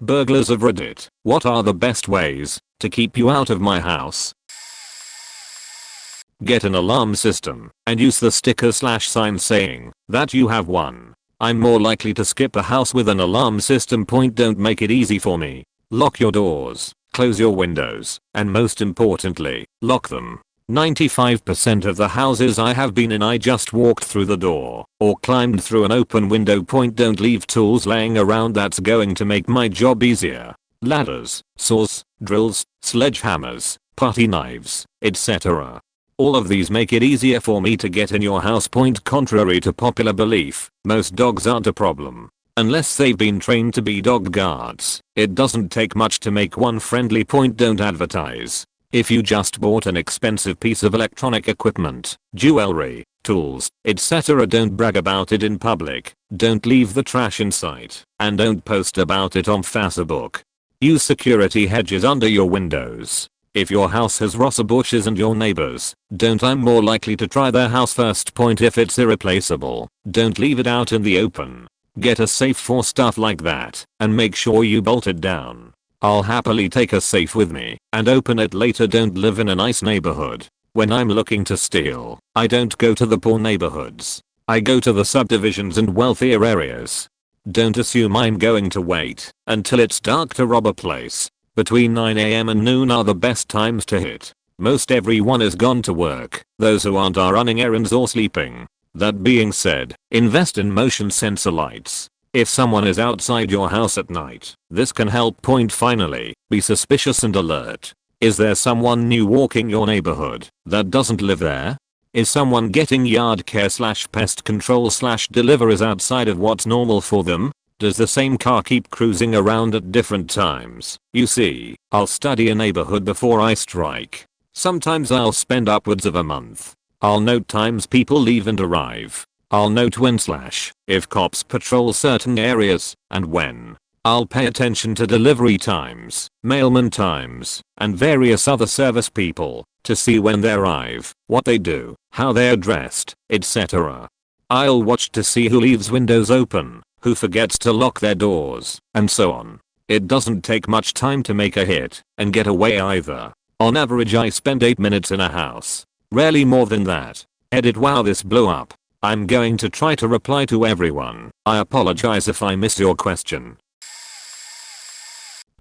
Burglars of Reddit, what are the best ways to keep you out of my house? Get an alarm system and use the sticker/sign saying that you have one. I'm more likely to skip a house with an alarm system. Don't make it easy for me. Lock your doors, close your windows, and most importantly, lock them. 95% of the houses I have been in I just walked through the door or climbed through an open window. Don't leave tools laying around. That's going to make my job easier. Ladders, saws, drills, sledgehammers, putty knives, etc. All of these make it easier for me to get in your house. Contrary to popular belief, most dogs aren't a problem. Unless they've been trained to be dog guards, it doesn't take much to make one friendly. Don't advertise. If you just bought an expensive piece of electronic equipment, jewelry, tools, etc., don't brag about it in public, don't leave the trash in sight, and don't post about it on Facebook. Use security hedges under your windows. If your house has rosa bushes and your neighbors don't, I'm more likely to try their house first. If it's irreplaceable, don't leave it out in the open. Get a safe for stuff like that and make sure you bolt it down. I'll happily take a safe with me and open it later. Don't live in a nice neighborhood. When I'm looking to steal, I don't go to the poor neighborhoods. I go to the subdivisions and wealthier areas. Don't assume I'm going to wait until it's dark to rob a place. Between 9 AM and noon are the best times to hit. Most everyone is gone to work. Those who aren't are running errands or sleeping. That being said, invest in motion sensor lights. If someone is outside your house at night, this can help. Finally, be suspicious and alert. Is there someone new walking your neighborhood that doesn't live there? Is someone getting yard care/pest control/deliveries outside of what's normal for them? Does the same car keep cruising around at different times? You see, I'll study a neighborhood before I strike. Sometimes I'll spend upwards of a month. I'll note times people leave and arrive. I'll note when/if cops patrol certain areas and when. I'll pay attention to delivery times, mailman times, and various other service people to see when they arrive, what they do, how they're dressed, etc. I'll watch to see who leaves windows open, who forgets to lock their doors, and so on. It doesn't take much time to make a hit and get away either. On average I spend 8 minutes in a house. Rarely more than that. Edit. Wow, this blew up. I'm going to try to reply to everyone. I apologize if I miss your question.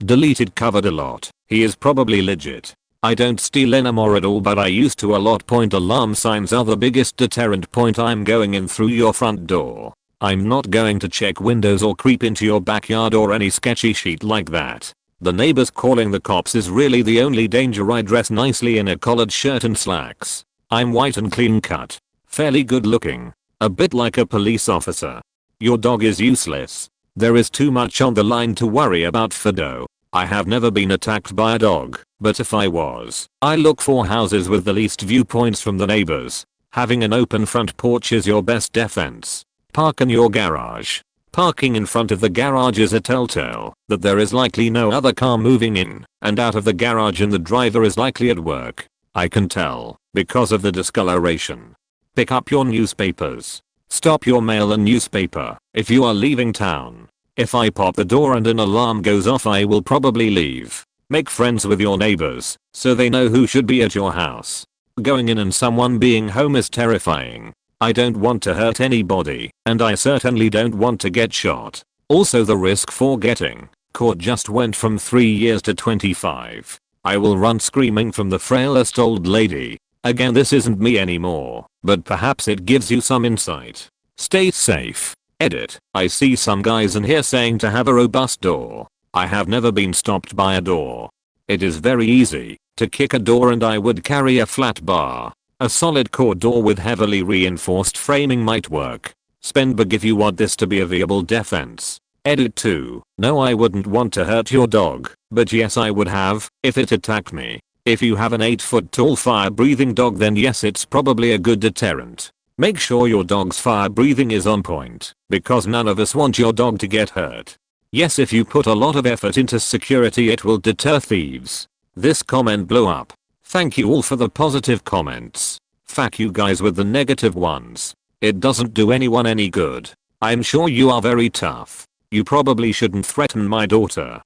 Deleted covered a lot. He is probably legit. I don't steal anymore at all, but I used to a lot. Alarm signs are the biggest deterrent. I'm going in through your front door. I'm not going to check windows or creep into your backyard or any sketchy shit like that. The neighbors calling the cops is really the only danger. I dress nicely in a collared shirt and slacks. I'm white and clean cut. Fairly good looking. A bit like a police officer. Your dog is useless. There is too much on the line to worry about. Fido. I have never been attacked by a dog, but if I was, I look for houses with the least viewpoints from the neighbors. Having an open front porch is your best defense. Park in your garage. Parking in front of the garage is a telltale that there is likely no other car moving in and out of the garage, and the driver is likely at work. I can tell because of the discoloration. Pick up your newspapers. Stop your mail and newspaper if you are leaving town. If I pop the door and an alarm goes off, I will probably leave. Make friends with your neighbors so they know who should be at your house. Going in and someone being home is terrifying. I don't want to hurt anybody, and I certainly don't want to get shot. Also, the risk for getting caught just went from 3 years to 25. I will run screaming from the frailest old lady. Again, this isn't me anymore, but perhaps it gives you some insight. Stay safe. Edit. I see some guys in here saying to have a robust door. I have never been stopped by a door. It is very easy to kick a door, and I would carry a flat bar. A solid core door with heavily reinforced framing might work. Spend big if you want this to be a viable defense. Edit 2. No, I wouldn't want to hurt your dog, but yes, I would have if it attacked me. If you have an 8-foot tall fire breathing dog, then yes, it's probably a good deterrent. Make sure your dog's fire breathing is on point, because none of us want your dog to get hurt. Yes, if you put a lot of effort into security, it will deter thieves. This comment blew up. Thank you all for the positive comments. Fuck you guys with the negative ones. It doesn't do anyone any good. I'm sure you are very tough. You probably shouldn't threaten my daughter.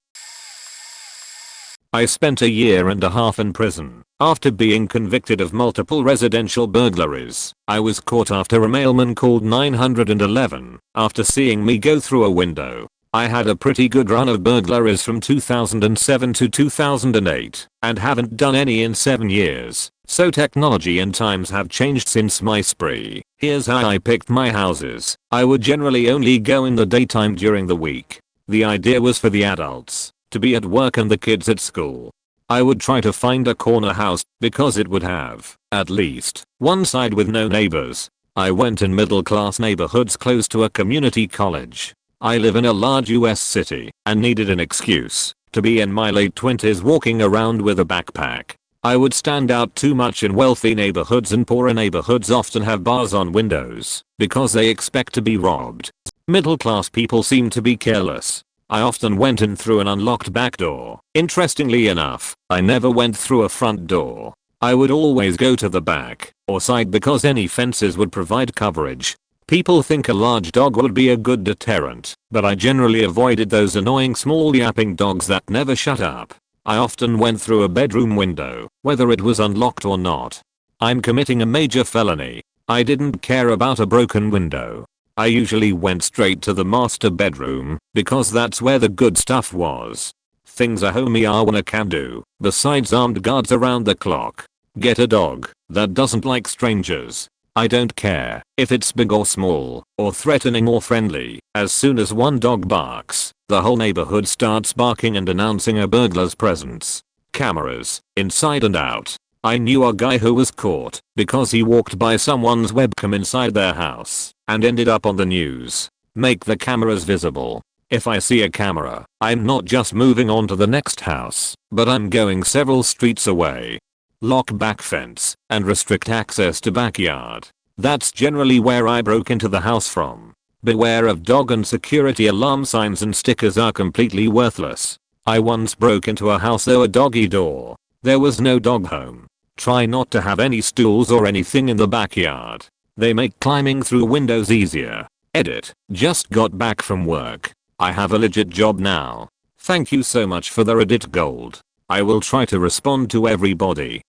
I spent a year and a half in prison after being convicted of multiple residential burglaries. I was caught after a mailman called 911 after seeing me go through a window. I had a pretty good run of burglaries from 2007 to 2008 and haven't done any in 7 years. So technology and times have changed since my spree. Here's how I picked my houses. I would generally only go in the daytime during the week. The idea was for the adults to be at work and the kids at school. I would try to find a corner house because it would have at least one side with no neighbors. I went in middle class neighborhoods close to a community college. I live in a large US city and needed an excuse to be in my late 20s walking around with a backpack. I would stand out too much in wealthy neighborhoods, and poorer neighborhoods often have bars on windows because they expect to be robbed. Middle class people seem to be careless. I often went in through an unlocked back door. Interestingly enough, I never went through a front door. I would always go to the back or side because any fences would provide coverage. People think a large dog would be a good deterrent, but I generally avoided those annoying small yapping dogs that never shut up. I often went through a bedroom window, whether it was unlocked or not. I'm committing a major felony. I didn't care about a broken window. I usually went straight to the master bedroom because that's where the good stuff was. Things a homie Arwana can do, besides armed guards around the clock. Get a dog that doesn't like strangers. I don't care if it's big or small, or threatening or friendly. As soon as one dog barks, the whole neighborhood starts barking and announcing a burglar's presence. Cameras, inside and out. I knew a guy who was caught because he walked by someone's webcam inside their house and ended up on the news. Make the cameras visible. If I see a camera, I'm not just moving on to the next house, but I'm going several streets away. Lock back fence and restrict access to backyard. That's generally where I broke into the house from. Beware of dog, and security alarm signs and stickers are completely worthless. I once broke into a house through a doggy door. There was no dog home. Try not to have any stools or anything in the backyard. They make climbing through windows easier. Edit. Just got back from work. I have a legit job now. Thank you so much for the Reddit gold. I will try to respond to everybody.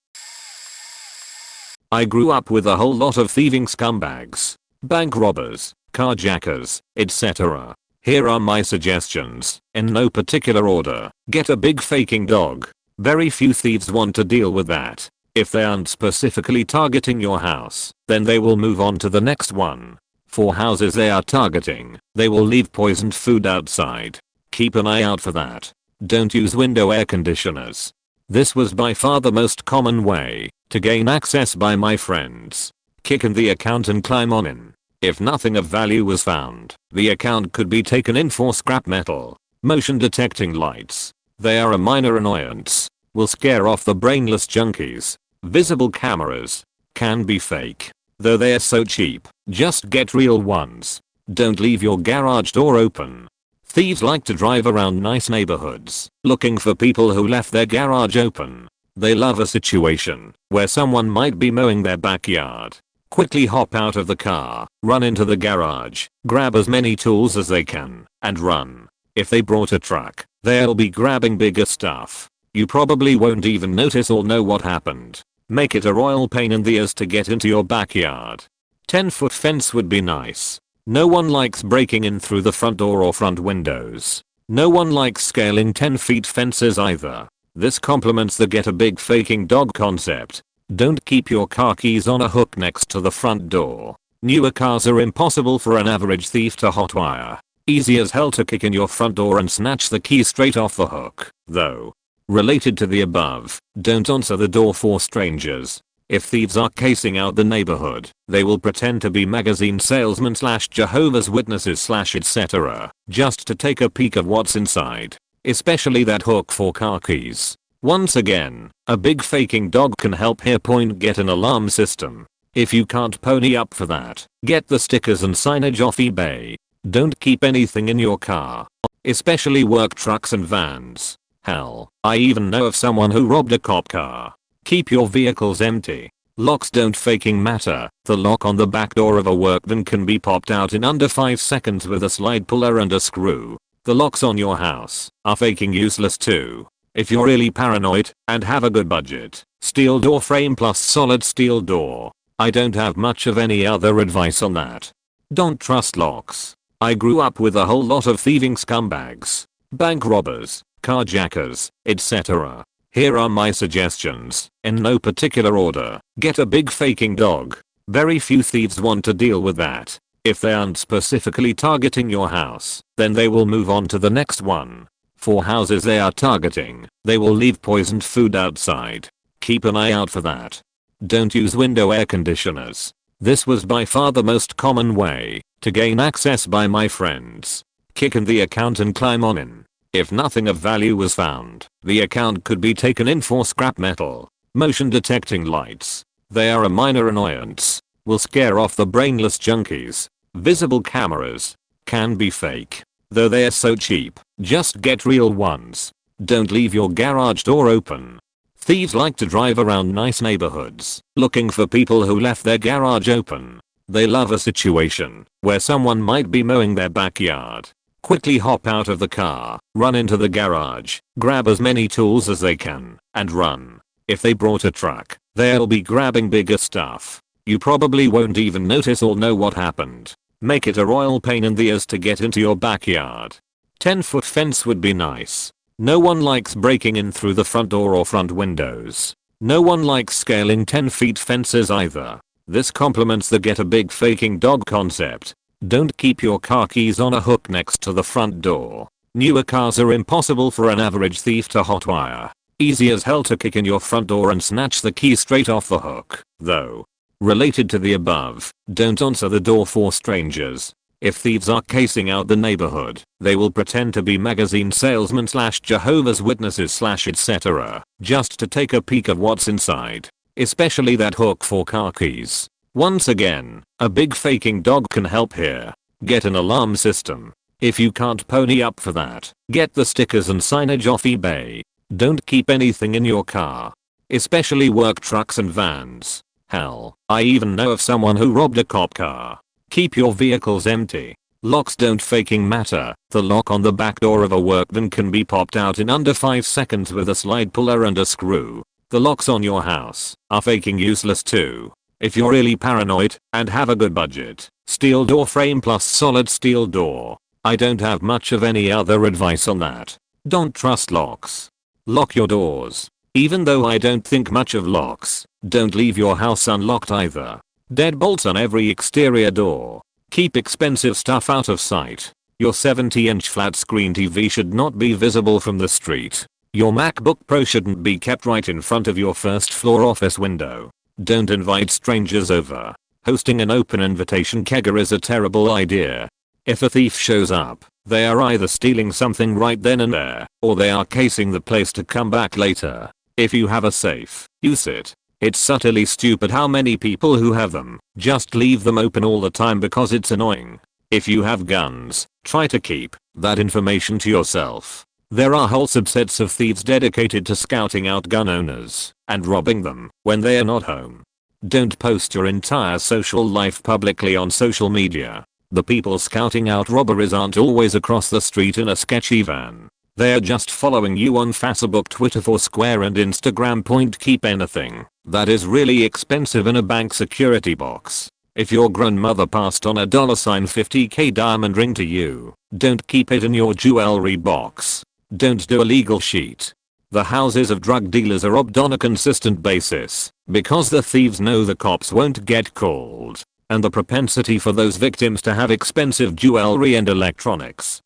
I grew up with a whole lot of thieving scumbags, bank robbers, carjackers, etc. Here are my suggestions, in no particular order. Get a big faking dog. Very few thieves want to deal with that. If they aren't specifically targeting your house, then they will move on to the next one. For houses they are targeting, they will leave poisoned food outside. Keep an eye out for that. Don't use window air conditioners. This was by far the most common way to gain access by my friends. Kick in the account and climb on in. If nothing of value was found, the account could be taken in for scrap metal. Motion detecting lights. They are a minor annoyance. Will scare off the brainless junkies. Visible cameras. Can be fake. Though they are so cheap, just get real ones. Don't leave your garage door open. Thieves like to drive around nice neighborhoods, looking for people who left their garage open. They love a situation where someone might be mowing their backyard. Quickly hop out of the car, run into the garage, grab as many tools as they can, and run. If they brought a truck, they'll be grabbing bigger stuff. You probably won't even notice or know what happened. Make it a royal pain in the ass to get into your backyard. 10-foot fence would be nice. No one likes breaking in through the front door or front windows. No one likes scaling 10 feet fences either. This complements the get a big faking dog concept. Don't keep your car keys on a hook next to the front door. Newer cars are impossible for an average thief to hotwire. Easy as hell to kick in your front door and snatch the key straight off the hook, though. Related to the above, don't answer the door for strangers. If thieves are casing out the neighborhood, they will pretend to be magazine salesmen / Jehovah's Witnesses / etc. just to take a peek at what's inside. Especially that hook for car keys. Once again, a big faking dog can help here. Get an alarm system. If you can't pony up for that, get the stickers and signage off eBay. Don't keep anything in your car. Especially work trucks and vans. Hell, I even know of someone who robbed a cop car. Keep your vehicles empty. Locks don't faking matter. The lock on the back door of a work van can be popped out in under 5 seconds with a slide puller and a screw. The locks on your house are faking useless too. If you're really paranoid and have a good budget, steel door frame plus solid steel door. I don't have much of any other advice on that. Don't trust locks. I grew up with a whole lot of thieving scumbags, bank robbers, carjackers, etc. Here are my suggestions, in no particular order. Get a big faking dog. Very few thieves want to deal with that. If they aren't specifically targeting your house, then they will move on to the next one. For houses they are targeting, they will leave poisoned food outside. Keep an eye out for that. Don't use window air conditioners. This was by far the most common way to gain access by my friends. Kick in the account and climb on in. If nothing of value was found, the account could be taken in for scrap metal. Motion detecting lights. They are a minor annoyance. Will scare off the brainless junkies. Visible cameras. Can be fake. Though they are so cheap, just get real ones. Don't leave your garage door open. Thieves like to drive around nice neighborhoods, looking for people who left their garage open. They love a situation where someone might be mowing their backyard. Quickly hop out of the car, run into the garage, grab as many tools as they can, and run. If they brought a truck, they'll be grabbing bigger stuff. You probably won't even notice or know what happened. Make it a royal pain in the ass to get into your backyard. 10-foot fence would be nice. No one likes breaking in through the front door or front windows. No one likes scaling 10 feet fences either. This complements the get a big faking dog concept. Don't keep your car keys on a hook next to the front door. Newer cars are impossible for an average thief to hotwire. Easy as hell to kick in your front door and snatch the key straight off the hook, though. Related to the above, don't answer the door for strangers. If thieves are casing out the neighborhood, they will pretend to be magazine salesmen / Jehovah's Witnesses / etc. just to take a peek of what's inside. Especially that hook for car keys. Once again, a big faking dog can help here. Get an alarm system. If you can't pony up for that, get the stickers and signage off eBay. Don't keep anything in your car. Especially work trucks and vans. Hell, I even know of someone who robbed a cop car. Keep your vehicles empty. Locks don't faking matter. The lock on the back door of a work van can be popped out in under 5 seconds with a slide puller and a screw. The locks on your house are faking useless too. If you're really paranoid and have a good budget, steel door frame plus solid steel door. I don't have much of any other advice on that. Don't trust locks. Lock your doors. Even though I don't think much of locks, don't leave your house unlocked either. Deadbolts on every exterior door. Keep expensive stuff out of sight. Your 70-inch flat screen TV should not be visible from the street. Your MacBook Pro shouldn't be kept right in front of your first floor office window. Don't invite strangers over. Hosting an open invitation kegger is a terrible idea. If a thief shows up, they are either stealing something right then and there, or they are casing the place to come back later. If you have a safe, use it. It's utterly stupid how many people who have them just leave them open all the time because it's annoying. If you have guns, try to keep that information to yourself. There are whole subsets of thieves dedicated to scouting out gun owners and robbing them when they are not home. Don't post your entire social life publicly on social media. The people scouting out robberies aren't always across the street in a sketchy van. They're just following you on Facebook, Twitter, Foursquare and Instagram. Keep anything that is really expensive in a bank security box. If your grandmother passed on a $50K diamond ring to you, don't keep it in your jewelry box. Don't do a legal sheet. The houses of drug dealers are robbed on a consistent basis because the thieves know the cops won't get called, and the propensity for those victims to have expensive jewelry and electronics.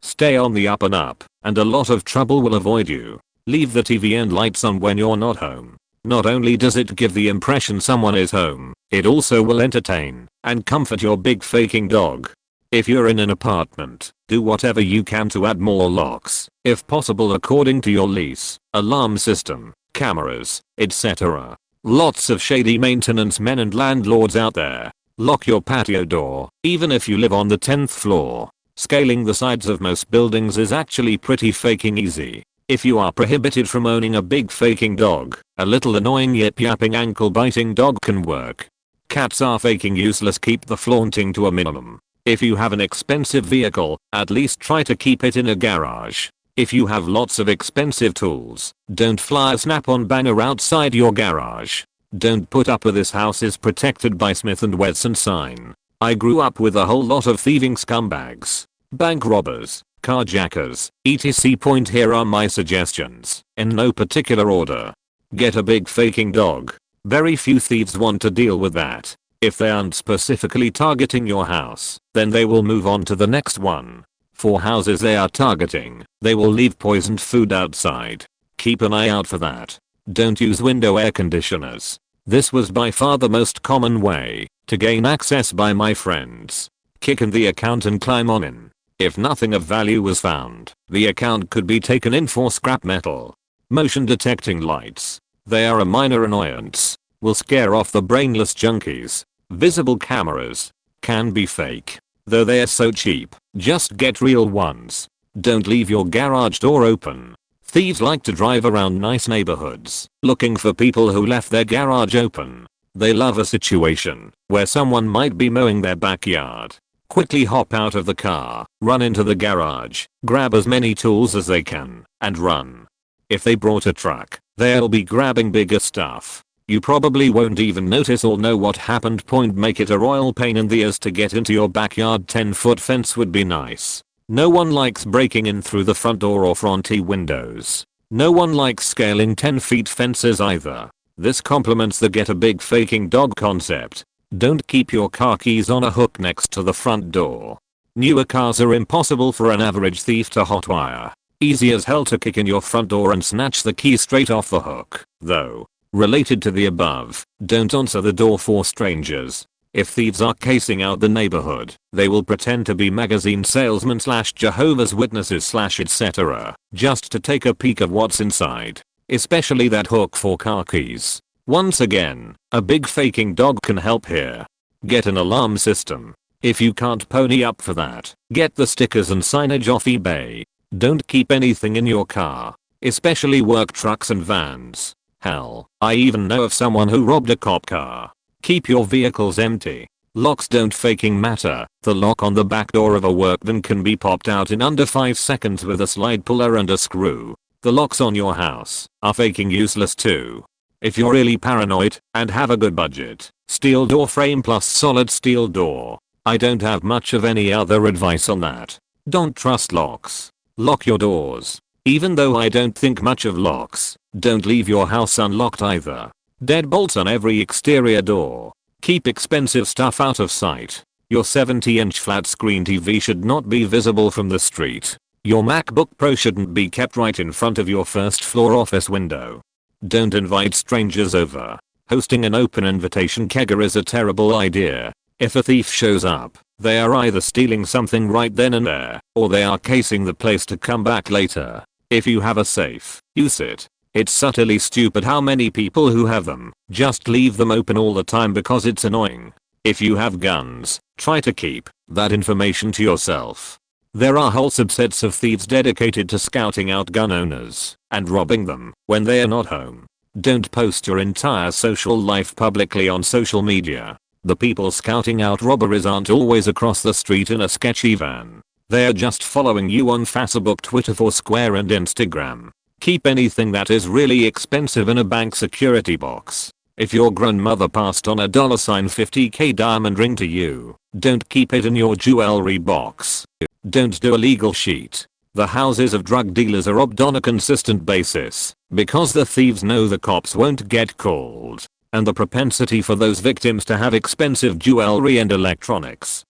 Stay on the up and up, and a lot of trouble will avoid you. Leave the TV and lights on when you're not home. Not only does it give the impression someone is home, it also will entertain and comfort your big faking dog. If you're in an apartment, do whatever you can to add more locks, if possible according to your lease, alarm system, cameras, etc. Lots of shady maintenance men and landlords out there. Lock your patio door, even if you live on the 10th floor. Scaling the sides of most buildings is actually pretty faking easy. If you are prohibited from owning a big faking dog, a little annoying yip yapping ankle biting dog can work. Cats are faking useless. Keep the flaunting to a minimum. If you have an expensive vehicle, at least try to keep it in a garage. If you have lots of expensive tools, don't fly a snap-on banner outside your garage. Don't put up a "this house is protected by Smith & Wesson" sign. I grew up with a whole lot of thieving scumbags, bank robbers, carjackers, etc. Here are my suggestions, in no particular order. Get a big faking dog. Very few thieves want to deal with that. If they aren't specifically targeting your house, then they will move on to the next one. For houses they are targeting, they will leave poisoned food outside. Keep an eye out for that. Don't use window air conditioners. This was by far the most common way to gain access by my friends. Kick in the account and climb on in. If nothing of value was found, the account could be taken in for scrap metal. Motion detecting lights. They are a minor annoyance. Will scare off the brainless junkies. Visible cameras. Can be fake. Though they are so cheap, just get real ones. Don't leave your garage door open. Thieves like to drive around nice neighborhoods, looking for people who left their garage open. They love a situation where someone might be mowing their backyard. Quickly hop out of the car, run into the garage, grab as many tools as they can, and run. If they brought a truck, they'll be grabbing bigger stuff. You probably won't even notice or know what happened. Make it a royal pain in the ass to get into your backyard. 10-foot fence would be nice. No one likes breaking in through the front door or fronty windows. No one likes scaling 10 feet fences either. This complements the get a big faking dog concept. Don't keep your car keys on a hook next to the front door. Newer cars are impossible for an average thief to hotwire. Easy as hell to kick in your front door and snatch the key straight off the hook, though. Related to the above, don't answer the door for strangers. If thieves are casing out the neighborhood, they will pretend to be magazine salesmen / Jehovah's Witnesses / etc. just to take a peek of what's inside. Especially that hook for car keys. Once again, a big faking dog can help here. Get an alarm system. If you can't pony up for that, get the stickers and signage off eBay. Don't keep anything in your car, especially work trucks and vans. Hell, I even know of someone who robbed a cop car. Keep your vehicles empty. Locks don't faking matter. The lock on the back door of a work van can be popped out in under 5 seconds with a slide puller and a screw. The locks on your house are faking useless too. If you're really paranoid and have a good budget, steel door frame plus solid steel door. I don't have much of any other advice on that. Don't trust locks. Lock your doors. Even though I don't think much of locks, don't leave your house unlocked either. Deadbolts on every exterior door. Keep expensive stuff out of sight. Your 70-inch flat screen TV should not be visible from the street. Your MacBook Pro shouldn't be kept right in front of your first floor office window. Don't invite strangers over. Hosting an open invitation kegger is a terrible idea. If a thief shows up, they are either stealing something right then and there, or they are casing the place to come back later. If you have a safe, use it. It's utterly stupid how many people who have them just leave them open all the time because it's annoying. If you have guns, try to keep that information to yourself. There are whole subsets of thieves dedicated to scouting out gun owners and robbing them when they are not home. Don't post your entire social life publicly on social media. The people scouting out robberies aren't always across the street in a sketchy van. They are just following you on Facebook, Twitter, Foursquare and Instagram. Keep anything that is really expensive in a bank security box. If your grandmother passed on a $50K diamond ring to you, don't keep it in your jewelry box. Don't do a legal sheet. The houses of drug dealers are robbed on a consistent basis because the thieves know the cops won't get called, and the propensity for those victims to have expensive jewelry and electronics.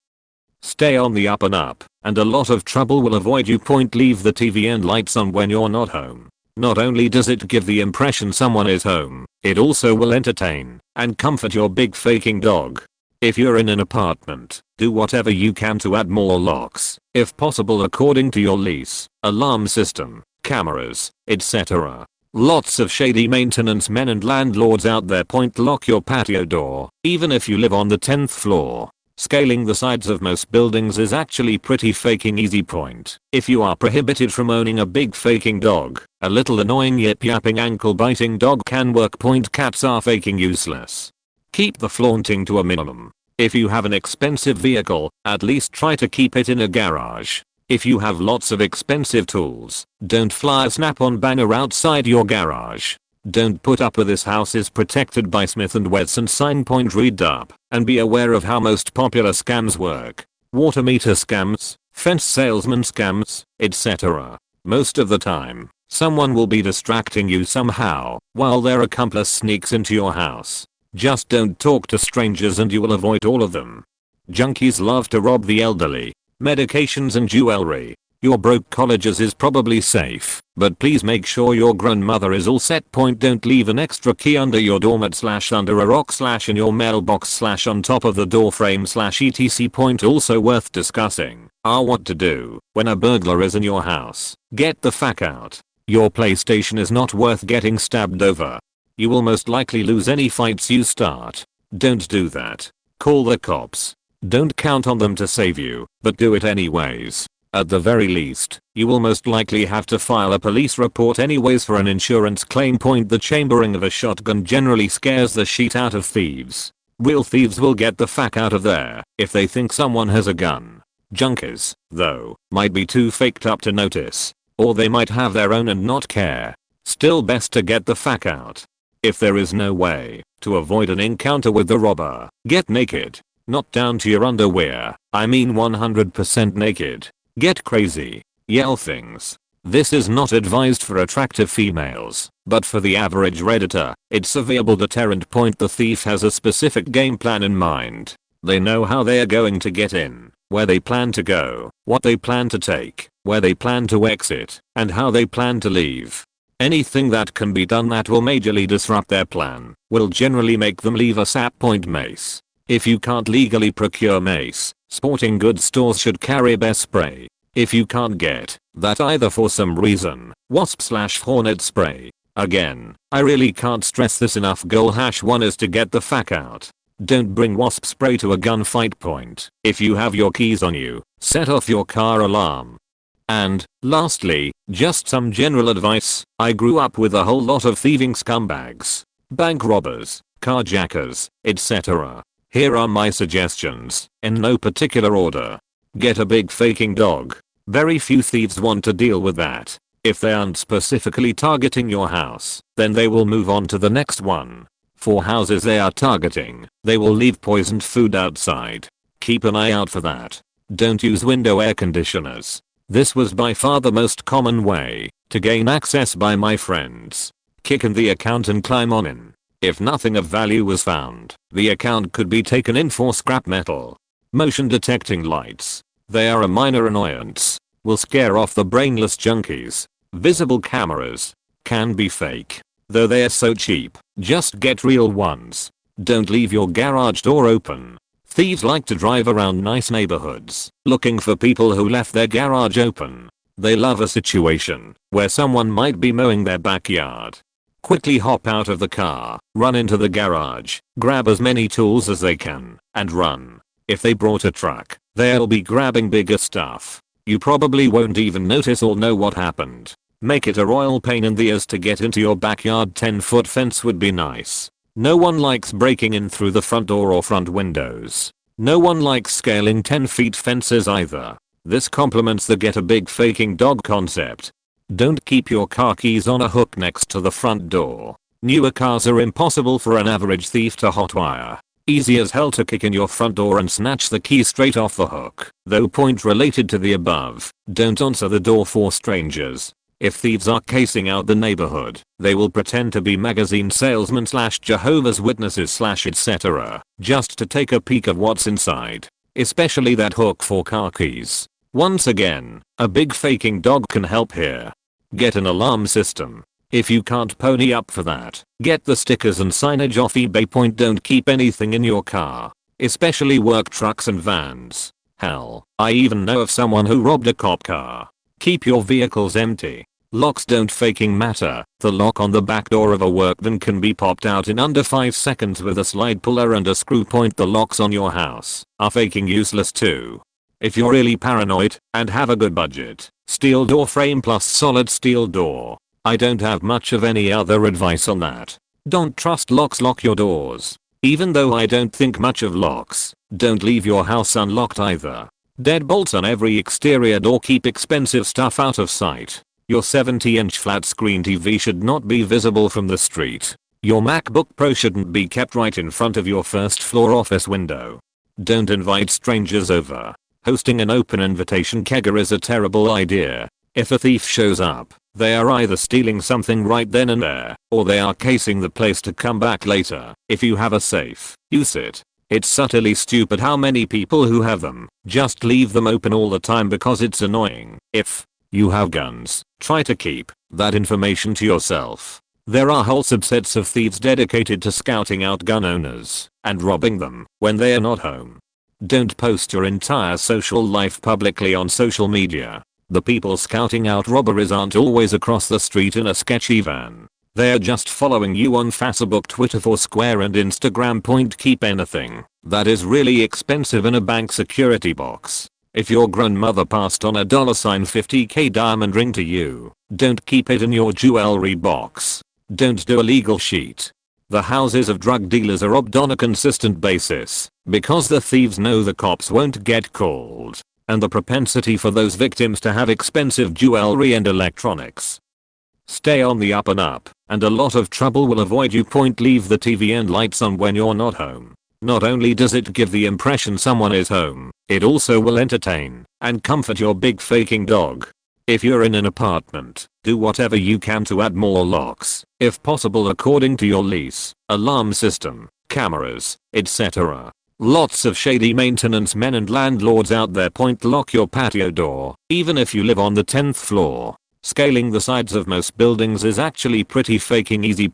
Stay on the up and up, and a lot of trouble will avoid you. Leave the TV and lights on when you're not home. Not only does it give the impression someone is home, it also will entertain and comfort your big faking dog. If you're in an apartment, do whatever you can to add more locks, if possible according to your lease, alarm system, cameras, etc. Lots of shady maintenance men and landlords out there. Lock your patio door, even if you live on the 10th floor. Scaling the sides of most buildings is actually pretty faking easy. If you are prohibited from owning a big faking dog, a little annoying yip yapping ankle biting dog can work. Cats are faking useless. Keep the flaunting to a minimum. If you have an expensive vehicle, at least try to keep it in a garage. If you have lots of expensive tools, don't fly a snap-on banner outside your garage. Don't put up with "this house is protected by Smith & Wesson" sign. Read up and be aware of how most popular scams work. Water meter scams, fence salesman scams, etc. Most of the time, someone will be distracting you somehow while their accomplice sneaks into your house. Just don't talk to strangers and you will avoid all of them. Junkies love to rob the elderly. Medications and jewelry. Your broke colleges is probably safe, but please make sure your grandmother is all set. Don't leave an extra key under your doormat / under a rock / in your mailbox / on top of the door frame / etc. Also worth discussing are what to do when a burglar is in your house. Get the fuck out. Your PlayStation is not worth getting stabbed over. You will most likely lose any fights you start. Don't do that. Call the cops. Don't count on them to save you, but do it anyways. At the very least, you will most likely have to file a police report anyways for an insurance claim. The chambering of a shotgun generally scares the shit out of thieves. Real thieves will get the fuck out of there if they think someone has a gun. Junkies, though, might be too faked up to notice, or they might have their own and not care. Still best to get the fuck out. If there is no way to avoid an encounter with the robber, get naked. Not down to your underwear, I mean 100% naked. Get crazy. Yell things. This is not advised for attractive females, but for the average redditor, it's a viable deterrent. The thief has a specific game plan in mind. They know how they are going to get in, where they plan to go, what they plan to take, where they plan to exit, and how they plan to leave. Anything that can be done that will majorly disrupt their plan will generally make them leave ASAP. Mace. If you can't legally procure mace, sporting goods stores should carry bear spray. If you can't get that either for some reason, wasp/hornet spray. Again, I really can't stress this enough. Goal #1 is to get the fuck out. Don't bring wasp spray to a gunfight. If you have your keys on you, set off your car alarm. And, lastly, just some general advice. I grew up with a whole lot of thieving scumbags, bank robbers, carjackers, etc. Here are my suggestions, in no particular order. Get a big faking dog. Very few thieves want to deal with that. If they aren't specifically targeting your house, then they will move on to the next one. For houses they are targeting, they will leave poisoned food outside. Keep an eye out for that. Don't use window air conditioners. This was by far the most common way to gain access by my friends. Kick in the account and climb on in. If nothing of value was found, the account could be taken in for scrap metal. Motion detecting lights. They are a minor annoyance. Will scare off the brainless junkies. Visible cameras. Can be fake. Though they are so cheap, just get real ones. Don't leave your garage door open. Thieves like to drive around nice neighborhoods, looking for people who left their garage open. They love a situation where someone might be mowing their backyard. Quickly hop out of the car, run into the garage, grab as many tools as they can, and run. If they brought a truck, they'll be grabbing bigger stuff. You probably won't even notice or know what happened. Make it a royal pain in the ass to get into your backyard. 10-foot fence would be nice. No one likes breaking in through the front door or front windows. No one likes scaling 10 feet fences either. This complements the get a big faking dog concept. Don't keep your car keys on a hook next to the front door. Newer cars are impossible for an average thief to hotwire. Easy as hell to kick in your front door and snatch the key straight off the hook. Though point related to the above, don't answer the door for strangers. If thieves are casing out the neighborhood, they will pretend to be magazine salesmen / Jehovah's Witnesses / etc. just to take a peek of what's inside. Especially that hook for car keys. Once again, a big faking dog can help here. Get an alarm system. If you can't pony up for that, get the stickers and signage off eBay. Don't keep anything in your car, especially work trucks and vans. Hell, I even know of someone who robbed a cop car. Keep your vehicles empty. Locks don't faking matter. The lock on the back door of a work van can be popped out in under 5 seconds with a slide puller and a screw. The locks on your house are faking useless too. If you're really paranoid and have a good budget, steel door frame plus solid steel door. I don't have much of any other advice on that. Don't trust locks. Lock your doors. Even though I don't think much of locks, don't leave your house unlocked either. Deadbolts on every exterior door. Keep expensive stuff out of sight. Your 70-inch flat screen TV should not be visible from the street. Your MacBook Pro shouldn't be kept right in front of your first floor office window. Don't invite strangers over. Hosting an open invitation kegger is a terrible idea. If a thief shows up, they are either stealing something right then and there, or they are casing the place to come back later. If you have a safe, use it. It's utterly stupid how many people who have them just leave them open all the time because it's annoying. If you have guns, try to keep that information to yourself. There are whole subsets of thieves dedicated to scouting out gun owners and robbing them when they are not home. Don't post your entire social life publicly on social media. The people scouting out robberies aren't always across the street in a sketchy van. They are just following you on Facebook, Twitter, Foursquare and Instagram. Keep anything that is really expensive in a bank security box. If your grandmother passed on a $50k diamond ring to you, don't keep it in your jewelry box. Don't do a legal sheet. The houses of drug dealers are robbed on a consistent basis because the thieves know the cops won't get called, and the propensity for those victims to have expensive jewelry and electronics. Stay on the up and up, and a lot of trouble will avoid you. Leave the TV and lights on when you're not home. Not only does it give the impression someone is home, it also will entertain and comfort your big faking dog. If you're in an apartment, do whatever you can to add more locks, if possible according to your lease, alarm system, cameras, etc. Lots of shady maintenance men and landlords out there. Lock your patio door, even if you live on the 10th floor. Scaling the sides of most buildings is actually pretty faking easy.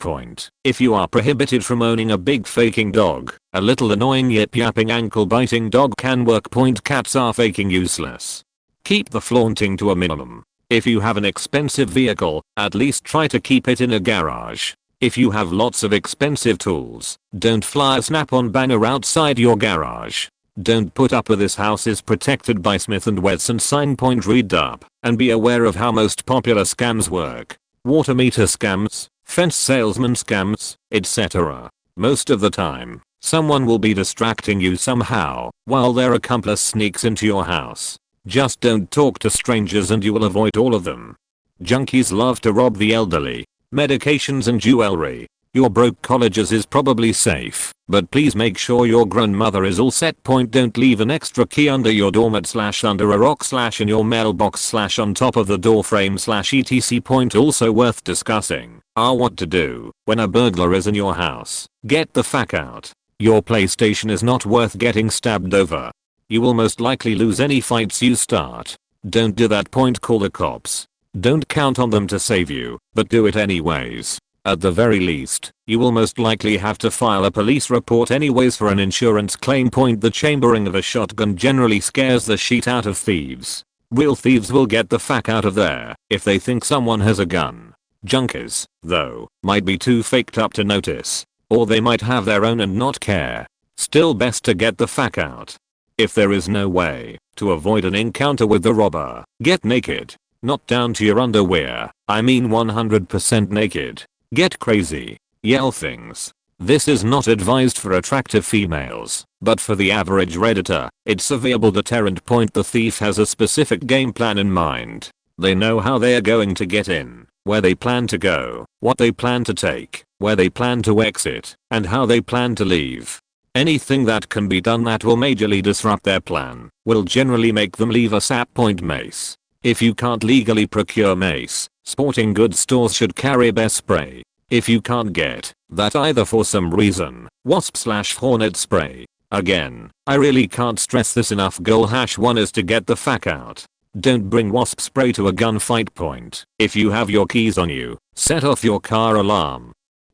If you are prohibited from owning a big faking dog, a little annoying yip-yapping ankle-biting dog can work. Cats are faking useless. Keep the flaunting to a minimum. If you have an expensive vehicle, at least try to keep it in a garage. If you have lots of expensive tools, don't fly a snap-on banner outside your garage. Don't put up a "this house is protected by Smith & Wesson" sign. Read up and be aware of how most popular scams work. Water meter scams, fence salesman scams, etc. Most of the time, someone will be distracting you somehow while their accomplice sneaks into your house. Just don't talk to strangers and you will avoid all of them. Junkies love to rob the elderly. Medications and jewelry. Your broke colleges is probably safe, but please make sure your grandmother is all set. Don't leave an extra key under your doormat / under a rock / in your mailbox / on top of the door frame / etc. Also worth discussing are what to do when a burglar is in your house. Get the fuck out. Your PlayStation is not worth getting stabbed over. You will most likely lose any fights you start. Don't do that. Call the cops. Don't count on them to save you, but do it anyways. At the very least, you will most likely have to file a police report anyways for an insurance claim. The chambering of a shotgun generally scares the shit out of thieves. Real thieves will get the fuck out of there if they think someone has a gun. Junkies, though, might be too faked up to notice, or they might have their own and not care. Still best to get the fuck out. If there is no way to avoid an encounter with the robber, get naked. Not down to your underwear, I mean 100% naked. Get crazy. Yell things. This is not advised for attractive females, but for the average redditor, it's a viable deterrent. The thief has a specific game plan in mind. They know how they are going to get in, where they plan to go, what they plan to take, where they plan to exit, and how they plan to leave. Anything that can be done that will majorly disrupt their plan will generally make them leave ASAP. Mace. If you can't legally procure mace, sporting goods stores should carry bear spray. If you can't get that either for some reason, wasp/hornet spray. Again, I really can't stress this enough. Goal #1 is to get the fuck out. Don't bring wasp spray to a gunfight. If you have your keys on you, set off your car alarm.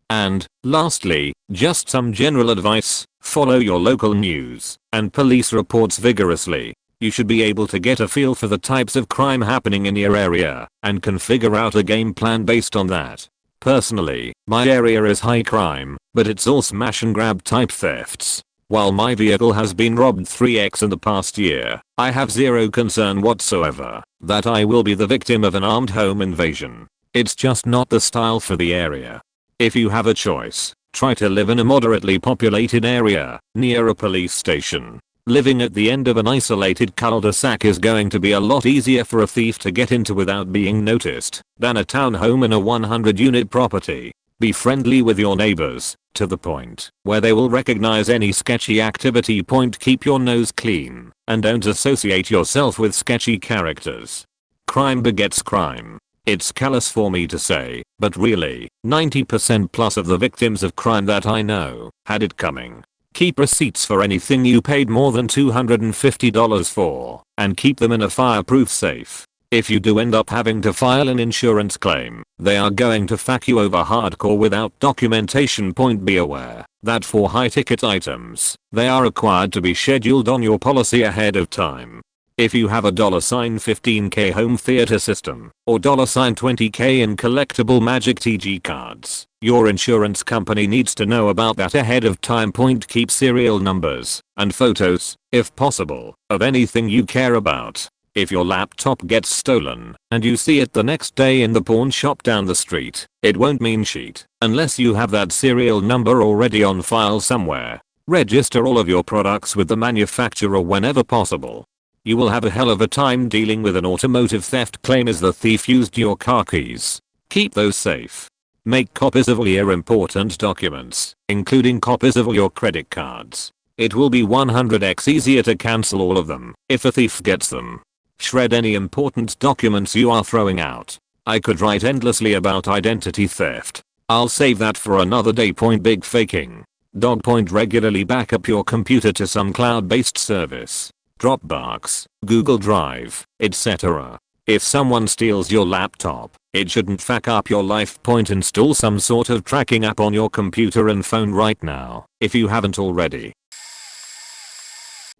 And, lastly, just some general advice, follow your local news and police reports vigorously. You should be able to get a feel for the types of crime happening in your area and can figure out a game plan based on that. Personally, my area is high crime, but it's all smash and grab type thefts. While my vehicle has been robbed 3x in the past year, I have zero concern whatsoever that I will be the victim of an armed home invasion. It's just not the style for the area. If you have a choice, try to live in a moderately populated area, near a police station. Living at the end of an isolated cul-de-sac is going to be a lot easier for a thief to get into without being noticed than a townhome in a 100-unit property. Be friendly with your neighbors, to the point where they will recognize any sketchy activity. Keep your nose clean, and don't associate yourself with sketchy characters. Crime begets crime. It's callous for me to say, but really, 90% plus of the victims of crime that I know had it coming. Keep receipts for anything you paid more than $250 for, and keep them in a fireproof safe. If you do end up having to file an insurance claim, they are going to fuck you over hardcore without documentation. Be aware that for high-ticket items, they are required to be scheduled on your policy ahead of time. If you have a $15K home theater system, or $20K in collectible Magic TG cards, your insurance company needs to know about that ahead of time. Keep serial numbers and photos, if possible, of anything you care about. If your laptop gets stolen and you see it the next day in the pawn shop down the street, it won't mean shit unless you have that serial number already on file somewhere. Register all of your products with the manufacturer whenever possible. You will have a hell of a time dealing with an automotive theft claim as the thief used your car keys. Keep those safe. Make copies of all your important documents, including copies of all your credit cards. It will be 100x easier to cancel all of them if a thief gets them. Shred any important documents you are throwing out. I could write endlessly about identity theft. I'll save that for another day. Big faking. Regularly back up your computer to some cloud-based service. Dropbox, Google Drive, etc. If someone steals your laptop, it shouldn't fuck up your life. Install some sort of tracking app on your computer and phone right now, if you haven't already.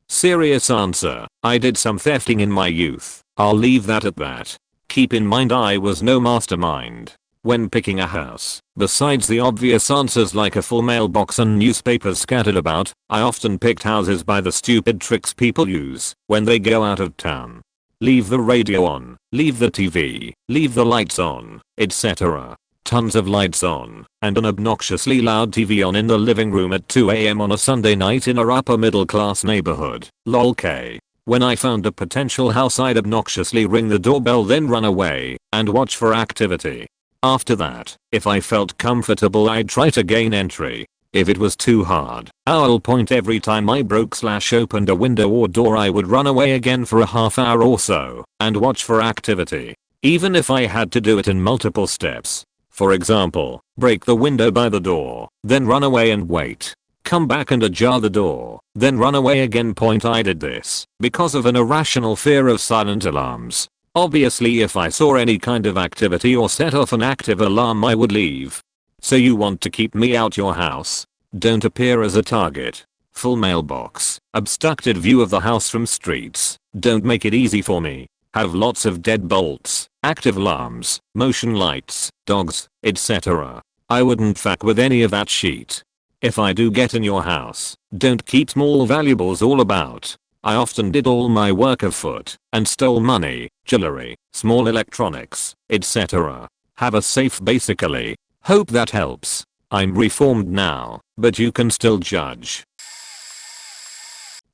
Serious answer, I did some thefting in my youth. I'll leave that at that. Keep in mind I was no mastermind. When picking a house, besides the obvious answers like a full mailbox and newspapers scattered about, I often picked houses by the stupid tricks people use when they go out of town. Leave the radio on, leave the TV, leave the lights on, etc. Tons of lights on, and an obnoxiously loud TV on in the living room at 2 AM on a Sunday night in a upper middle class neighborhood. Lol. When I found a potential house, I'd obnoxiously ring the doorbell, then run away and watch for activity. After that, if I felt comfortable, I'd try to gain entry. If it was too hard, every time I broke/opened a window or door, I would run away again for a half hour or so and watch for activity. Even if I had to do it in multiple steps. For example, break the window by the door, then run away and wait. Come back and ajar the door, then run away again. I did this because of an irrational fear of silent alarms. Obviously, if I saw any kind of activity or set off an active alarm, I would leave. So you want to keep me out your house? Don't appear as a target. Full mailbox, obstructed view of the house from streets. Don't make it easy for me. Have lots of deadbolts, active alarms, motion lights, dogs, etc. I wouldn't fuck with any of that shit. If I do get in your house, don't keep small valuables all about. I often did all my work afoot and stole money, jewelry, small electronics, etc. Have a safe basically. Hope that helps. I'm reformed now, but you can still judge.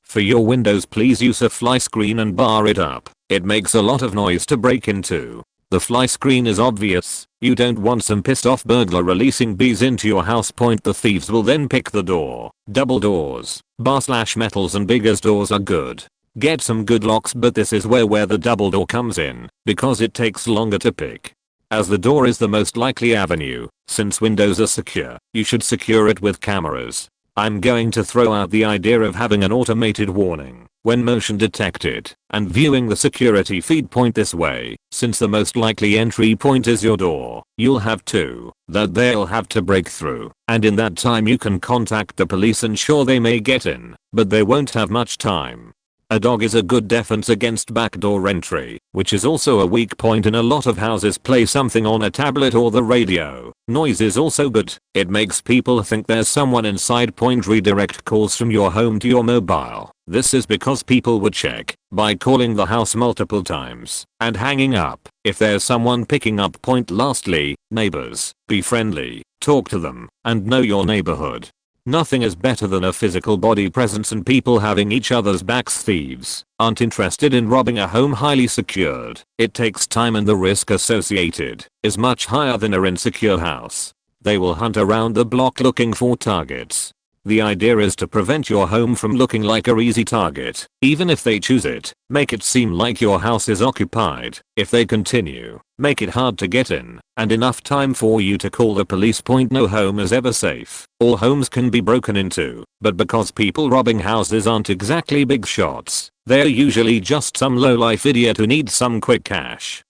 For your windows, please use a fly screen and bar it up. It makes a lot of noise to break into. The fly screen is obvious. You don't want some pissed off burglar releasing bees into your house. The thieves will then pick the door. Double doors, bar/metals and bigger doors are good. Get some good locks, but this is where the double door comes in, because it takes longer to pick. As the door is the most likely avenue, since windows are secure, you should secure it with cameras. I'm going to throw out the idea of having an automated warning when motion detected and viewing the security feed. This way, since the most likely entry point is your door, you'll have two that they'll have to break through, and in that time you can contact the police and sure, they may get in, but they won't have much time. A dog is a good defense against backdoor entry, which is also a weak point in a lot of houses. Play something on a tablet or the radio. Noise is also good. It makes people think there's someone inside. Redirect calls from your home to your mobile. This is because people would check by calling the house multiple times and hanging up if there's someone picking up. Lastly, neighbors, be friendly, talk to them, and know your neighborhood. Nothing is better than a physical body presence and people having each other's backs. Thieves aren't interested in robbing a home highly secured. It takes time and the risk associated is much higher than an insecure house. They will hunt around the block looking for targets. The idea is to prevent your home from looking like a easy target. Even if they choose it, make it seem like your house is occupied. If they continue, make it hard to get in, and enough time for you to call the police. No home is ever safe. All homes can be broken into, but because people robbing houses aren't exactly big shots, they're usually just some low-life idiot who needs some quick cash.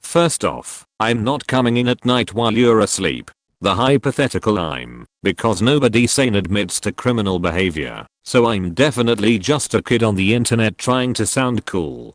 First off, I'm not coming in at night while you're asleep. The hypothetical I'm, because nobody sane admits to criminal behavior, so I'm definitely just a kid on the internet trying to sound cool.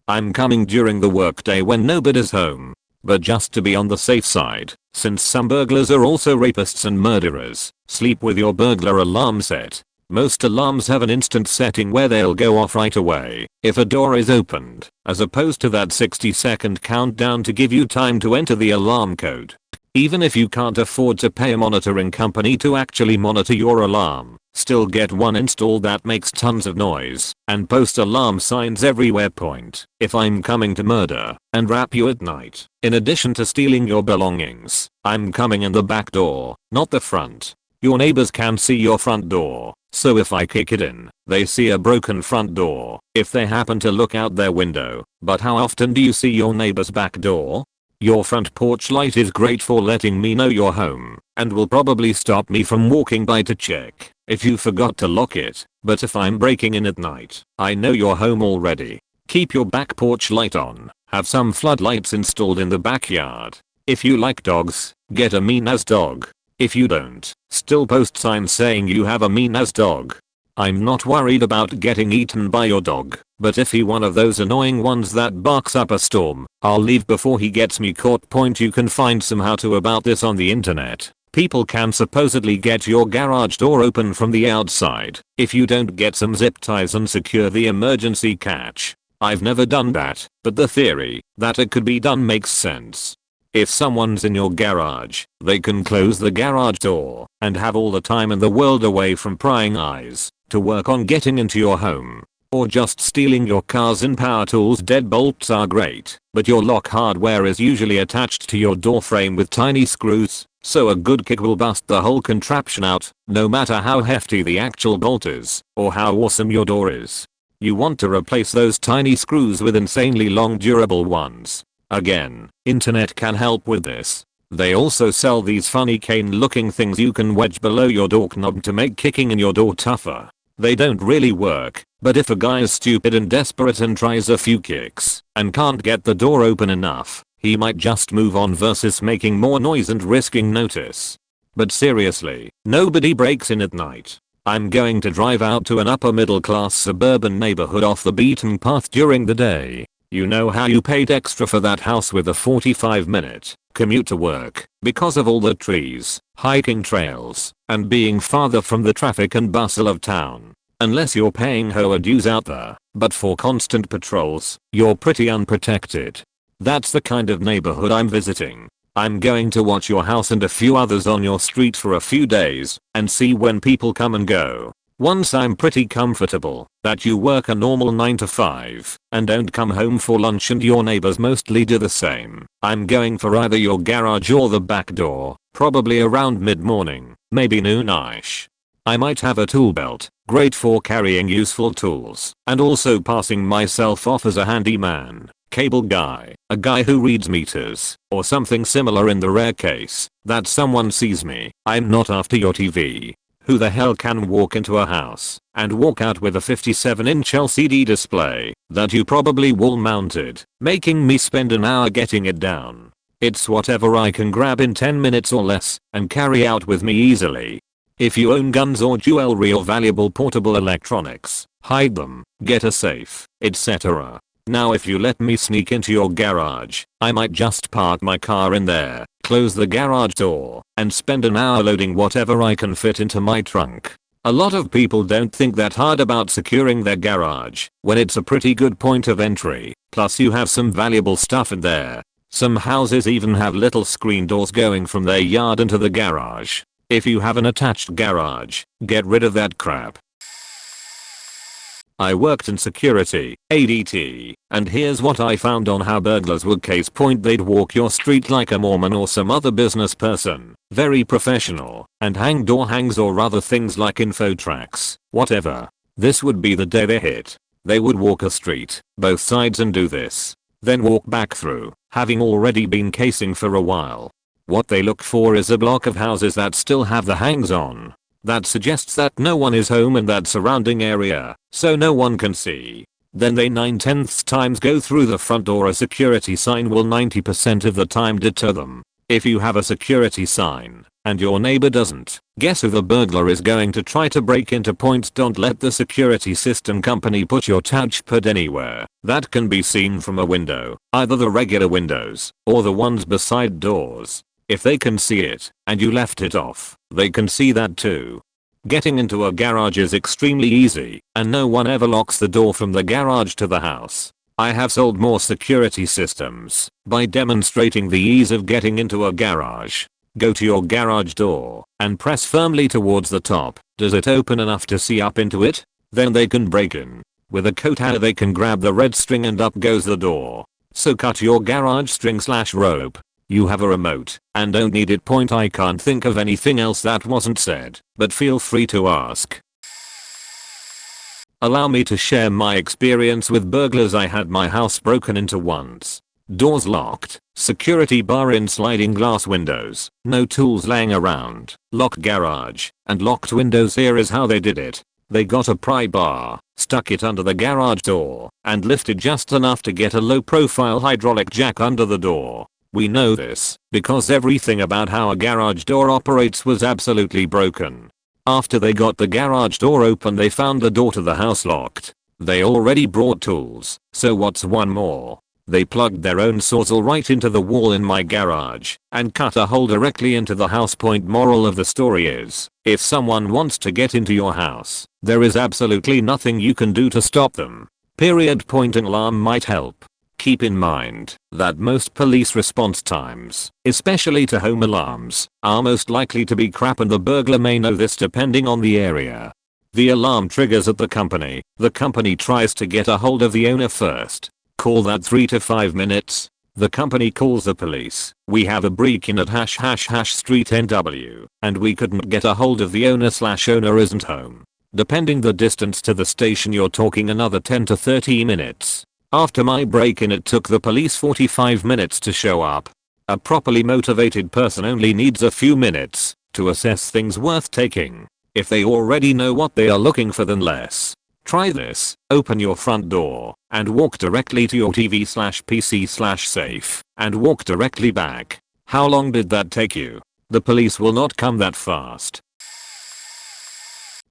I'm coming during the workday when nobody's home, but just to be on the safe side, since some burglars are also rapists and murderers. Sleep with your burglar alarm set. Most alarms have an instant setting where they'll go off right away if a door is opened, as opposed to that 60-second countdown to give you time to enter the alarm code. Even if you can't afford to pay a monitoring company to actually monitor your alarm, still get one installed that makes tons of noise and post alarm signs everywhere. If I'm coming to murder and wrap you at night, in addition to stealing your belongings, I'm coming in the back door, not the front. Your neighbors can see your front door, so if I kick it in, they see a broken front door if they happen to look out their window. But how often do you see your neighbor's back door? Your front porch light is great for letting me know you're home, and will probably stop me from walking by to check if you forgot to lock it. But if I'm breaking in at night, I know you're home already. Keep your back porch light on. Have some floodlights installed in the backyard. If you like dogs, get a mean-ass dog. If you don't, still post signs saying you have a mean-ass dog. I'm not worried about getting eaten by your dog, but if he one of those annoying ones that barks up a storm, I'll leave before he gets me caught. You can find some how-to about this on the internet. People can supposedly get your garage door open from the outside if you don't get some zip ties and secure the emergency catch. I've never done that, but the theory that it could be done makes sense. If someone's in your garage, they can close the garage door and have all the time in the world away from prying eyes to work on getting into your home. Or just stealing your cars and power tools. Deadbolts are great, but your lock hardware is usually attached to your door frame with tiny screws, so a good kick will bust the whole contraption out, no matter how hefty the actual bolt is or how awesome your door is. You want to replace those tiny screws with insanely long durable ones. Again, internet can help with this. They also sell these funny cane looking things you can wedge below your door knob to make kicking in your door tougher. They don't really work, but if a guy is stupid and desperate and tries a few kicks and can't get the door open enough, he might just move on versus making more noise and risking notice. But seriously, nobody breaks in at night. I'm going to drive out to an upper middle class suburban neighborhood off the beaten path during the day. You know how you paid extra for that house with a 45-minute commute to work because of all the trees, hiking trails, and being farther from the traffic and bustle of town. Unless you're paying HOA dues out there, but for constant patrols, you're pretty unprotected. That's the kind of neighborhood I'm visiting. I'm going to watch your house and a few others on your street for a few days and see when people come and go. Once I'm pretty comfortable that you work a normal 9 to 5 and don't come home for lunch and your neighbors mostly do the same, I'm going for either your garage or the back door, probably around mid-morning, maybe noonish. I might have a tool belt, great for carrying useful tools, and also passing myself off as a handyman, cable guy, a guy who reads meters, or something similar in the rare case that someone sees me. I'm not after your TV. Who the hell can walk into a house and walk out with a 57-inch LCD display that you probably wall mounted, making me spend an hour getting it down? It's whatever I can grab in 10 minutes or less and carry out with me easily. If you own guns or jewelry or valuable portable electronics, hide them, get a safe, etc. Now if you let me sneak into your garage, I might just park my car in there, close the garage door, and spend an hour loading whatever I can fit into my trunk. A lot of people don't think that hard about securing their garage when it's a pretty good point of entry, plus you have some valuable stuff in there. Some houses even have little screen doors going from their yard into the garage. If you have an attached garage, get rid of that crap. I worked in security, ADT, and here's what I found on how burglars would case point. They'd walk your street like a Mormon or some other business person, very professional, and hang door hangs or other things like info tracks, whatever. This would be the day they hit. They would walk a street, both sides, and do this. Then walk back through, having already been casing for a while. What they look for is a block of houses that still have the hangs on. That suggests that no one is home in that surrounding area, so no one can see. Then they 9/10 times go through the front door. A security sign will 90% of the time deter them. If you have a security sign, and your neighbor doesn't, guess who the burglar is going to try to break into? Don't let the security system company put your touchpad anywhere that can be seen from a window, either the regular windows, or the ones beside doors. If they can see it, and you left it off, they can see that too. Getting into a garage is extremely easy, and no one ever locks the door from the garage to the house. I have sold more security systems by demonstrating the ease of getting into a garage. Go to your garage door, and press firmly towards the top. Does it open enough to see up into it? Then they can break in. With a coat hanger they can grab the red string and up goes the door. So cut your garage string/rope. You have a remote, and don't need it. I can't think of anything else that wasn't said, but feel free to ask. Allow me to share my experience with burglars. I had my house broken into once. Doors locked, security bar in, sliding glass windows, no tools laying around, locked garage, and locked windows. Here is how they did it. They got a pry bar, stuck it under the garage door, and lifted just enough to get a low profile hydraulic jack under the door. We know this because everything about how a garage door operates was absolutely broken. After they got the garage door open, they found the door to the house locked. They already brought tools, so what's one more? They plugged their own sawzall right into the wall in my garage and cut a hole directly into the house. Moral of the story is, if someone wants to get into your house, there is absolutely nothing you can do to stop them. Period. An alarm might help. Keep in mind that most police response times, especially to home alarms, are most likely to be crap, and the burglar may know this depending on the area. The alarm triggers at the company tries to get a hold of the owner first. Call that 3 to 5 minutes. The company calls the police. We have a break-in at # street NW, and we couldn't get a hold of the owner/owner isn't home. Depending the distance to the station, you're talking another 10 to 30 minutes. After my break-in, it took the police 45 minutes to show up. A properly motivated person only needs a few minutes to assess things worth taking. If they already know what they are looking for, then less. Try this. Open your front door and walk directly to your TV/PC/safe and walk directly back. How long did that take you? The police will not come that fast.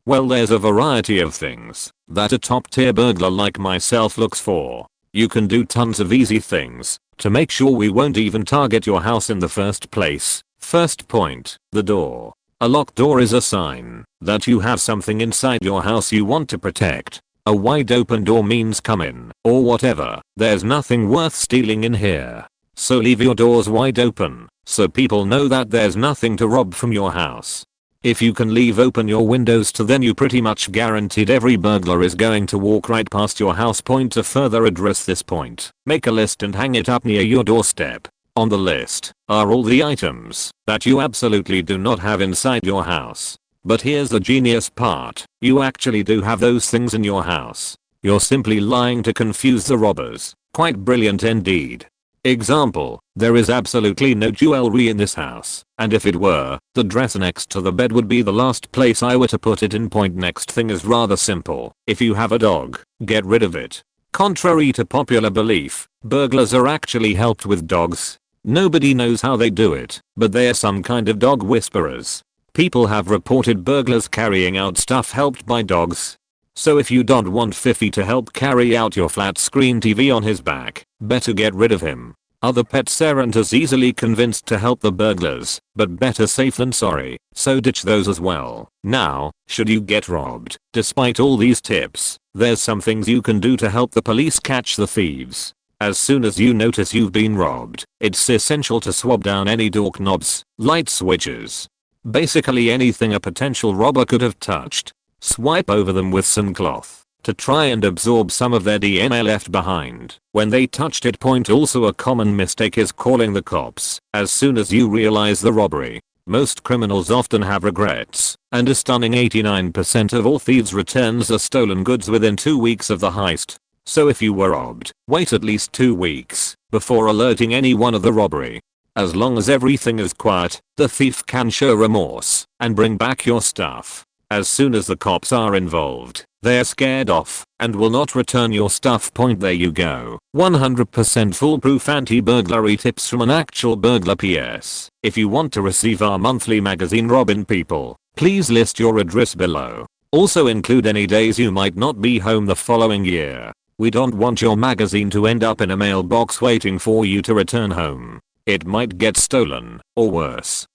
Well, there's a variety of things that a top-tier burglar like myself looks for. You can do tons of easy things to make sure we won't even target your house in the first place. First point, the door. A locked door is a sign that you have something inside your house you want to protect. A wide open door means come in, or whatever. There's nothing worth stealing in here. So leave your doors wide open so people know that there's nothing to rob from your house. If you can leave open your windows too, then you pretty much guaranteed every burglar is going to walk right past your house. To further address this point, make a list and hang it up near your doorstep. On the list are all the items that you absolutely do not have inside your house. But here's the genius part, you actually do have those things in your house. You're simply lying to confuse the robbers. Quite brilliant indeed. Example, there is absolutely no jewelry in this house, and if it were, the dresser next to the bed would be the last place I were to put it in. Next thing is rather simple. If you have a dog, get rid of it. Contrary to popular belief, burglars are actually helped with dogs. Nobody knows how they do it, but they are some kind of dog whisperers. People have reported burglars carrying out stuff helped by dogs. So if you don't want Fifi to help carry out your flat screen TV on his back, better get rid of him. Other pets aren't as easily convinced to help the burglars, but better safe than sorry, so ditch those as well. Now, should you get robbed, despite all these tips, there's some things you can do to help the police catch the thieves. As soon as you notice you've been robbed, it's essential to swab down any door knobs, light switches, Basically anything a potential robber could have touched. Swipe over them with some cloth to try and absorb some of their DNA left behind when they touched it. Also a common mistake is calling the cops as soon as you realize the robbery. Most criminals often have regrets, and a stunning 89% of all thieves returns the stolen goods within 2 weeks of the heist. So if you were robbed, wait at least 2 weeks before alerting anyone of the robbery. As long as everything is quiet, the thief can show remorse and bring back your stuff. As soon as the cops are involved, they're scared off and will not return your stuff. There you go. 100% foolproof anti-burglary tips from an actual burglar. PS. If you want to receive our monthly magazine Robbing People, please list your address below. Also include any days you might not be home the following year. We don't want your magazine to end up in a mailbox waiting for you to return home. It might get stolen, or worse.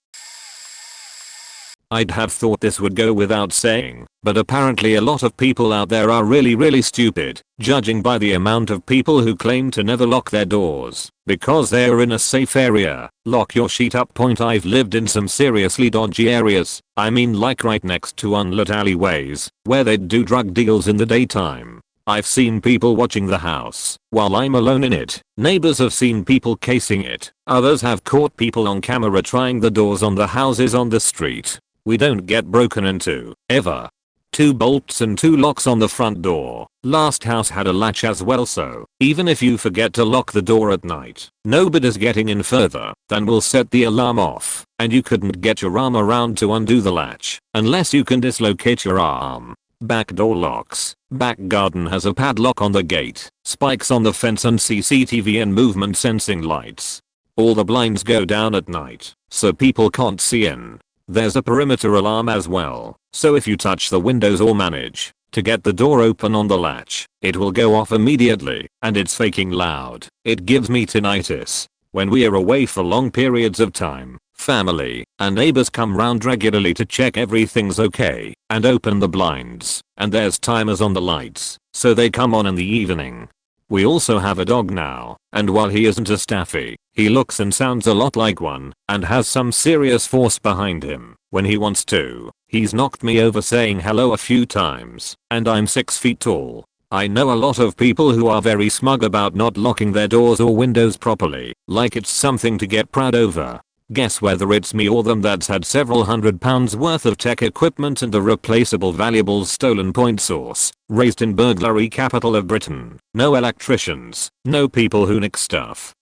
I'd have thought this would go without saying, but apparently a lot of people out there are really stupid, judging by the amount of people who claim to never lock their doors because they are in a safe area. Lock your sheet up. I've lived in some seriously dodgy areas, I mean like right next to unlit alleyways, where they'd do drug deals in the daytime. I've seen people watching the house while I'm alone in it. Neighbors have seen people casing it. Others have caught people on camera trying the doors on the houses on the street. We don't get broken into, ever. 2 bolts and 2 locks on the front door. Last house had a latch as well, so even if you forget to lock the door at night, nobody's getting in further than will set the alarm off, and you couldn't get your arm around to undo the latch unless you can dislocate your arm. Back door locks. Back garden has a padlock on the gate, spikes on the fence and CCTV and movement sensing lights. All the blinds go down at night, so people can't see in. There's a perimeter alarm as well, so if you touch the windows or manage to get the door open on the latch, it will go off immediately, and it's faking loud. It gives me tinnitus. When we are away for long periods of time, family and neighbors come round regularly to check everything's okay and open the blinds, and there's timers on the lights, so they come on in the evening. We also have a dog now, and while he isn't a staffy, he looks and sounds a lot like one and has some serious force behind him when he wants to. He's knocked me over saying hello a few times, and I'm 6 feet tall. I know a lot of people who are very smug about not locking their doors or windows properly, like it's something to get proud over. Guess whether it's me or them that's had several £100 worth of tech equipment and irreplaceable valuables stolen. Source. Raised in burglary capital of Britain. No electricians. No people who nick stuff.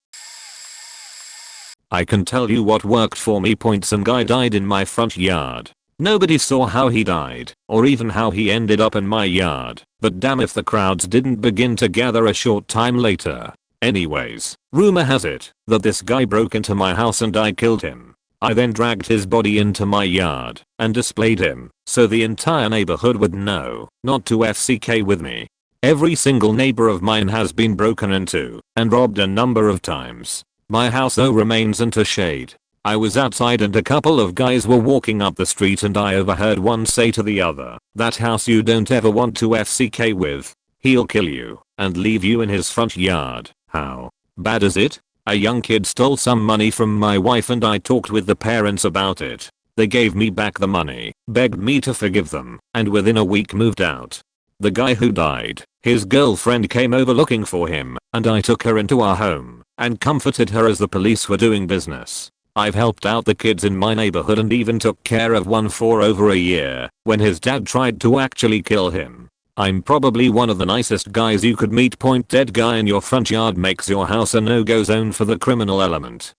I can tell you what worked for me. Some guy died in my front yard. Nobody saw how he died, or even how he ended up in my yard, but damn if the crowds didn't begin to gather a short time later. Anyways, rumor has it that this guy broke into my house and I killed him. I then dragged his body into my yard and displayed him so the entire neighborhood would know not to FCK with me. Every single neighbor of mine has been broken into and robbed a number of times. My house though remains into shade. I was outside and a couple of guys were walking up the street and I overheard one say to the other, "That house you don't ever want to FCK with. He'll kill you and leave you in his front yard." How bad is it? A young kid stole some money from my wife and I talked with the parents about it. They gave me back the money, begged me to forgive them, and within a week moved out. The guy who died, his girlfriend came over looking for him, and I took her into our home and comforted her as the police were doing business. I've helped out the kids in my neighborhood and even took care of one for over a year when his dad tried to actually kill him. I'm probably one of the nicest guys you could meet. Dead guy in your front yard makes your house a no-go zone for the criminal element.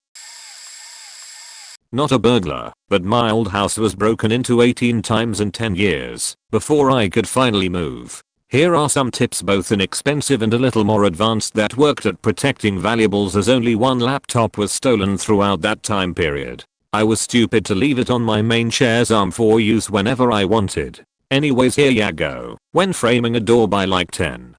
Not a burglar, but my old house was broken into 18 times in 10 years before I could finally move. Here are some tips, both inexpensive and a little more advanced, that worked at protecting valuables, as only one laptop was stolen throughout that time period. I was stupid to leave it on my main chair's arm for use whenever I wanted. Anyways, here ya go. When framing a door by like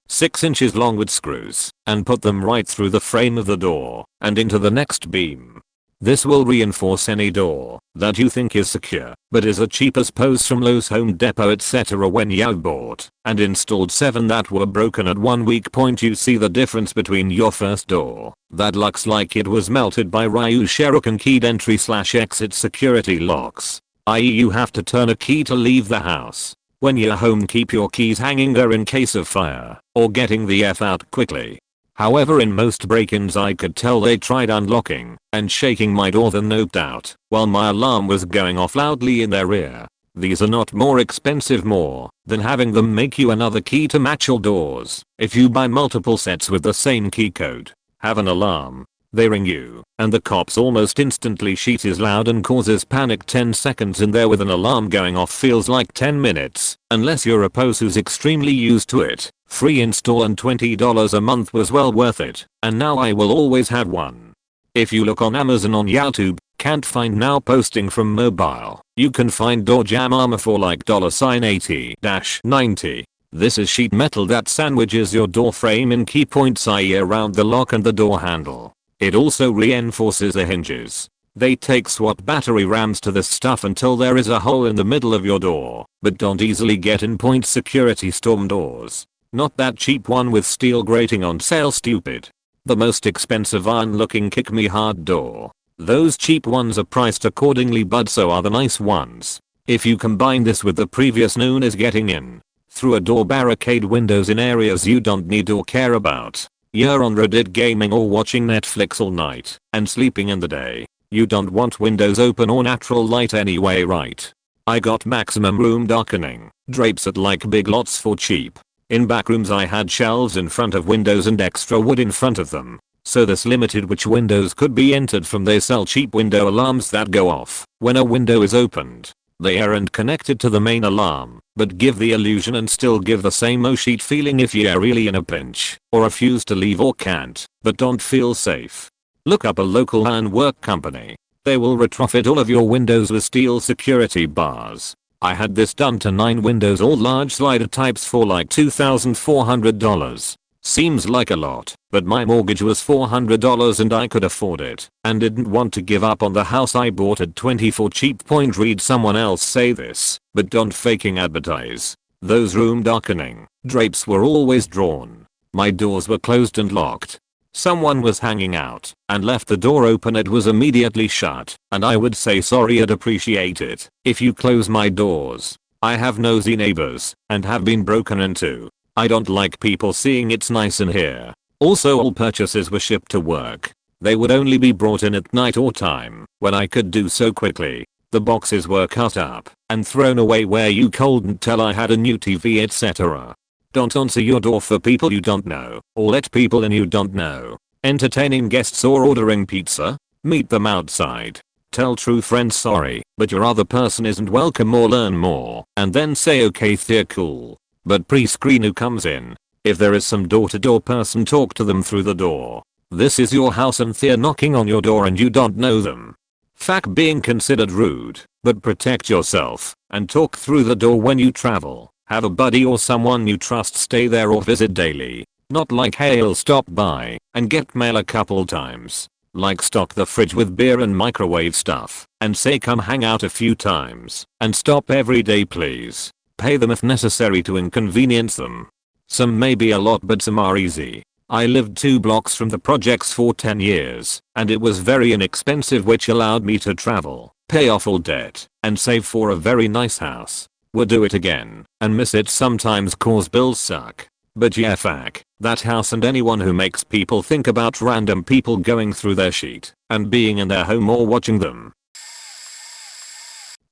6 inches long with screws, and put them right through the frame of the door and into the next beam. This will reinforce any door that you think is secure but is a cheap as pose from Lowe's, Home Depot, etc. When you've bought and installed 7 that were broken at one weak point, you see the difference between your first door that looks like it was melted by Ryu Shuriken keyed entry/exit security locks i.e. you have to turn a key to leave the house. When you're home, keep your keys hanging there in case of fire or getting the F out quickly. However, in most break-ins I could tell they tried unlocking and shaking my door then noped out while my alarm was going off loudly in their ear. These are not more expensive more than having them make you another key to match your doors. If you buy multiple sets with the same key code, have an alarm, they ring you, and the cops almost instantly. Shit is loud and causes panic. 10 seconds in there with an alarm going off feels like 10 minutes, unless you're a posse who's extremely used to it. Free install and $20 a month was well worth it, and now I will always have one. If you look on Amazon on YouTube, can't find now posting from mobile, you can find door jam armor for like $80-90. This is sheet metal that sandwiches your door frame in key points, i.e. around the lock and the door handle. It also reinforces the hinges. They take swap battery rams to this stuff until there is a hole in the middle of your door, but don't easily get in point security storm doors. Not that cheap one with steel grating on sale, stupid. The most expensive iron looking kick me hard door. Those cheap ones are priced accordingly, but so are the nice ones. If you combine this with the previous known as getting in through a door barricade windows in areas you don't need or care about, you're on Reddit gaming or watching Netflix all night and sleeping in the day. You don't want windows open or natural light anyway, right? I got maximum room darkening drapes at like Big Lots for cheap. In back rooms I had shelves in front of windows and extra wood in front of them, so this limited which windows could be entered from. They sell cheap window alarms that go off when a window is opened. They aren't connected to the main alarm, but give the illusion and still give the same oh shit feeling if you're really in a pinch or refuse to leave or can't, but don't feel safe. Look up a local ironwork company. They will retrofit all of your windows with steel security bars. I had this done to 9 windows, all large slider types, for like $2,400. Seems like a lot, but my mortgage was $400 and I could afford it and didn't want to give up on the house I bought at 20 for cheap. Point read someone else say this, but don't faking advertise. Those room darkening drapes were always drawn. My doors were closed and locked. Someone was hanging out and left the door open, it was immediately shut, and I would say sorry, I'd appreciate it if you close my doors. I have nosy neighbors and have been broken into. I don't like people seeing it's nice in here. Also, all purchases were shipped to work. They would only be brought in at night or time when I could do so quickly. The boxes were cut up and thrown away where you couldn't tell I had a new TV, etc. Don't answer your door for people you don't know, or let people in you don't know. Entertaining guests or ordering pizza? Meet them outside. Tell true friends sorry, but your other person isn't welcome, or learn more, and then say okay, they're cool. But pre-screen who comes in. If there is some door-to-door person, talk to them through the door. This is your house and they're knocking on your door and you don't know them. Fact being considered rude, but protect yourself and talk through the door when you travel. Have a buddy or someone you trust stay there or visit daily. Not like hey, I'll stop by and get mail a couple times. Like stock the fridge with beer and microwave stuff and say come hang out a few times and stop every day please. Pay them if necessary to inconvenience them. Some may be a lot, but some are easy. I lived 2 blocks from the projects for 10 years and it was very inexpensive, which allowed me to travel, pay off all debt and save for a very nice house. Would do it again and miss it sometimes cause bills suck. But yeah, fuck that house and anyone who makes people think about random people going through their shit and being in their home or watching them.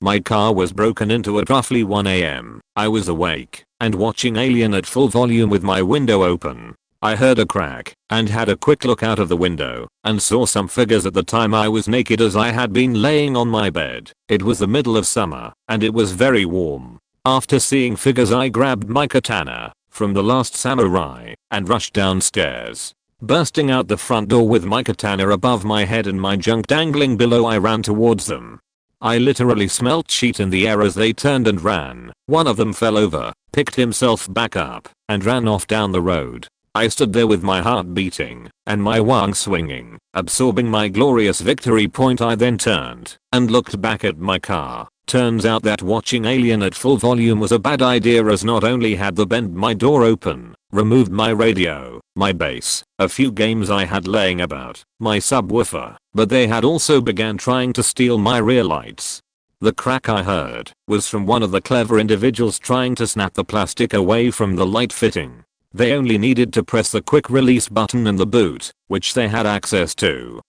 My car was broken into at roughly 1 AM. I was awake and watching Alien at full volume with my window open. I heard a crack and had a quick look out of the window and saw some figures. At the time I was naked as I had been laying on my bed. It was the middle of summer and it was very warm. After seeing figures I grabbed my katana from The Last Samurai and rushed downstairs. Bursting out the front door with my katana above my head and my junk dangling below, I ran towards them. I literally smelt shit in the air as they turned and ran. One of them fell over, picked himself back up, and ran off down the road. I stood there with my heart beating and my wang swinging, absorbing my glorious victory. Point I then turned and looked back at my car. Turns out that watching Alien at full volume was a bad idea, as not only had they bent my door open, removed my radio, my bass, a few games I had laying about, my subwoofer, but they had also began trying to steal my rear lights. The crack I heard was from one of the clever individuals trying to snap the plastic away from the light fitting. They only needed to press the quick release button in the boot, which they had access to,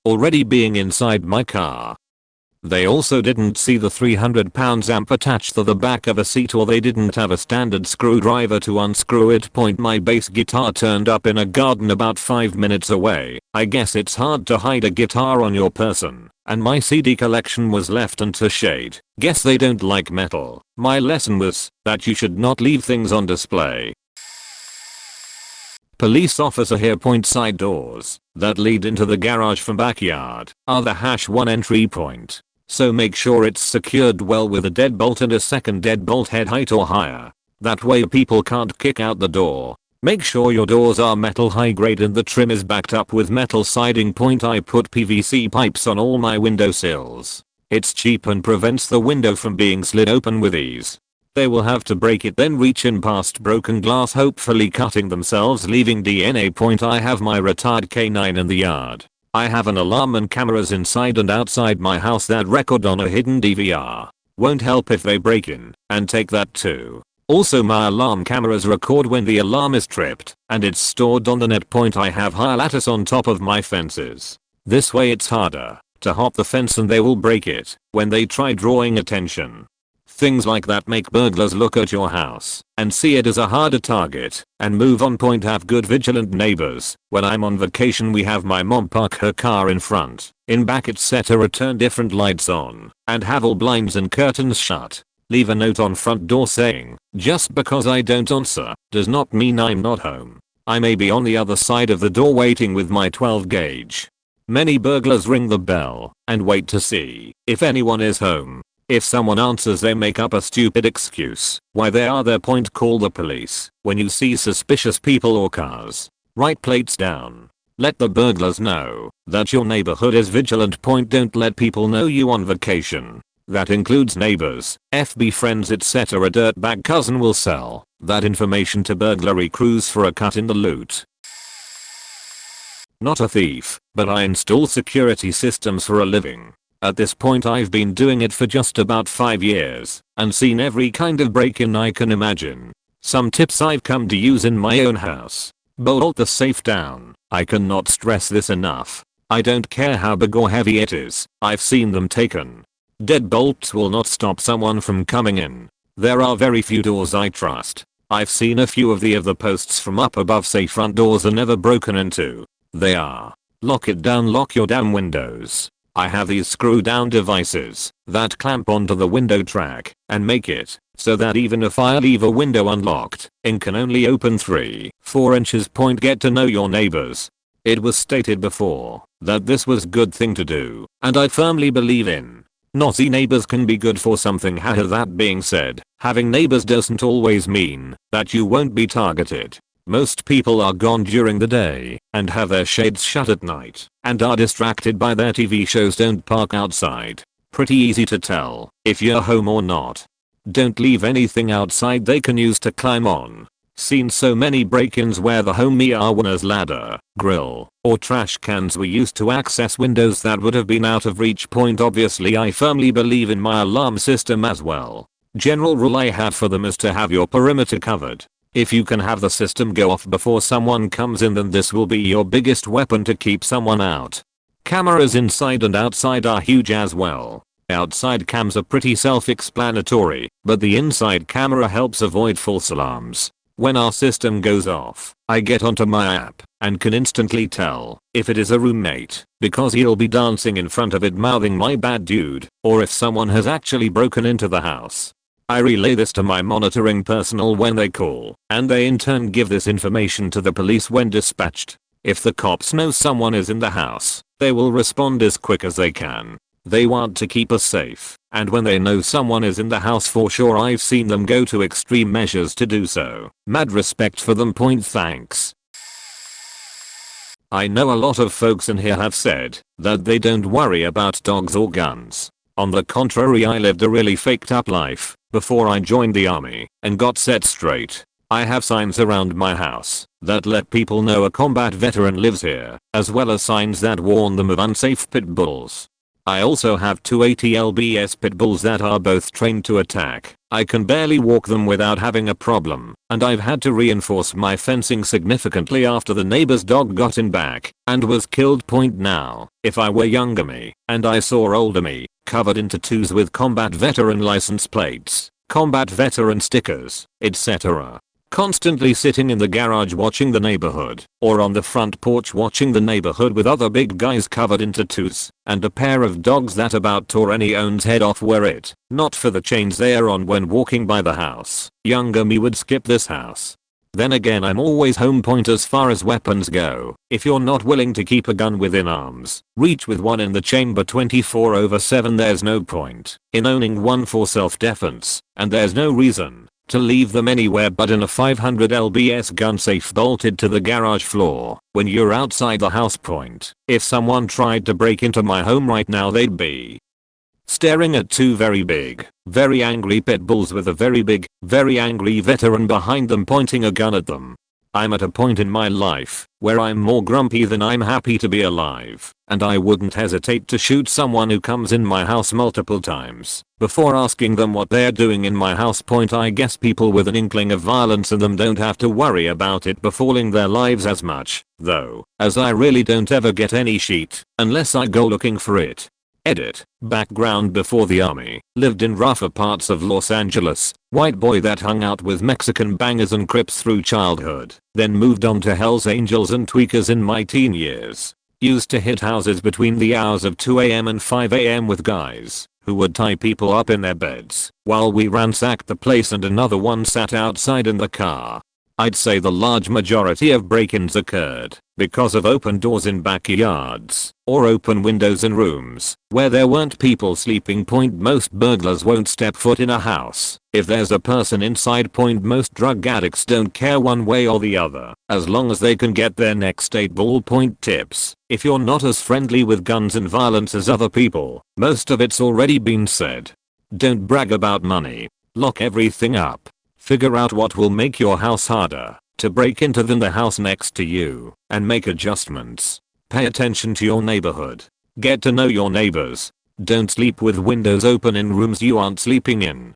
already being inside my car. They also didn't see the 300 pounds amp attached to the back of a seat, or they didn't have a standard screwdriver to unscrew it. My bass guitar turned up in a garden about 5 minutes away. I guess it's hard to hide a guitar on your person. And my CD collection was left into shade. Guess they don't like metal. My lesson was that you should not leave things on display. Police officer here. Side doors that lead into the garage from backyard are the #1 entry point. So make sure it's secured well with a deadbolt and a second deadbolt head height or higher. That way people can't kick out the door. Make sure your doors are metal high grade and the trim is backed up with metal siding. I put PVC pipes on all my windowsills. It's cheap and prevents the window from being slid open with ease. They will have to break it then reach in past broken glass, hopefully cutting themselves, leaving DNA. I have my retired K9 in the yard. I have an alarm and cameras inside and outside my house that record on a hidden DVR. Won't help if they break in and take that too. Also my alarm cameras record when the alarm is tripped and it's stored on the net. I have high lattice on top of my fences. This way it's harder to hop the fence and they will break it when they try drawing attention. Things like that make burglars look at your house and see it as a harder target and move on. Have good vigilant neighbors. When I'm on vacation we have my mom park her car in front, in back, etc. Turn different lights on and have all blinds and curtains shut. Leave a note on front door saying, just because I don't answer does not mean I'm not home. I may be on the other side of the door waiting with my 12 gauge. Many burglars ring the bell and wait to see if anyone is home. If someone answers they make up a stupid excuse why they are there. Call the police when you see suspicious people or cars. Write plates down. Let the burglars know that your neighborhood is vigilant. Don't let people know you on vacation. That includes neighbors, FB friends, etc. Dirtbag cousin will sell that information to burglary crews for a cut in the loot. Not a thief, but I install security systems for a living. At this point I've been doing it for just about 5 years and seen every kind of break-in I can imagine. Some tips I've come to use in my own house. Bolt the safe down. I cannot stress this enough. I don't care how big or heavy it is, I've seen them taken. Deadbolts will not stop someone from coming in. There are very few doors I trust. I've seen a few of the posts from up above say front doors are never broken into. They are. Lock it down, lock your damn windows. I have these screw down devices that clamp onto the window track and make it so that even if I leave a window unlocked, it can only open 3-4 inches. Get to know your neighbors. It was stated before that this was a good thing to do, and I firmly believe in. Naughty neighbors can be good for something. That being said, having neighbors doesn't always mean that you won't be targeted. Most people are gone during the day and have their shades shut at night and are distracted by their TV shows. Don't park outside. Pretty easy to tell if you're home or not. Don't leave anything outside they can use to climb on. Seen so many break-ins where the homeowner's ladder, grill, or trash cans were used to access windows that would have been out of reach. Obviously I firmly believe in my alarm system as well. General rule I have for them is to have your perimeter covered. If you can have the system go off before someone comes in, then this will be your biggest weapon to keep someone out. Cameras inside and outside are huge as well. Outside cams are pretty self-explanatory, but the inside camera helps avoid false alarms. When our system goes off, I get onto my app and can instantly tell if it is a roommate because he'll be dancing in front of it mouthing "my bad dude," or if someone has actually broken into the house. I relay this to my monitoring personnel when they call, and they in turn give this information to the police when dispatched. If the cops know someone is in the house, they will respond as quick as they can. They want to keep us safe, and when they know someone is in the house for sure, I've seen them go to extreme measures to do so. Mad respect for them. Thanks. I know a lot of folks in here have said that they don't worry about dogs or guns. On the contrary, I lived a really faked up life before I joined the army and got set straight. I have signs around my house that let people know a combat veteran lives here, as well as signs that warn them of unsafe pit bulls. I also have two 80 lbs pit bulls that are both trained to attack. I can barely walk them without having a problem, and I've had to reinforce my fencing significantly after the neighbor's dog got in back and was killed. Now, if I were younger me and I saw older me covered in tattoos with combat veteran license plates, combat veteran stickers, etc., constantly sitting in the garage watching the neighborhood, or on the front porch watching the neighborhood with other big guys covered in tattoos, and a pair of dogs that about tore any own's head off were it not for the chains they are on when walking by the house, younger me would skip this house. Then again, I'm always home point as far as weapons go. If you're not willing to keep a gun within arm's reach with one in the chamber 24/7, there's no point in owning one for self-defense, and there's no reason to leave them anywhere but in a 500 lbs gun safe bolted to the garage floor when you're outside the house point. If someone tried to break into my home right now, they'd be staring at two very big, very angry pit bulls with a very big, very angry veteran behind them pointing a gun at them. I'm at a point in my life where I'm more grumpy than I'm happy to be alive, and I wouldn't hesitate to shoot someone who comes in my house multiple times before asking them what they're doing in my house. I guess people with an inkling of violence in them don't have to worry about it befalling their lives as much, though, as I really don't ever get any shit unless I go looking for it. Edit. Background: before the army, lived in rougher parts of Los Angeles, white boy that hung out with Mexican bangers and Crips through childhood, then moved on to Hells Angels and Tweakers in my teen years. Used to hit houses between the hours of 2 a.m. and 5 a.m. with guys who would tie people up in their beds while we ransacked the place and another one sat outside in the car. I'd say the large majority of break-ins occurred because of open doors in backyards or open windows in rooms where there weren't people sleeping. Most burglars won't step foot in a house if there's a person inside. Most drug addicts don't care one way or the other as long as they can get their next 8 ball. Tips: if you're not as friendly with guns and violence as other people, most of it's already been said. Don't brag about money. Lock everything up. Figure out what will make your house harder to break into than the house next to you, and make adjustments. Pay attention to your neighborhood. Get to know your neighbors. Don't sleep with windows open in rooms you aren't sleeping in.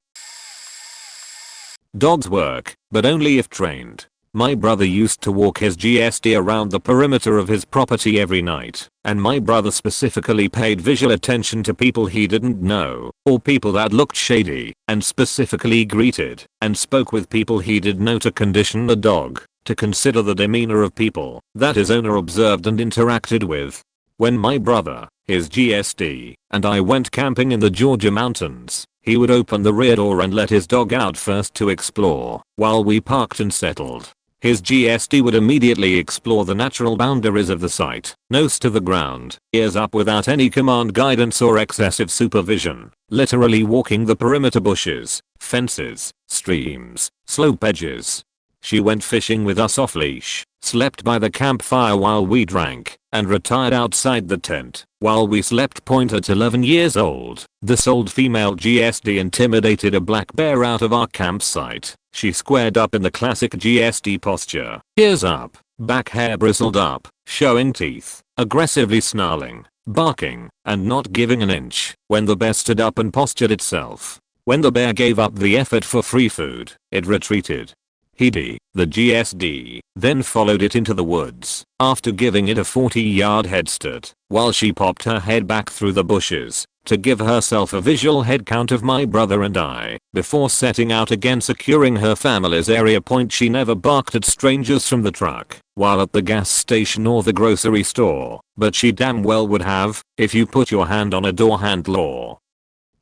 Dogs work, but only if trained. My brother used to walk his GSD around the perimeter of his property every night, and my brother specifically paid visual attention to people he didn't know, or people that looked shady, and specifically greeted and spoke with people he did know to condition the dog to consider the demeanor of people that his owner observed and interacted with. When my brother, his GSD, and I went camping in the Georgia mountains, he would open the rear door and let his dog out first to explore while we parked and settled. His GSD would immediately explore the natural boundaries of the site, nose to the ground, ears up without any command guidance or excessive supervision, literally walking the perimeter bushes, fences, streams, slope edges. She went fishing with us off leash, slept by the campfire while we drank, and retired outside the tent while we slept. At 11 years old, this old female GSD intimidated a black bear out of our campsite. She squared up in the classic GSD posture, ears up, back hair bristled up, showing teeth, aggressively snarling, barking, and not giving an inch when the bear stood up and postured itself. When the bear gave up the effort for free food, it retreated. The GSD, then followed it into the woods after giving it a 40-yard head start while she popped her head back through the bushes to give herself a visual head count of my brother and I before setting out again, securing her family's area. She never barked at strangers from the truck while at the gas station or the grocery store, but she damn well would have if you put your hand on a door handle or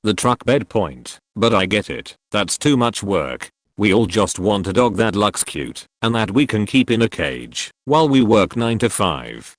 the truck bed. But I get it, that's too much work. We all just want a dog that looks cute and that we can keep in a cage while we work 9 to 5.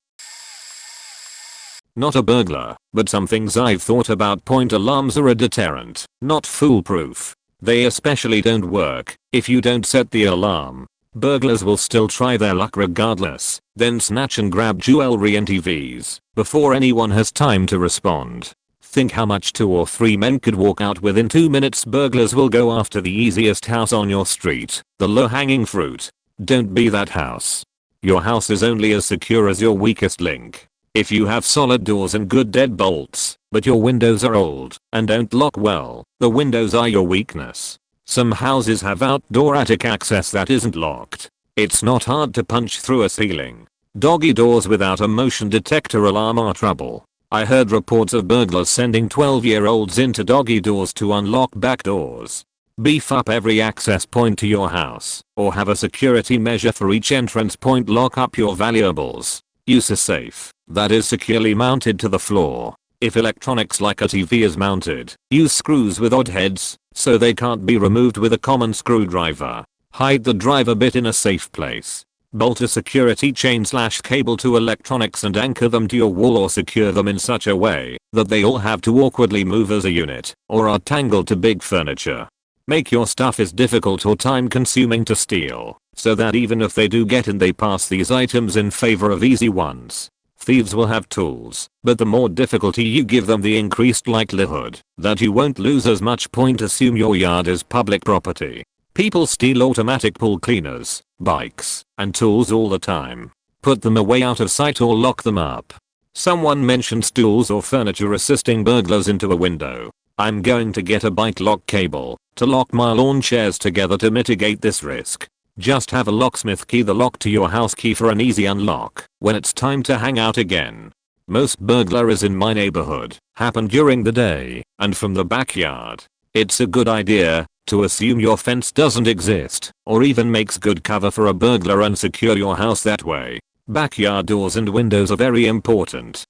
Not a burglar, but some things I've thought about. Alarms are a deterrent, not foolproof. They especially don't work if you don't set the alarm. Burglars will still try their luck regardless, then snatch and grab jewelry and TVs before anyone has time to respond. Think how much 2 or 3 men could walk out within 2 minutes. Burglars will go after the easiest house on your street, the low-hanging fruit. Don't be that house. Your house is only as secure as your weakest link. If you have solid doors and good deadbolts, but your windows are old and don't lock well, the windows are your weakness. Some houses have outdoor attic access that isn't locked. It's not hard to punch through a ceiling. Doggy doors without a motion detector alarm are trouble. I heard reports of burglars sending 12-year-olds into doggy doors to unlock back doors. Beef up every access point to your house, or have a security measure for each entrance point. Lock up your valuables. Use a safe that is securely mounted to the floor. If electronics like a TV is mounted, use screws with odd heads so they can't be removed with a common screwdriver. Hide the driver bit in a safe place. Bolt a security chain/cable to electronics and anchor them to your wall, or secure them in such a way that they all have to awkwardly move as a unit or are tangled to big furniture. Make your stuff as difficult or time consuming to steal, so that even if they do get in, they pass these items in favor of easy ones. Thieves will have tools, but the more difficulty you give them, the increased likelihood that you won't lose as much. Point: assume your yard is public property. People steal automatic pool cleaners, bikes, and tools all the time. Put them away out of sight or lock them up. Someone mentioned stools or furniture assisting burglars into a window. I'm going to get a bike lock cable to lock my lawn chairs together to mitigate this risk. Just have a locksmith key the lock to your house key for an easy unlock when it's time to hang out again. Most burglaries in my neighborhood happen during the day and from the backyard. It's a good idea to assume your fence doesn't exist or even makes good cover for a burglar and secure your house that way. Backyard doors and windows are very important.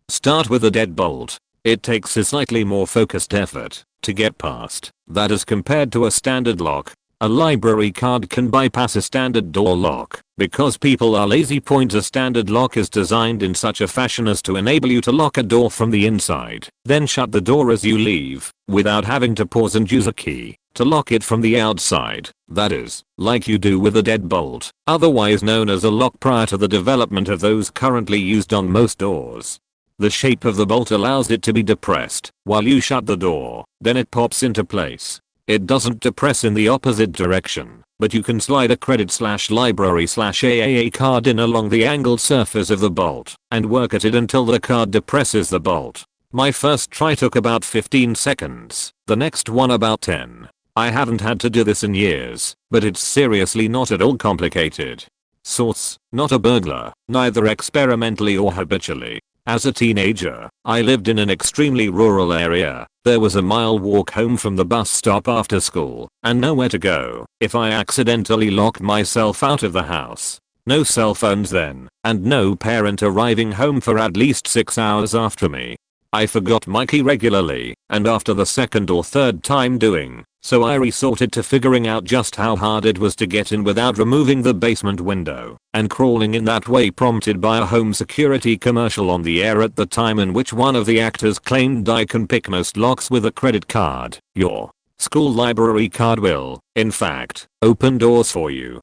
Start with a deadbolt. It takes a slightly more focused effort to get past that as compared to a standard lock. A library card can bypass a standard door lock because people are lazy. A standard lock is designed in such a fashion as to enable you to lock a door from the inside, then shut the door as you leave without having to pause and use a key to lock it from the outside. That is, like you do with a deadbolt, otherwise known as a lock prior to the development of those currently used on most doors. The shape of the bolt allows it to be depressed while you shut the door, then it pops into place. It doesn't depress in the opposite direction, but you can slide a credit/library/AAA card in along the angled surface of the bolt and work at it until the card depresses the bolt. My first try took about 15 seconds, the next one about 10. I haven't had to do this in years, but it's seriously not at all complicated. Source: not a burglar, neither experimentally or habitually. As a teenager, I lived in an extremely rural area. There was a mile walk home from the bus stop after school, and nowhere to go if I accidentally locked myself out of the house. No cell phones then, and no parent arriving home for at least 6 hours after me. I forgot my key regularly, and after the second or third time doing so, I resorted to figuring out just how hard it was to get in without removing the basement window and crawling in that way, prompted by a home security commercial on the air at the time, in which one of the actors claimed, "I can pick most locks with a credit card. Your school library card will, in fact, open doors for you."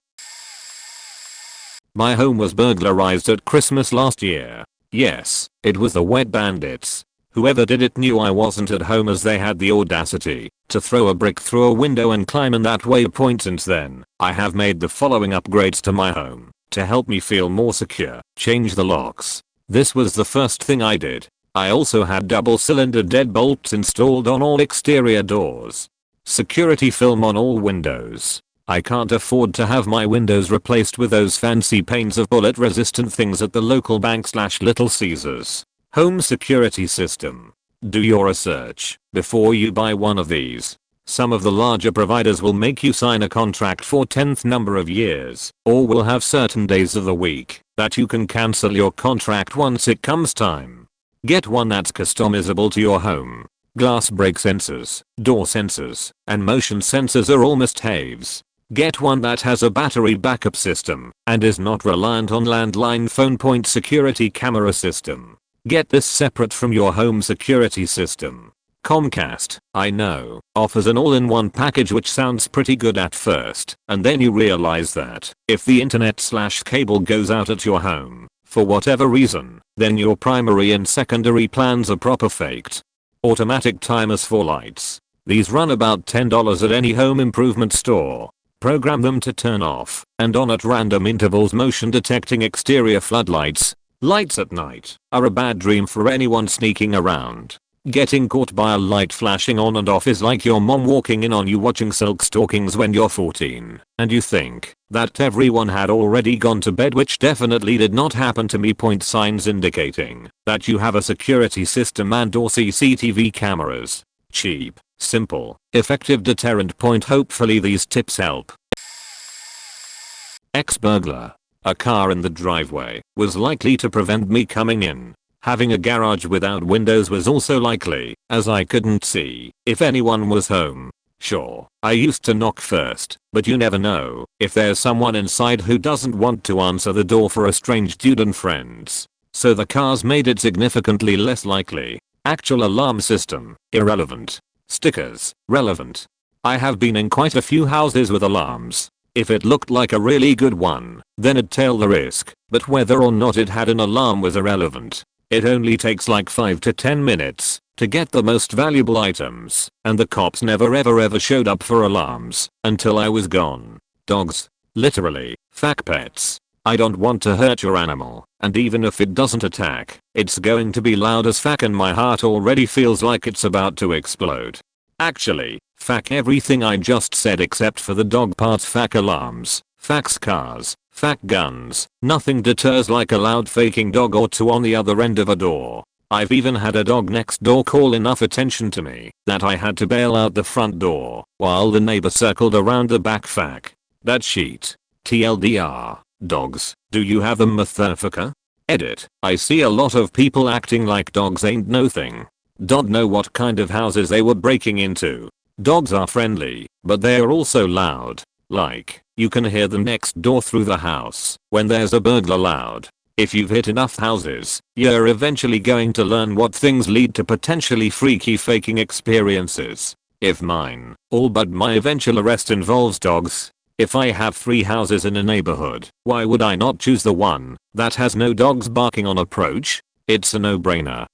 My home was burglarized at Christmas last year. Yes, it was the wet bandits. Whoever did it knew I wasn't at home, as they had the audacity to throw a brick through a window and climb in that way. Since then, I have made the following upgrades to my home to help me feel more secure. Change the locks. This was the first thing I did. I also had double-cylinder deadbolts installed on all exterior doors. Security film on all windows. I can't afford to have my windows replaced with those fancy panes of bullet-resistant things at the local bank/Little Caesars. Home security system. Do your research before you buy one of these. Some of the larger providers will make you sign a contract for 10th number of years, or will have certain days of the week that you can cancel your contract once it comes time. Get one that's customizable to your home. Glass break sensors, door sensors, and motion sensors are all must-haves. Get one that has a battery backup system and is not reliant on landline phone. Security camera system. Get this separate from your home security system. Comcast, I know, offers an all-in-one package, which sounds pretty good at first, and then you realize that if the internet/cable goes out at your home for whatever reason, then your primary and secondary plans are proper faked. Automatic timers for lights. These run about $10 at any home improvement store. Program them to turn off and on at random intervals. Motion detecting exterior floodlights. Lights at night are a bad dream for anyone sneaking around. Getting caught by a light flashing on and off is like your mom walking in on you watching Silk Stockings when you're 14 and you think that everyone had already gone to bed, which definitely did not happen to me. Signs indicating that you have a security system and or CCTV cameras. Cheap, simple, effective deterrent. Hopefully these tips help. Burglar. A car in the driveway was likely to prevent me coming in. Having a garage without windows was also likely, as I couldn't see if anyone was home. Sure, I used to knock first, but you never know if there's someone inside who doesn't want to answer the door for a strange dude and friends. So the cars made it significantly less likely. Actual alarm system, irrelevant. Stickers, relevant. I have been in quite a few houses with alarms. If it looked like a really good one, then it'd tell the risk, but whether or not it had an alarm was irrelevant. It only takes like 5 to 10 minutes to get the most valuable items, and the cops never ever showed up for alarms until I was gone. Dogs. Literally, fuck pets. I don't want to hurt your animal, and even if it doesn't attack, it's going to be loud as fuck and my heart already feels like it's about to explode. Actually, fuck everything I just said except for the dog part. Fuck alarms, fuck cars, fuck guns. Nothing deters like a loud faking dog or two on the other end of a door. I've even had a dog next door call enough attention to me that I had to bail out the front door while the neighbor circled around the back. Fuck that shit. TLDR, dogs, do you have a motherfucker? Edit, I see a lot of people acting like dogs ain't no thing. Don't know what kind of houses they were breaking into. Dogs are friendly, but they are also loud. Like, you can hear them next door through the house when there's a burglar loud. If you've hit enough houses, you're eventually going to learn what things lead to potentially freaky faking experiences. If mine, all but my eventual arrest involves dogs. If I have 3 houses in a neighborhood, why would I not choose the one that has no dogs barking on approach? It's a no-brainer.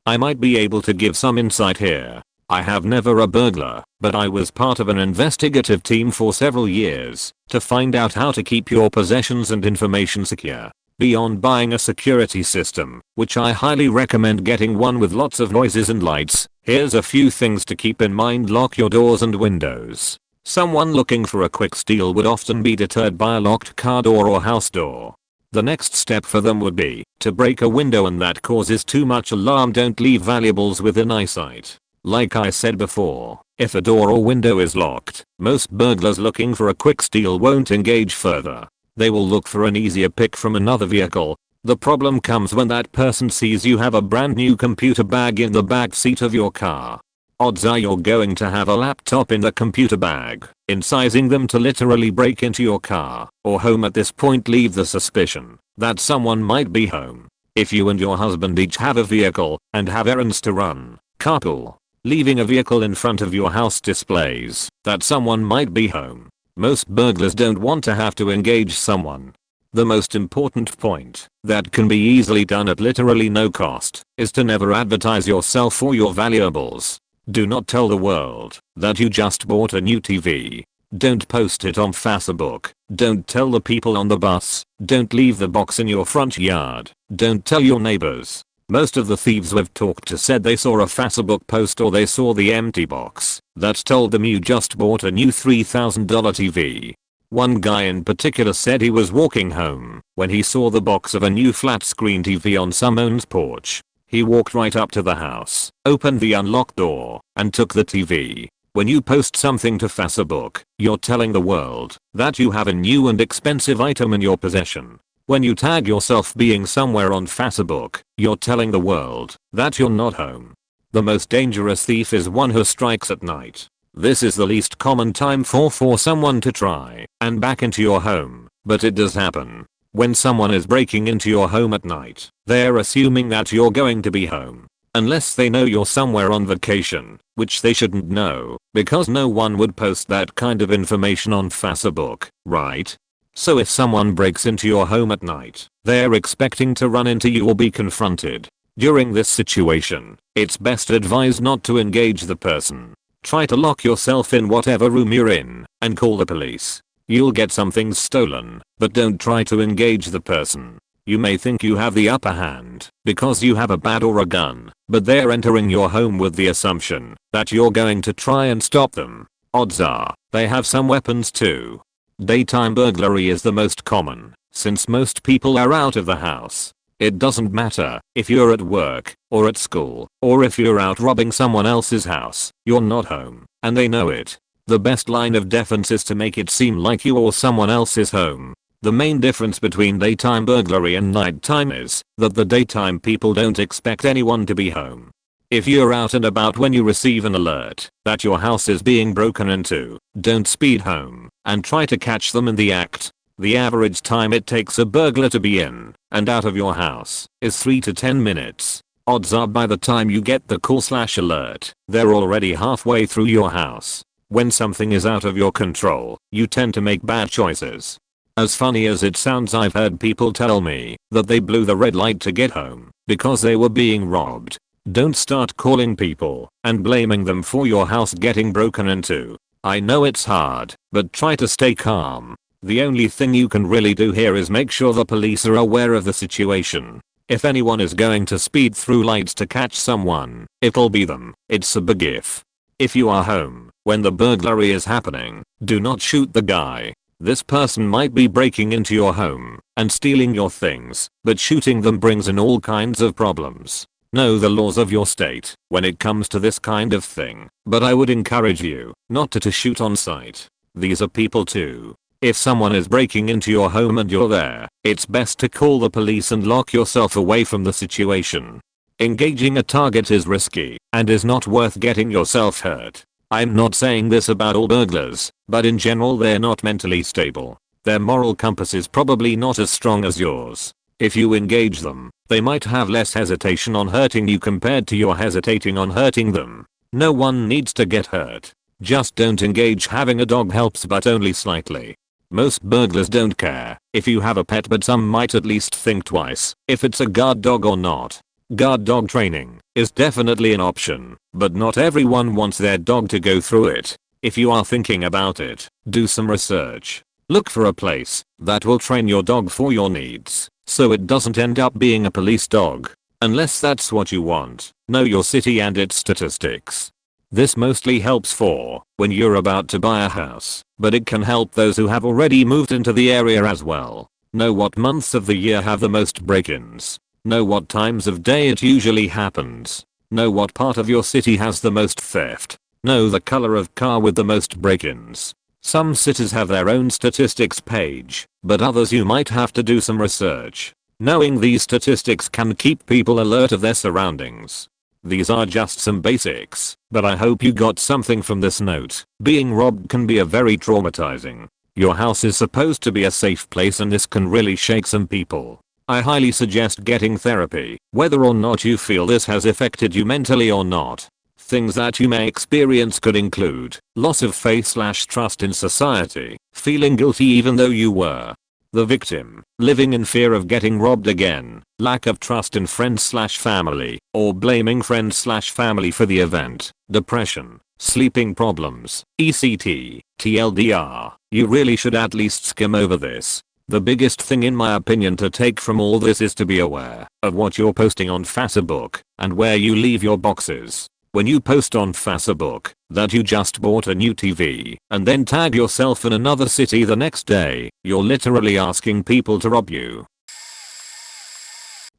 I might be able to give some insight here. I have never a burglar, but I was part of an investigative team for several years to find out how to keep your possessions and information secure. Beyond buying a security system, which I highly recommend getting one with lots of noises and lights, here's a few things to keep in mind. Lock your doors and windows. Someone looking for a quick steal would often be deterred by a locked car door or house door. The next step for them would be to break a window, and that causes too much alarm. Don't leave valuables within eyesight. Like I said before, if a door or window is locked, most burglars looking for a quick steal won't engage further. They will look for an easier pick from another vehicle. The problem comes when that person sees you have a brand new computer bag in the back seat of your car. Odds are you're going to have a laptop in the computer bag, incising them to literally break into your car or home. At this point, leave the suspicion that someone might be home. If you and your husband each have a vehicle and have errands to run, carpool. Leaving a vehicle in front of your house displays that someone might be home. Most burglars don't want to have to engage someone. The most important point that can be easily done at literally no cost is to never advertise yourself or your valuables. Do not tell the world that you just bought a new TV. Don't post it on Facebook. Don't tell the people on the bus. Don't leave the box in your front yard. Don't tell your neighbors. Most of the thieves we've talked to said they saw a Facebook post or they saw the empty box that told them you just bought a new $3,000 TV. One guy in particular said he was walking home when he saw the box of a new flat screen TV on someone's porch. He walked right up to the house, opened the unlocked door, and took the TV. When you post something to Facebook, you're telling the world that you have a new and expensive item in your possession. When you tag yourself being somewhere on Facebook, you're telling the world that you're not home. The most dangerous thief is one who strikes at night. This is the least common time for someone to try and back into your home, but it does happen. When someone is breaking into your home at night, they're assuming that you're going to be home. Unless they know you're somewhere on vacation, which they shouldn't know, because no one would post that kind of information on Facebook, right? So if someone breaks into your home at night, they're expecting to run into you or be confronted. During this situation, it's best advised not to engage the person. Try to lock yourself in whatever room you're in and call the police. You'll get some things stolen, but don't try to engage the person. You may think you have the upper hand because you have a bat or a gun, but they're entering your home with the assumption that you're going to try and stop them. Odds are, they have some weapons too. Daytime burglary is the most common, since most people are out of the house. It doesn't matter if you're at work, or at school, or if you're out robbing someone else's house, you're not home, and they know it. The best line of defense is to make it seem like you or someone else is home. The main difference between daytime burglary and nighttime is that the daytime people don't expect anyone to be home. If you're out and about when you receive an alert that your house is being broken into, don't speed home and try to catch them in the act. The average time it takes a burglar to be in and out of your house is 3 to 10 minutes. Odds are by the time you get the call/alert, they're already halfway through your house. When something is out of your control, you tend to make bad choices. As funny as it sounds, I've heard people tell me that they blew the red light to get home because they were being robbed. Don't start calling people and blaming them for your house getting broken into. I know it's hard, but try to stay calm. The only thing you can really do here is make sure the police are aware of the situation. If anyone is going to speed through lights to catch someone, it'll be them. It's a big if. If you are home when the burglary is happening, do not shoot the guy. This person might be breaking into your home and stealing your things, but shooting them brings in all kinds of problems. Know the laws of your state when it comes to this kind of thing, but I would encourage you not to shoot on sight. These are people too. If someone is breaking into your home and you're there, it's best to call the police and lock yourself away from the situation. Engaging a target is risky and is not worth getting yourself hurt. I'm not saying this about all burglars, but in general they're not mentally stable. Their moral compass is probably not as strong as yours. If you engage them, they might have less hesitation on hurting you compared to your hesitating on hurting them. No one needs to get hurt. Just don't engage. Having a dog helps, but only slightly. Most burglars don't care if you have a pet, but some might at least think twice if it's a guard dog or not. Guard dog training is definitely an option, but not everyone wants their dog to go through it. If you are thinking about it, do some research. Look for a place that will train your dog for your needs, so it doesn't end up being a police dog. Unless that's what you want, know your city and its statistics. This mostly helps for when you're about to buy a house, but it can help those who have already moved into the area as well. Know what months of the year have the most break-ins. Know what times of day it usually happens. Know what part of your city has the most theft. Know the color of car with the most break-ins. Some cities have their own statistics page, but others you might have to do some research. Knowing these statistics can keep people alert of their surroundings. These are just some basics, but I hope you got something from this note. Being robbed can be a very traumatizing. Your house is supposed to be a safe place, and this can really shake some people. I highly suggest getting therapy, whether or not you feel this has affected you mentally or not. Things that you may experience could include loss of faith/trust in society, feeling guilty even though you were the victim, living in fear of getting robbed again, lack of trust in friends/family, or blaming friends/family for the event, depression, sleeping problems, etc. TLDR, you really should at least skim over this. The biggest thing in my opinion to take from all this is to be aware of what you're posting on Facebook and where you leave your boxes. When you post on Facebook that you just bought a new TV and then tag yourself in another city the next day, you're literally asking people to rob you.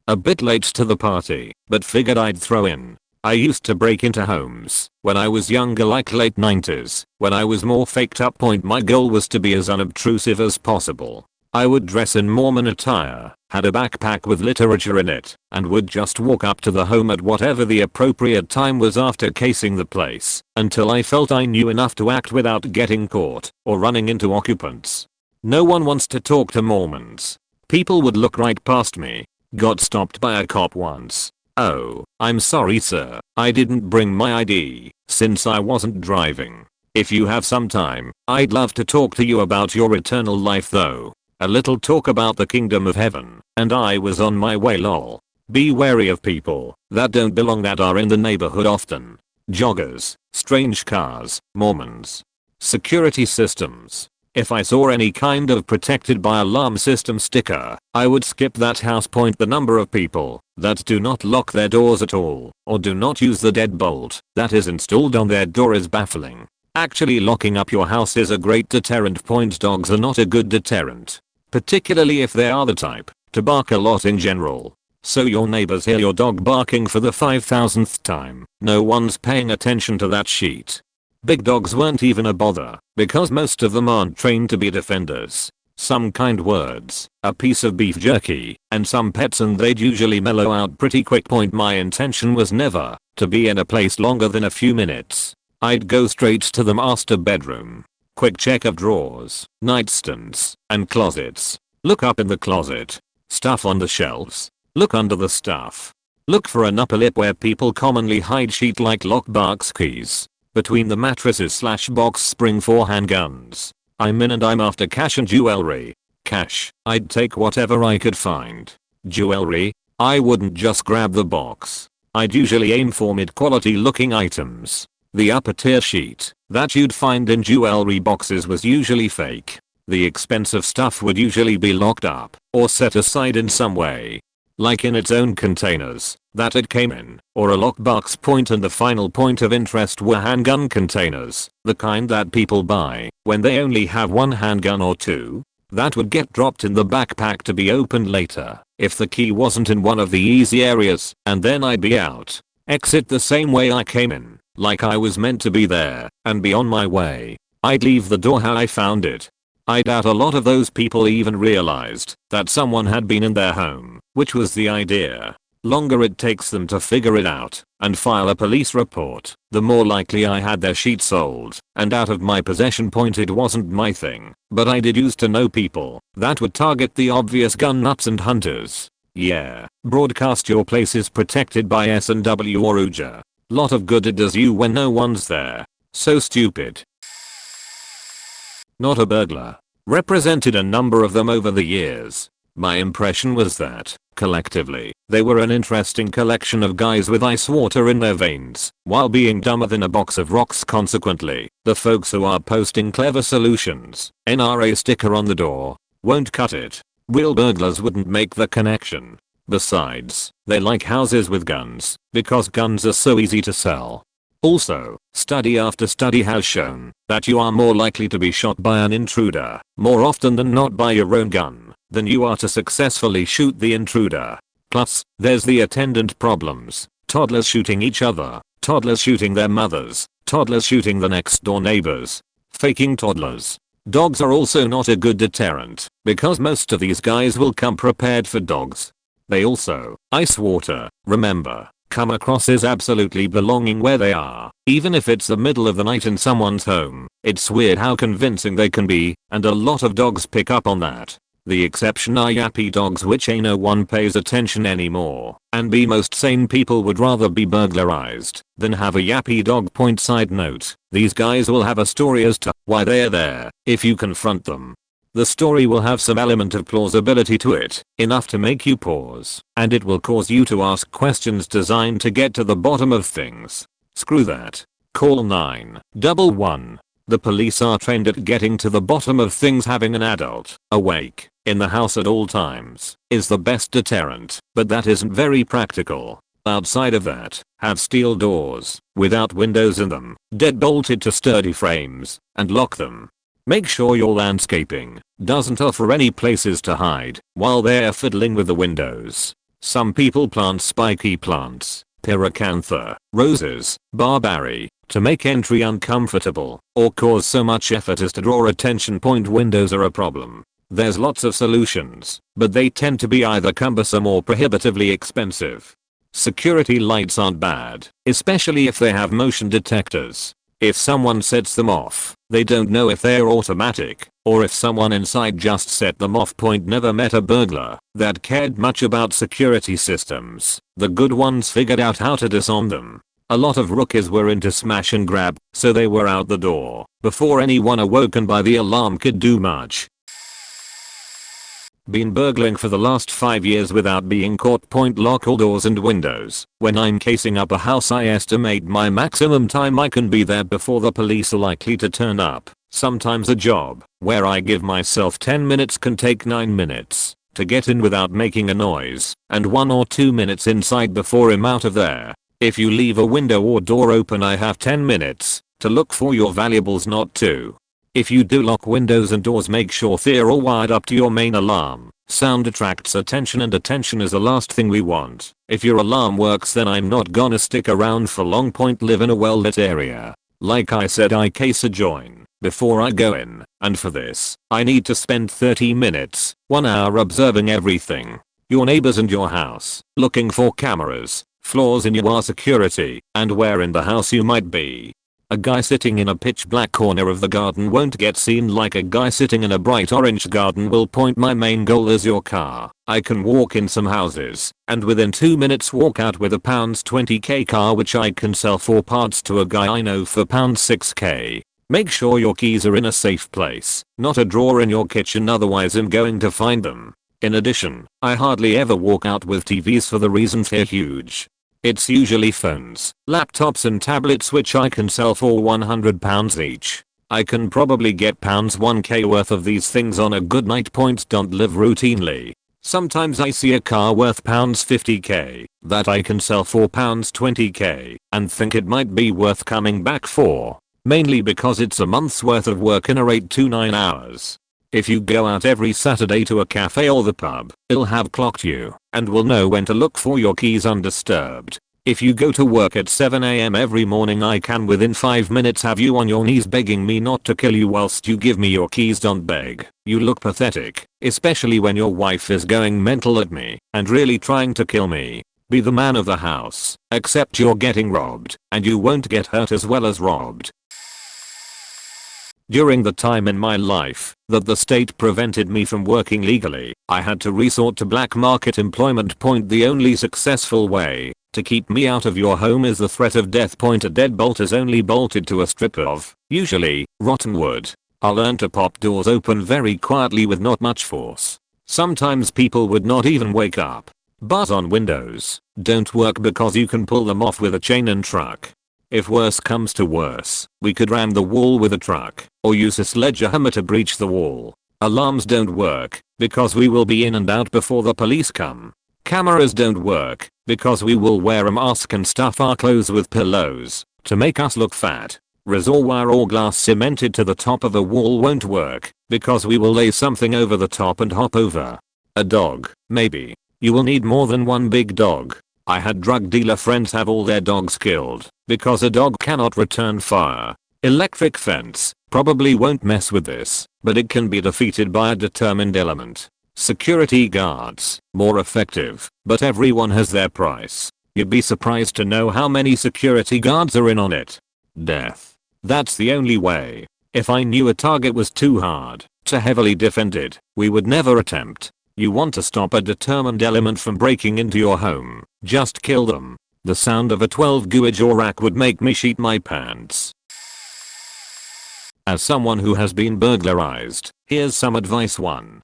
A bit late to the party, but figured I'd throw in. I used to break into homes when I was younger, like late 90s, when I was more faked up. My goal was to be as unobtrusive as possible. I would dress in Mormon attire, had a backpack with literature in it, and would just walk up to the home at whatever the appropriate time was after casing the place, until I felt I knew enough to act without getting caught or running into occupants. No one wants to talk to Mormons. People would look right past me. Got stopped by a cop once. "Oh, I'm sorry sir, I didn't bring my ID, since I wasn't driving. If you have some time, I'd love to talk to you about your eternal life though. A little talk about the kingdom of heaven, and I was on my way lol." Be wary of people that don't belong that are in the neighborhood often. Joggers, strange cars, Mormons. Security systems. If I saw any kind of protected by alarm system sticker, I would skip that house. The number of people that do not lock their doors at all or do not use the deadbolt that is installed on their door is baffling. Actually, locking up your house is a great deterrent. Dogs are not a good deterrent, particularly if they are the type to bark a lot in general. So your neighbors hear your dog barking for the 5,000th time. No one's paying attention to that sheet. Big dogs weren't even a bother because most of them aren't trained to be defenders. Some kind words, a piece of beef jerky, and some pets and they'd usually mellow out pretty quick. My intention was never to be in a place longer than a few minutes. I'd go straight to the master bedroom. Quick check of drawers, nightstands, and closets. Look up in the closet. Stuff on the shelves. Look under the stuff. Look for an upper lip where people commonly hide sheet like lockbox keys. Between the mattresses / box spring for handguns. I'm in and I'm after cash and jewelry. Cash, I'd take whatever I could find. Jewelry, I wouldn't just grab the box. I'd usually aim for mid-quality looking items. The upper tier sheet that you'd find in jewelry boxes was usually fake. The expensive stuff would usually be locked up or set aside in some way, like in its own containers that it came in, or a lockbox. And the final point of interest were handgun containers, the kind that people buy when they only have one handgun or two, that would get dropped in the backpack to be opened later if the key wasn't in one of the easy areas, and then I'd be out. Exit the same way I came in, like I was meant to be there, and be on my way. I'd leave the door how I found it. I doubt a lot of those people even realized that someone had been in their home, which was the idea. Longer it takes them to figure it out and file a police report, the more likely I had their sheet sold and out of my possession. It wasn't my thing, but I did used to know people that would target the obvious gun nuts and hunters. Yeah, broadcast your place is protected by S&W or UJA. Lot of good it does you when no one's there. So stupid. Not a burglar. Represented a number of them over the years. My impression was that, collectively, they were an interesting collection of guys with ice water in their veins, while being dumber than a box of rocks. Consequently, the folks who are posting clever solutions, NRA sticker on the door, won't cut it. Real burglars wouldn't make the connection. Besides, they like houses with guns, because guns are so easy to sell. Also, study after study has shown that you are more likely to be shot by an intruder, more often than not by your own gun, than you are to successfully shoot the intruder. Plus, there's the attendant problems. Toddlers shooting each other, toddlers shooting their mothers, toddlers shooting the next door neighbors. Faking toddlers. Dogs are also not a good deterrent, because most of these guys will come prepared for dogs. They also, ice water, remember, come across as absolutely belonging where they are, even if it's the middle of the night in someone's home. It's weird how convincing they can be, and a lot of dogs pick up on that. The exception are yappy dogs, which A, no one pays attention anymore, and B, most sane people would rather be burglarized than have a yappy dog. Side note, these guys will have a story as to why they're there if you confront them. The story will have some element of plausibility to it, enough to make you pause, and it will cause you to ask questions designed to get to the bottom of things. Screw that. Call 911. The police are trained at getting to the bottom of things. Having an adult awake in the house at all times is the best deterrent, but that isn't very practical. Outside of that, have steel doors without windows in them, dead bolted to sturdy frames, and lock them. Make sure your landscaping doesn't offer any places to hide while they're fiddling with the windows. Some people plant spiky plants, pyracantha, roses, barberry, to make entry uncomfortable or cause so much effort as to draw attention. Windows are a problem. There's lots of solutions, but they tend to be either cumbersome or prohibitively expensive. Security lights aren't bad, especially if they have motion detectors. If someone sets them off, they don't know if they're automatic, or if someone inside just set them off. Never met a burglar that cared much about security systems. The good ones figured out how to disarm them. A lot of rookies were into smash and grab, so they were out the door before anyone awoken by the alarm could do much. Been burgling for the last 5 years without being caught. Lock all doors and windows. When I'm casing up a house, I estimate my maximum time I can be there before the police are likely to turn up. Sometimes a job where I give myself 10 minutes can take 9 minutes to get in without making a noise, and 1 or 2 minutes inside before I'm out of there. If you leave a window or door open, I have 10 minutes to look for your valuables, not 2. If you do lock windows and doors, make sure they're all wired up to your main alarm. Sound attracts attention, and attention is the last thing we want. If your alarm works, then I'm not gonna stick around for long. Point: live in a well lit area. Like I said, I case a join before I go in, and for this, I need to spend 30 minutes, 1 hour observing everything. Your neighbors and your house, looking for cameras, flaws in your security, and where in the house you might be. A guy sitting in a pitch black corner of the garden won't get seen like a guy sitting in a bright orange garden will. Point: my main goal is your car. I can walk in some houses and within 2 minutes walk out with a £20k car which I can sell for parts to a guy I know for £6k. Make sure your keys are in a safe place, not a drawer in your kitchen, otherwise I'm going to find them. In addition, I hardly ever walk out with TVs for the reason they're huge. It's usually phones, laptops and tablets which I can sell for £100 each. I can probably get £1k worth of these things on a good night. Point: don't live routinely. Sometimes I see a car worth £50k that I can sell for £20k and think it might be worth coming back for. Mainly because it's a month's worth of work in a 8 to 9 hours. If you go out every Saturday to a cafe or the pub, it'll have clocked you and will know when to look for your keys undisturbed. If you go to work at 7 AM every morning, I can within 5 minutes have you on your knees begging me not to kill you whilst you give me your keys. Don't beg. You look pathetic, especially when your wife is going mental at me and really trying to kill me. Be the man of the house, except you're getting robbed and you won't get hurt as well as robbed. During the time in my life that the state prevented me from working legally, I had to resort to black market employment. Point: the only successful way to keep me out of your home is the threat of death. Point: a deadbolt is only bolted to a strip of, usually, rotten wood. I'll learn to pop doors open very quietly with not much force. Sometimes people would not even wake up. Bars on windows don't work because you can pull them off with a chain and truck. If worse comes to worse, we could ram the wall with a truck or use a sledgehammer to breach the wall. Alarms don't work because we will be in and out before the police come. Cameras don't work because we will wear a mask and stuff our clothes with pillows to make us look fat. Reservoir or glass cemented to the top of a wall won't work because we will lay something over the top and hop over. A dog, maybe. You will need more than one big dog. I had drug dealer friends have all their dogs killed because a dog cannot return fire. Electric fence probably won't mess with this, but it can be defeated by a determined element. Security guards, more effective, but everyone has their price. You'd be surprised to know how many security guards are in on it. Death. That's the only way. If I knew a target was too hard to heavily defended, we would never attempt. You want to stop a determined element from breaking into your home, just kill them. The sound of a 12-gauge or rack would make me shit my pants. As someone who has been burglarized, here's some advice. 1.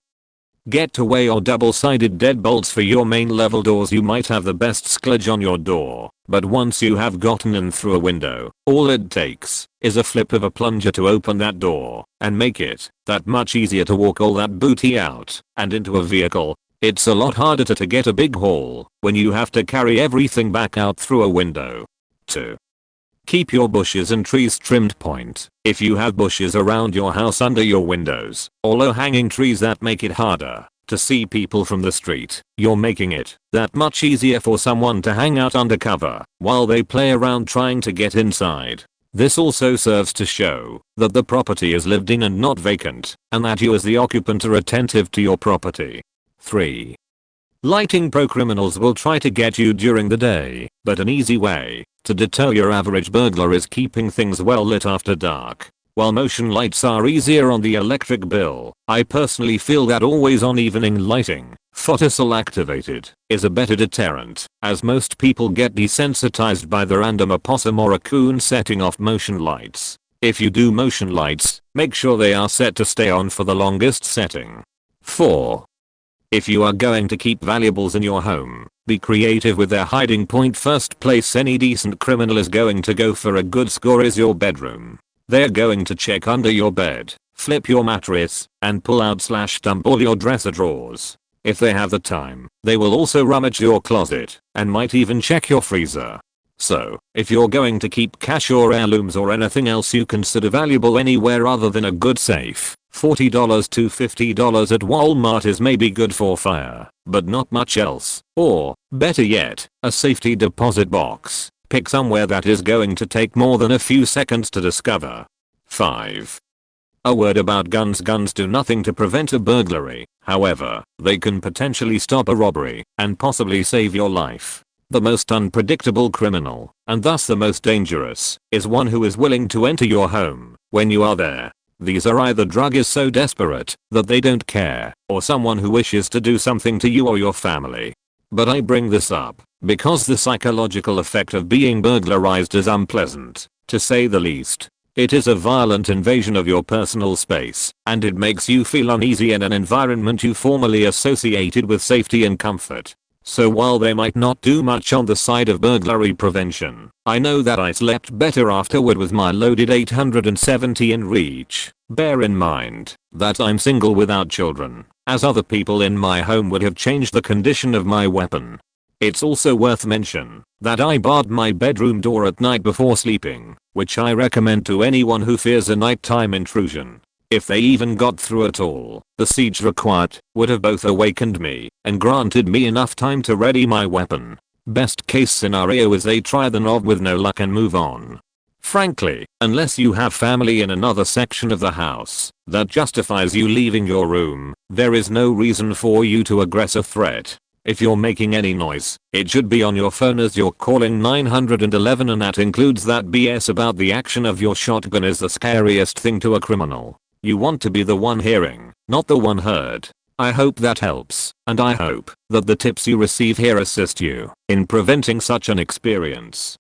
Get away or double-sided deadbolts for your main level doors. You might have the best skludge on your door, but once you have gotten in through a window, all it takes is a flip of a plunger to open that door and make it that much easier to walk all that booty out and into a vehicle. It's a lot harder to get a big haul when you have to carry everything back out through a window. 2. Keep your bushes and trees trimmed. Point: if you have bushes around your house under your windows or low hanging trees that make it harder to see people from the street, you're making it that much easier for someone to hang out undercover while they play around trying to get inside. This also serves to show that the property is lived in and not vacant, and that you as the occupant are attentive to your property. 3. Lighting pro criminals will try to get you during the day, but an easy way to deter your average burglar is keeping things well lit after dark. While motion lights are easier on the electric bill, I personally feel that always on evening lighting, photocell activated, is a better deterrent, as most people get desensitized by the random opossum or raccoon setting off motion lights. If you do motion lights, make sure they are set to stay on for the longest setting. 4. If you are going to keep valuables in your home, be creative with their hiding point. First place any decent criminal is going to go for a good score is your bedroom. They're going to check under your bed, flip your mattress, and pull out/dump all your dresser drawers. If they have the time, they will also rummage your closet, and might even check your freezer. So, if you're going to keep cash or heirlooms or anything else you consider valuable anywhere other than a good safe, $40 to $50 at Walmart is maybe good for fire, but not much else. Or, better yet, a safety deposit box. Pick somewhere that is going to take more than a few seconds to discover. 5. A word about guns. Guns do nothing to prevent a burglary, however, they can potentially stop a robbery, and possibly save your life. The most unpredictable criminal, and thus the most dangerous, is one who is willing to enter your home when you are there. These are either druggies so desperate that they don't care, or someone who wishes to do something to you or your family. But I bring this up because the psychological effect of being burglarized is unpleasant, to say the least. It is a violent invasion of your personal space, and it makes you feel uneasy in an environment you formerly associated with safety and comfort. So while they might not do much on the side of burglary prevention, I know that I slept better afterward with my loaded 870 in reach. Bear in mind that I'm single without children, as other people in my home would have changed the condition of my weapon. It's also worth mention that I barred my bedroom door at night before sleeping, which I recommend to anyone who fears a nighttime intrusion. If they even got through at all, the siege required would have both awakened me and granted me enough time to ready my weapon. Best case scenario is they try the knob with no luck and move on. Frankly, unless you have family in another section of the house that justifies you leaving your room, there is no reason for you to aggress a threat. If you're making any noise, it should be on your phone as you're calling 911, and that includes that BS about the action of your shotgun is the scariest thing to a criminal. You want to be the one hearing, not the one heard. I hope that helps, and I hope that the tips you receive here assist you in preventing such an experience.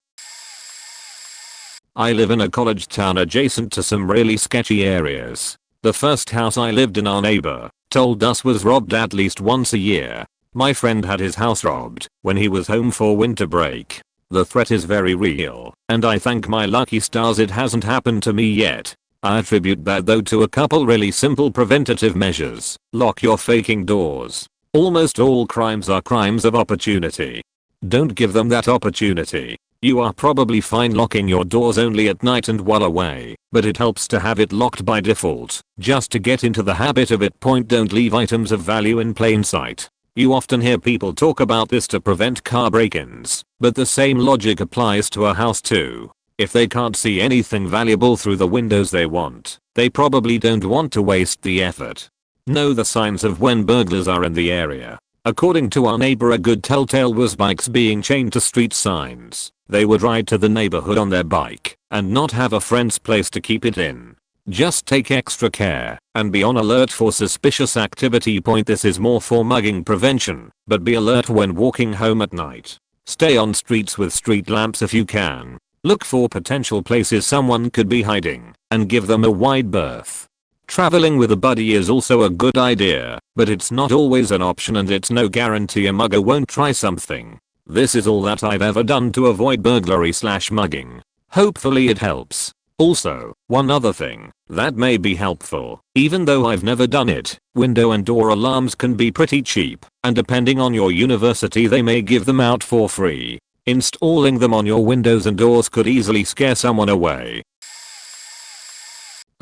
I live in a college town adjacent to some really sketchy areas. The first house I lived in, our neighbor told us was robbed at least once a year. My friend had his house robbed when he was home for winter break. The threat is very real, and I thank my lucky stars it hasn't happened to me yet. I attribute that though to a couple really simple preventative measures. Lock your faking doors. Almost all crimes are crimes of opportunity. Don't give them that opportunity. You are probably fine locking your doors only at night and while away, but it helps to have it locked by default, just to get into the habit of it. Don't leave items of value in plain sight. You often hear people talk about this to prevent car break-ins, but the same logic applies to a house too. If they can't see anything valuable through the windows they want, they probably don't want to waste the effort. Know the signs of when burglars are in the area. According to our neighbor, a good telltale was bikes being chained to street signs. They would ride to the neighborhood on their bike and not have a friend's place to keep it in. Just take extra care and be on alert for suspicious activity. This is more for mugging prevention, but be alert when walking home at night. Stay on streets with street lamps if you can. Look for potential places someone could be hiding and give them a wide berth. Traveling with a buddy is also a good idea, but it's not always an option, and it's no guarantee a mugger won't try something. This is all that I've ever done to avoid burglary/mugging. Hopefully it helps. Also, one other thing that may be helpful, even though I've never done it, window and door alarms can be pretty cheap, and depending on your university they may give them out for free. Installing them on your windows and doors could easily scare someone away.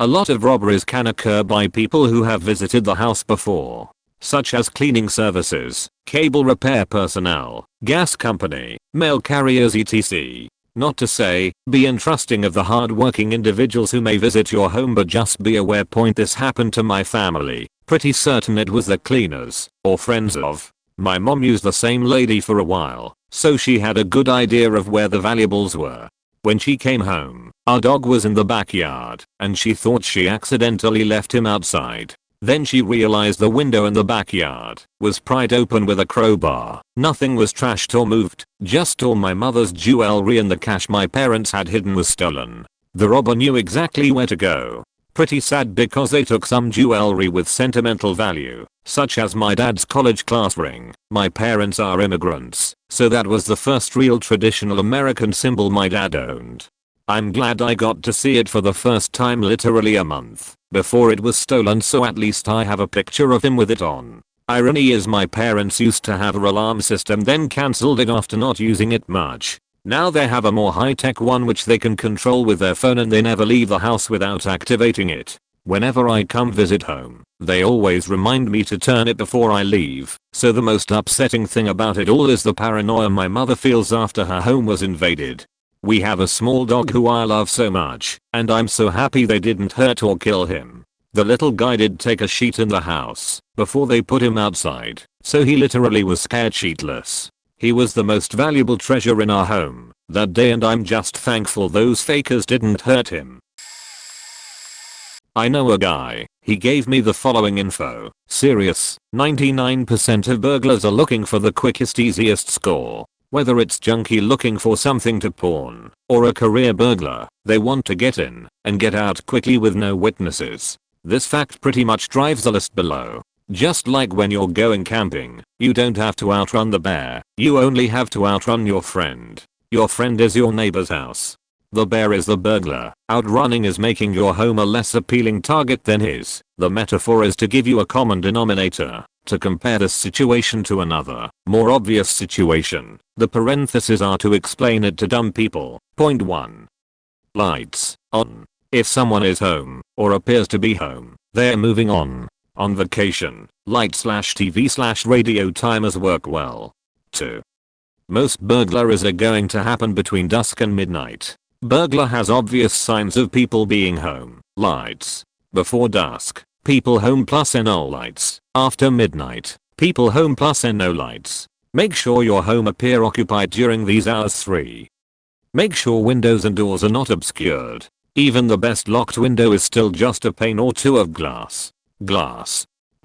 A lot of robberies can occur by people who have visited the house before, such as cleaning services, cable repair personnel, gas company, mail carriers etc. Not to say, be untrusting of the hard-working individuals who may visit your home, but just be aware. This happened to my family. Pretty certain it was the cleaners, or friends of. My mom used the same lady for a while, so she had a good idea of where the valuables were. When she came home, our dog was in the backyard, and she thought she accidentally left him outside. Then she realized the window in the backyard was pried open with a crowbar. Nothing was trashed or moved, just all my mother's jewelry and the cash my parents had hidden was stolen. The robber knew exactly where to go. Pretty sad because they took some jewelry with sentimental value, such as my dad's college class ring. My parents are immigrants, so that was the first real traditional American symbol my dad owned. I'm glad I got to see it for the first time literally a month before it was stolen, so at least I have a picture of him with it on. Irony is my parents used to have a alarm system, then cancelled it after not using it much. Now they have a more high-tech one which they can control with their phone, and they never leave the house without activating it. Whenever I come visit home, they always remind me to turn it before I leave. So the most upsetting thing about it all is the paranoia my mother feels after her home was invaded. We have a small dog who I love so much, and I'm so happy they didn't hurt or kill him. The little guy did take a sheet in the house before they put him outside, so he literally was scared sheetless. He was the most valuable treasure in our home that day, and I'm just thankful those fakers didn't hurt him. I know a guy, he gave me the following info. Serious, 99% of burglars are looking for the quickest, easiest score. Whether it's junkie looking for something to pawn, or a career burglar, they want to get in and get out quickly with no witnesses. This fact pretty much drives the list below. Just like when you're going camping, you don't have to outrun the bear, you only have to outrun your friend. Your friend is your neighbor's house. The bear is the burglar. Outrunning is making your home a less appealing target than his. The metaphor is to give you a common denominator, to compare this situation to another, more obvious situation. The parentheses are to explain it to dumb people. Point 1. Lights on. If someone is home, or appears to be home, they're moving on. On vacation, light/TV/radio timers work well. 2. Most burglaries are going to happen between dusk and midnight. Burglar has obvious signs of people being home. Lights. Before dusk, people home plus no lights. After midnight, people home plus no lights. Make sure your home appear occupied during these hours. 3. Make sure windows and doors are not obscured. Even the best locked window is still just a pane or two of glass.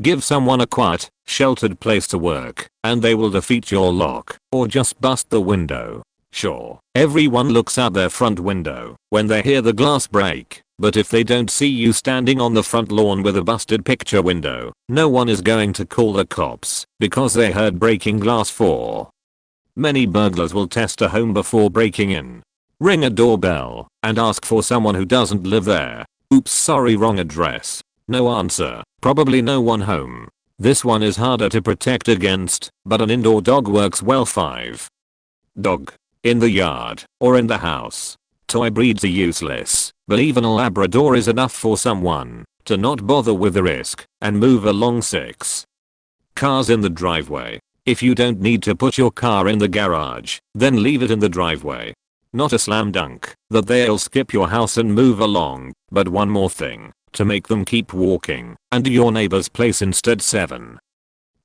Give someone a quiet, sheltered place to work, and they will defeat your lock, or just bust the window. Sure, everyone looks out their front window when they hear the glass break, but if they don't see you standing on the front lawn with a busted picture window, no one is going to call the cops because they heard breaking glass. 4. Many burglars will test a home before breaking in. Ring a doorbell and ask for someone who doesn't live there. Oops, sorry, wrong address. No answer, probably no one home. This one is harder to protect against, but an indoor dog works well. 5. Dog. In the yard, or in the house. Toy breeds are useless, but even a Labrador is enough for someone to not bother with the risk and move along. 6. Cars in the driveway. If you don't need to put your car in the garage, then leave it in the driveway. Not a slam dunk that they'll skip your house and move along, but one more thing to make them keep walking and to your neighbor's place instead. 7.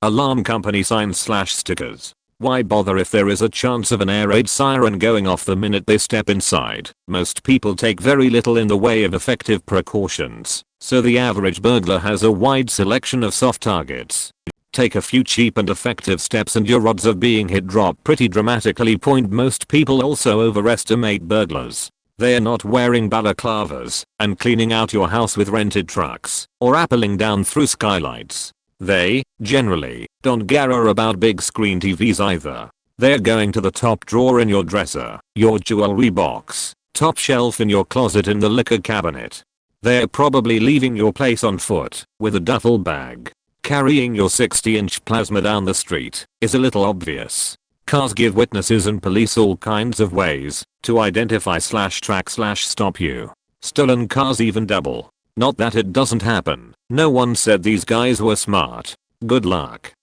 Alarm company signs/stickers. Why bother if there is a chance of an air raid siren going off the minute they step inside? Most people take very little in the way of effective precautions, so the average burglar has a wide selection of soft targets. Take a few cheap and effective steps and your odds of being hit drop pretty dramatically. Most people also overestimate burglars. They are not wearing balaclavas and cleaning out your house with rented trucks or rappelling down through skylights. They, generally, don't care about big screen TVs either. They're going to the top drawer in your dresser, your jewelry box, top shelf in your closet, in the liquor cabinet. They're probably leaving your place on foot with a duffel bag. Carrying your 60-inch plasma down the street is a little obvious. Cars give witnesses and police all kinds of ways to identify/track/stop you. Stolen cars even double. Not that it doesn't happen. No one said these guys were smart. Good luck.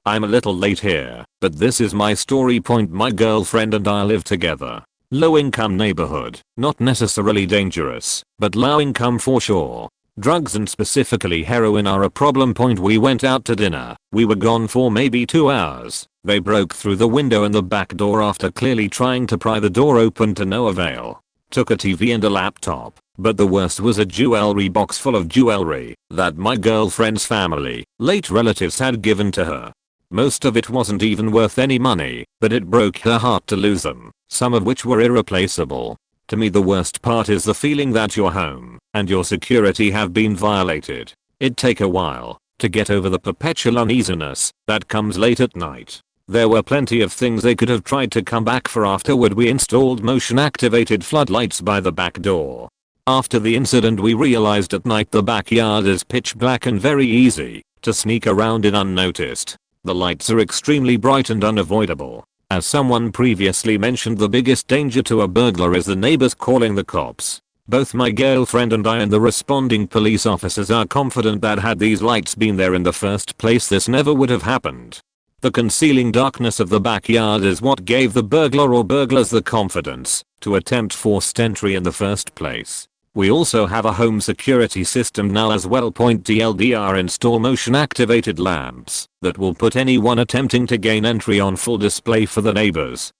I'm a little late here, but this is my story. My girlfriend and I live together. Low income neighborhood. Not necessarily dangerous, but low income for sure. Drugs and specifically heroin are a problem. We went out to dinner. We were gone for maybe 2 hours. They broke through the window and the back door after clearly trying to pry the door open to no avail. Took a TV and a laptop, but the worst was a jewelry box full of jewelry that my girlfriend's family, late relatives, had given to her. Most of it wasn't even worth any money, but it broke her heart to lose them, some of which were irreplaceable. To me, the worst part is the feeling that your home and your security have been violated. It'd take a while to get over the perpetual uneasiness that comes late at night. There were plenty of things they could have tried to come back for afterward. We installed motion activated floodlights by the back door. After the incident we realized at night the backyard is pitch black and very easy to sneak around in unnoticed. The lights are extremely bright and unavoidable. As someone previously mentioned, the biggest danger to a burglar is the neighbors calling the cops. Both my girlfriend and I and the responding police officers are confident that had these lights been there in the first place, this never would have happened. The concealing darkness of the backyard is what gave the burglar or burglars the confidence to attempt forced entry in the first place. We also have a home security system now as well. TLDR, install motion activated lamps that will put anyone attempting to gain entry on full display for the neighbors.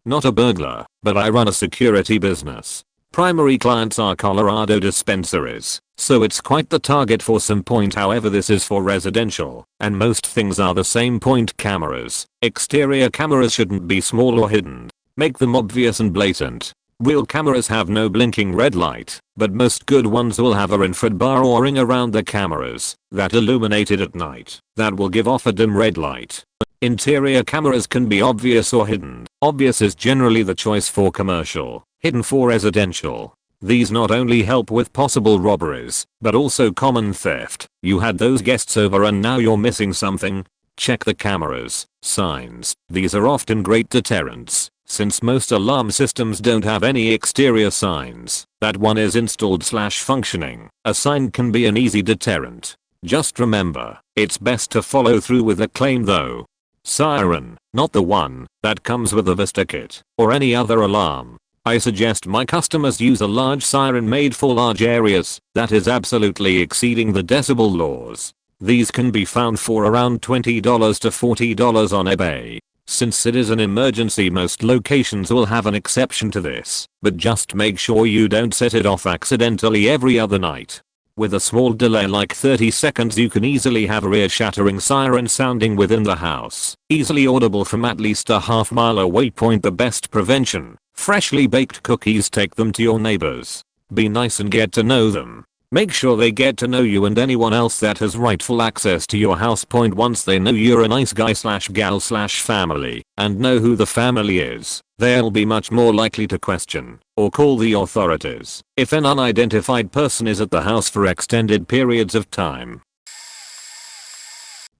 Not a burglar, but I run a security business. Primary clients are Colorado dispensaries, so it's quite the target for some point. However, this is for residential, and most things are the same. Point cameras. Exterior cameras shouldn't be small or hidden. Make them obvious and blatant. Real cameras have no blinking red light, but most good ones will have a infrared bar or ring around the cameras that illuminate it at night that will give off a dim red light. Interior cameras can be obvious or hidden. Obvious is generally the choice for commercial, hidden for residential. These not only help with possible robberies, but also common theft. You had those guests over and now you're missing something. Check the cameras. Signs. These are often great deterrents. Since most alarm systems don't have any exterior signs that one is installed/functioning, a sign can be an easy deterrent. Just remember, it's best to follow through with the claim though. Siren, not the one that comes with a Vista kit or any other alarm. I suggest my customers use a large siren made for large areas that is absolutely exceeding the decibel laws. These can be found for around $20 to $40 on eBay. Since it is an emergency, most locations will have an exception to this, but just make sure you don't set it off accidentally every other night. With a small delay like 30 seconds you can easily have a ear-shattering siren sounding within the house, easily audible from at least a half-mile away. The best prevention. Freshly baked cookies. Take them to your neighbors. Be nice and get to know them. Make sure they get to know you and anyone else that has rightful access to your house. Once they know you're a nice guy/gal/family and know who the family is, they'll be much more likely to question or call the authorities if an unidentified person is at the house for extended periods of time.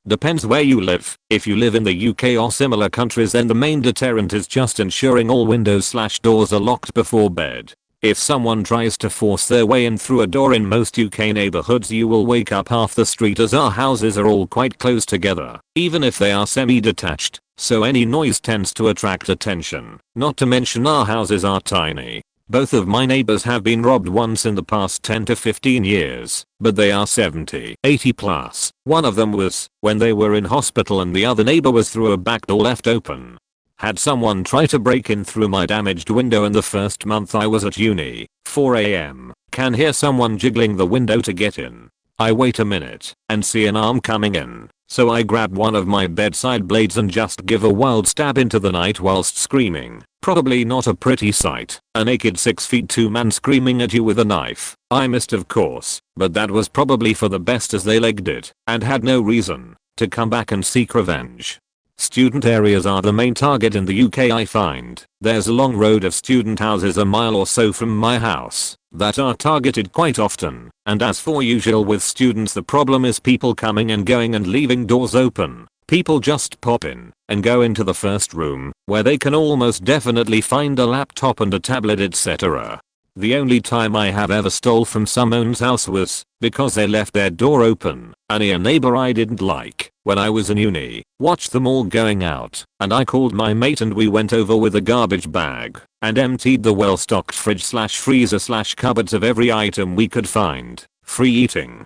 Depends where you live. If you live in the UK or similar countries, then the main deterrent is just ensuring all windows/doors are locked before bed. If someone tries to force their way in through a door in most UK neighborhoods, you will wake up half the street, as our houses are all quite close together, even if they are semi-detached, so any noise tends to attract attention. Not to mention our houses are tiny. Both of my neighbors have been robbed once in the past 10 to 15 years, but they are 70, 80 plus. One of them was when they were in hospital and the other neighbor was through a back door left open. Had someone try to break in through my damaged window in the first month I was at uni, 4 AM, can hear someone jiggling the window to get in. I wait a minute and see an arm coming in, so I grab one of my bedside blades and just give a wild stab into the night whilst screaming. Probably not a pretty sight, a naked 6'2" man screaming at you with a knife. I missed of course, but that was probably for the best as they legged it and had no reason to come back and seek revenge. Student areas are the main target in the UK. I find there's a long road of student houses a mile or so from my house that are targeted quite often, and as for usual with students, the problem is people coming and going and leaving doors open. People just pop in and go into the first room where they can almost definitely find a laptop and a tablet, etc. The only time I have ever stole from someone's house was because they left their door open. A near neighbor I didn't like when I was in uni watched them all going out, and I called my mate and we went over with a garbage bag and emptied the well-stocked fridge/freezer/cupboards of every item we could find. Free eating.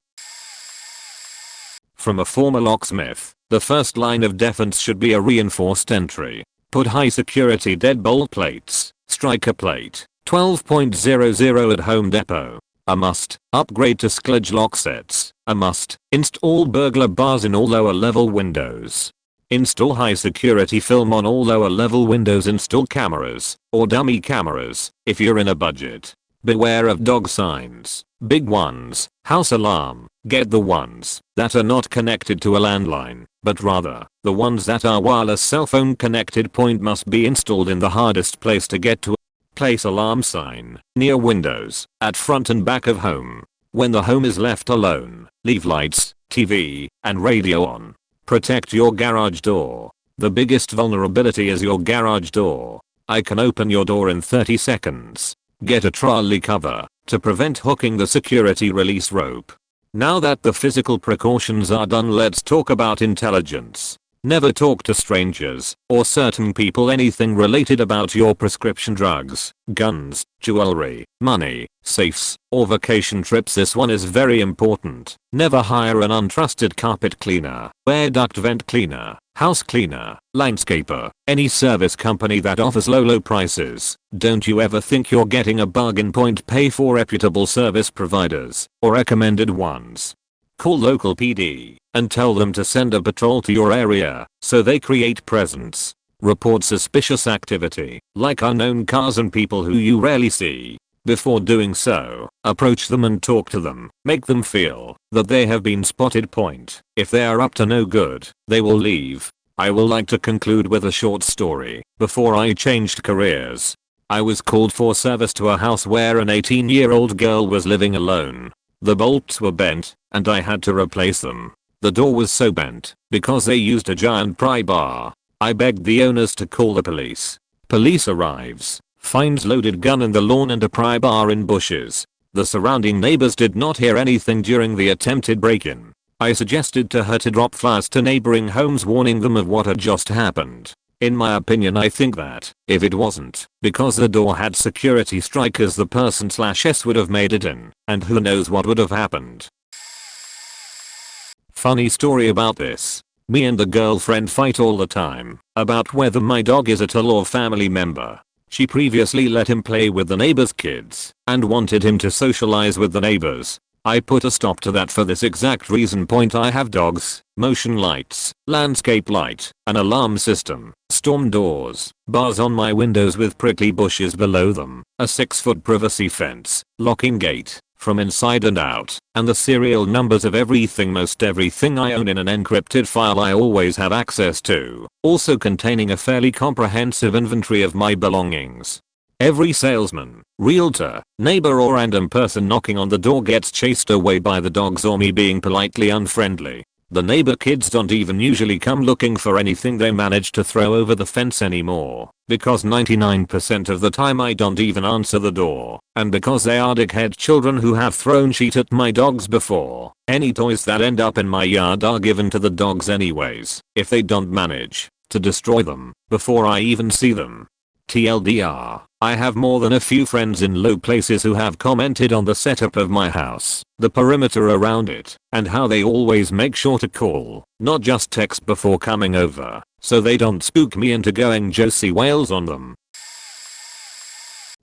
From a former locksmith, the first line of defense should be a reinforced entry. Put high security deadbolt plates, striker plate, 12.00 at Home Depot. A must. Upgrade to Schlage lock sets. A must. Install burglar bars in all lower level windows. Install high security film on all lower level windows. Install cameras or dummy cameras if you're in a budget. Beware of dog signs. Big ones. House alarm. Get the ones that are not connected to a landline, but rather, the ones that are wireless cell phone connected. Point must be installed in the hardest place to get to. Place alarm sign near windows, at front and back of home. When the home is left alone, leave lights, TV, and radio on. Protect your garage door. The biggest vulnerability is your garage door. I can open your door in 30 seconds. Get a trolley cover to prevent hooking the security release rope. Now that the physical precautions are done, let's talk about intelligence. Never talk to strangers or certain people anything related about your prescription drugs, guns, jewelry, money, safes, or vacation trips. This one is very important. Never hire an untrusted carpet cleaner, air duct vent cleaner, house cleaner, landscaper, any service company that offers low prices. Don't you ever think you're getting a bargain. Point pay for reputable service providers or recommended ones. Call local PD and tell them to send a patrol to your area so they create presence. Report suspicious activity, like unknown cars and people who you rarely see. Before doing so, approach them and talk to them. Make them feel that they have been spotted. Point. If they are up to no good, they will leave. I will like to conclude with a short story. Before I changed careers, I was called for service to a house where an 18-year-old girl was living alone. The bolts were bent, and I had to replace them. The door was so bent because they used a giant pry bar. I begged the owners to call the police. Police arrives, finds loaded gun in the lawn and a pry bar in bushes. The surrounding neighbors did not hear anything during the attempted break-in. I suggested to her to drop flyers to neighboring homes warning them of what had just happened. In my opinion, I think that if it wasn't because the door had security strikers, the person/s would have made it in, and who knows what would have happened. Funny story about this. Me and the girlfriend fight all the time about whether my dog is a tool or family member. She previously let him play with the neighbors' kids and wanted him to socialize with the neighbors. I put a stop to that for this exact reason. Point. I have dogs, motion lights, landscape light, an alarm system, storm doors, bars on my windows with prickly bushes below them, a 6-foot privacy fence, locking gate from inside and out, and the serial numbers of everything, most everything I own, in an encrypted file I always have access to, also containing a fairly comprehensive inventory of my belongings. Every salesman, realtor, neighbor or random person knocking on the door gets chased away by the dogs or me being politely unfriendly. The neighbor kids don't even usually come looking for anything they manage to throw over the fence anymore, because 99% of the time I don't even answer the door, and because they are dickhead children who have thrown shit at my dogs before. Any toys that end up in my yard are given to the dogs anyways, if they don't manage to destroy them before I even see them. TLDR, I have more than a few friends in low places who have commented on the setup of my house, the perimeter around it, and how they always make sure to call, not just text before coming over, so they don't spook me into going Josie Wales on them.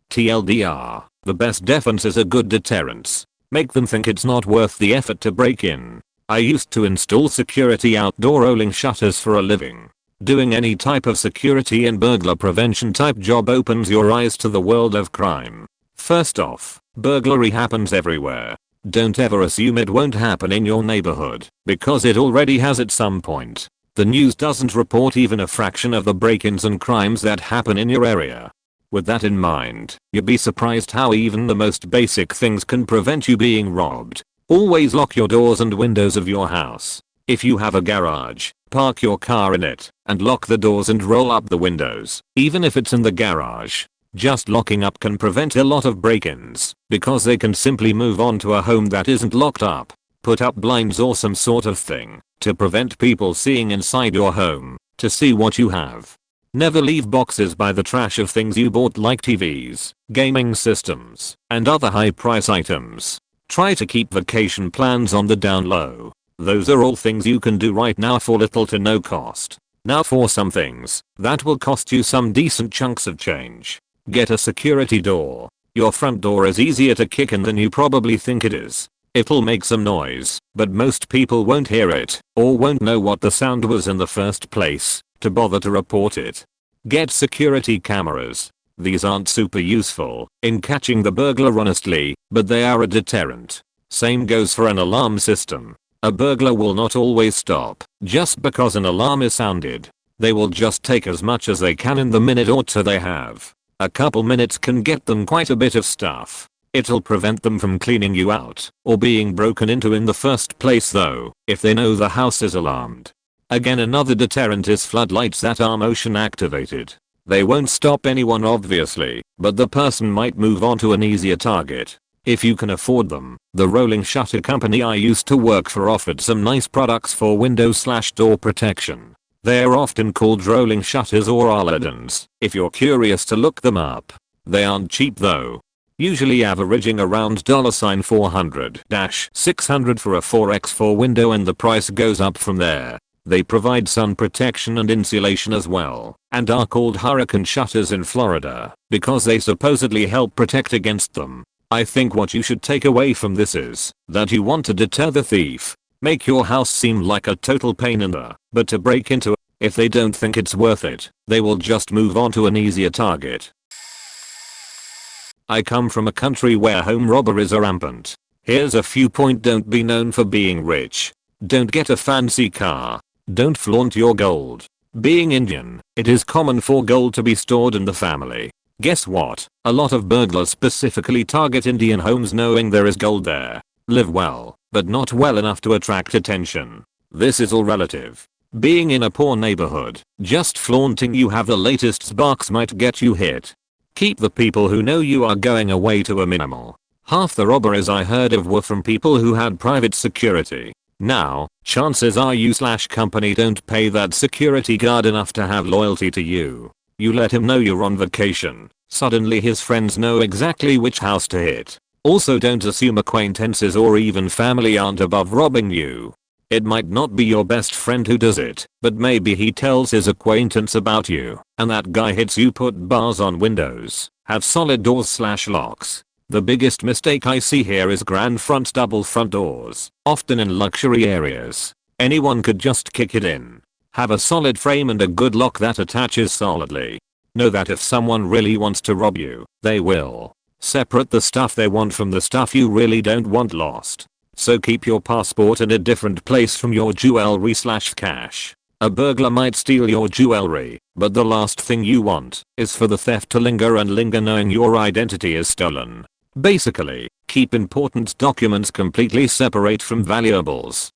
TLDR, the best defense is a good deterrence. Make them think it's not worth the effort to break in. I used to install security outdoor rolling shutters for a living. Doing any type of security and burglar prevention type job opens your eyes to the world of crime. First off, burglary happens everywhere. Don't ever assume it won't happen in your neighborhood, because it already has at some point. The news doesn't report even a fraction of the break-ins and crimes that happen in your area. With that in mind, you'd be surprised how even the most basic things can prevent you being robbed. Always lock your doors and windows of your house. If you have a garage, park your car in it, and lock the doors and roll up the windows, even if it's in the garage. Just locking up can prevent a lot of break-ins, because they can simply move on to a home that isn't locked up. Put up blinds or some sort of thing, to prevent people seeing inside your home, to see what you have. Never leave boxes by the trash of things you bought, like TVs, gaming systems, and other high-price items. Try to keep vacation plans on the down low. Those are all things you can do right now for little to no cost. Now for some things that will cost you some decent chunks of change. Get a security door. Your front door is easier to kick in than you probably think it is. It'll make some noise, but most people won't hear it, or won't know what the sound was in the first place, to bother to report it. Get security cameras. These aren't super useful in catching the burglar honestly, but they are a deterrent. Same goes for an alarm system. A burglar will not always stop just because an alarm is sounded. They will just take as much as they can in the minute or two they have. A couple minutes can get them quite a bit of stuff. It'll prevent them from cleaning you out or being broken into in the first place though, if they know the house is alarmed. Again, another deterrent is floodlights that are motion activated. They won't stop anyone obviously, but the person might move on to an easier target. If you can afford them, the rolling shutter company I used to work for offered some nice products for window/door protection. They're often called rolling shutters or Aladins, if you're curious to look them up. They aren't cheap though. Usually averaging around $400-600 for a 4x4 window, and the price goes up from there. They provide sun protection and insulation as well, and are called hurricane shutters in Florida because they supposedly help protect against them. I think what you should take away from this is that you want to deter the thief. Make your house seem like a total pain in the butt to break into. If they don't think it's worth it, they will just move on to an easier target. I come from a country where home robberies are rampant. Here's a few points. Don't be known for being rich. Don't get a fancy car. Don't flaunt your gold. Being Indian, it is common for gold to be stored in the family. Guess what? A lot of burglars specifically target Indian homes knowing there is gold there. Live well, but not well enough to attract attention. This is all relative. Being in a poor neighborhood, just flaunting you have the latest sparks might get you hit. Keep the people who know you are going away to a minimal. Half the robberies I heard of were from people who had private security. Now, chances are you/company don't pay that security guard enough to have loyalty to you. You let him know you're on vacation. Suddenly his friends know exactly which house to hit. Also, don't assume acquaintances or even family aren't above robbing you. It might not be your best friend who does it, but maybe he tells his acquaintance about you, and that guy hits you. Put bars on windows. Have solid doors/locks. The biggest mistake I see here is grand front double front doors, often in luxury areas. Anyone could just kick it in. Have a solid frame and a good lock that attaches solidly. Know that if someone really wants to rob you, they will. Separate the stuff they want from the stuff you really don't want lost. So keep your passport in a different place from your jewelry/cash. A burglar might steal your jewelry, but the last thing you want is for the theft to linger and linger knowing your identity is stolen. Basically, keep important documents completely separate from valuables.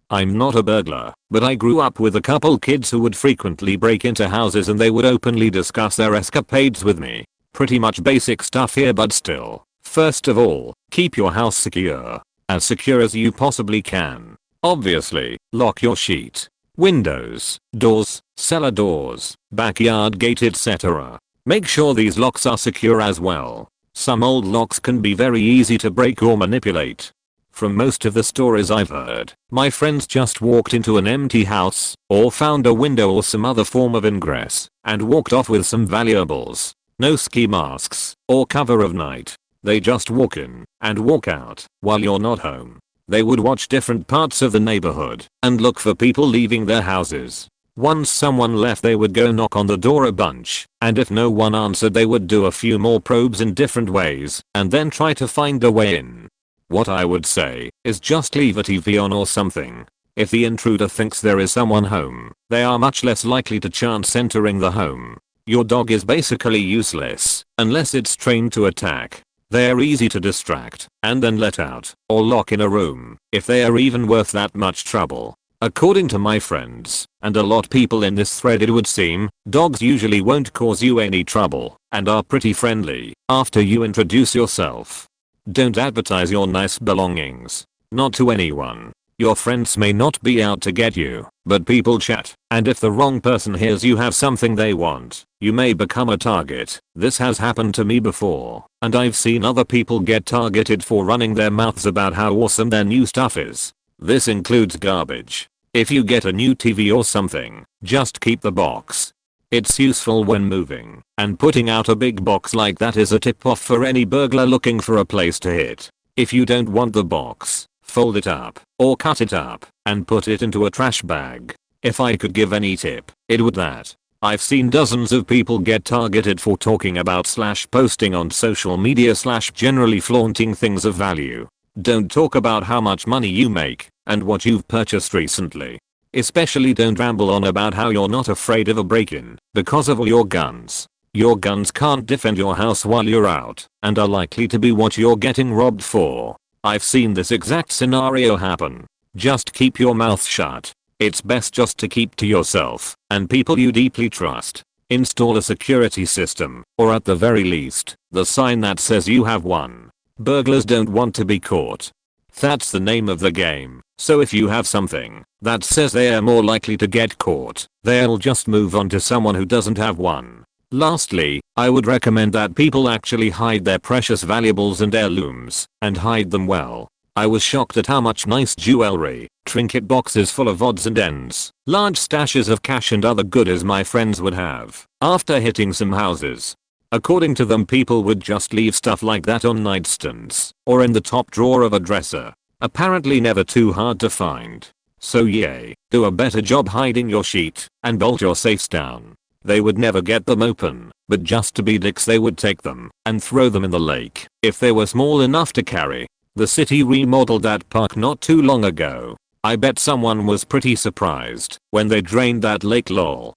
I'm not a burglar, but I grew up with a couple kids who would frequently break into houses and they would openly discuss their escapades with me. Pretty much basic stuff here, but still. First of all, keep your house secure. As secure as you possibly can. Obviously, lock your sheet, windows, doors, cellar doors, backyard gate, etc. Make sure these locks are secure as well. Some old locks can be very easy to break or manipulate. From most of the stories I've heard, my friends just walked into an empty house, or found a window or some other form of ingress, and walked off with some valuables. No ski masks, or cover of night. They just walk in, and walk out, while you're not home. They would watch different parts of the neighborhood, and look for people leaving their houses. Once someone left they would go knock on the door a bunch, and if no one answered they would do a few more probes in different ways, and then try to find a way in. What I would say is just leave a TV on or something. If the intruder thinks there is someone home, they are much less likely to chance entering the home. Your dog is basically useless, unless it's trained to attack. They're easy to distract, and then let out, or lock in a room, if they are even worth that much trouble. According to my friends, and a lot people in this thread, it would seem, dogs usually won't cause you any trouble, and are pretty friendly, after you introduce yourself. Don't advertise your nice belongings. Not to anyone. Your friends may not be out to get you, but people chat, and if the wrong person hears you have something they want, you may become a target. This has happened to me before, and I've seen other people get targeted for running their mouths about how awesome their new stuff is. This includes garbage. If you get a new TV or something, just keep the box. It's useful when moving, and putting out a big box like that is a tip-off for any burglar looking for a place to hit. If you don't want the box, fold it up, or cut it up, and put it into a trash bag. If I could give any tip, it would that. I've seen dozens of people get targeted for talking about / posting on social media / generally flaunting things of value. Don't talk about how much money you make and what you've purchased recently. Especially don't ramble on about how you're not afraid of a break-in because of all your guns. Your guns can't defend your house while you're out and are likely to be what you're getting robbed for. I've seen this exact scenario happen. Just keep your mouth shut. It's best just to keep to yourself and people you deeply trust. Install a security system, or at the very least, the sign that says you have one. Burglars don't want to be caught. That's the name of the game. So if you have something that says they are more likely to get caught, they'll just move on to someone who doesn't have one. Lastly, I would recommend that people actually hide their precious valuables and heirlooms, and hide them well. I was shocked at how much nice jewelry, trinket boxes full of odds and ends, large stashes of cash and other goodies my friends would have after hitting some houses. According to them, people would just leave stuff like that on nightstands or in the top drawer of a dresser. Apparently never too hard to find. So yay, do a better job hiding your sheet and bolt your safes down. They would never get them open, but just to be dicks they would take them and throw them in the lake if they were small enough to carry. The city remodeled that park not too long ago. I bet someone was pretty surprised when they drained that lake lol.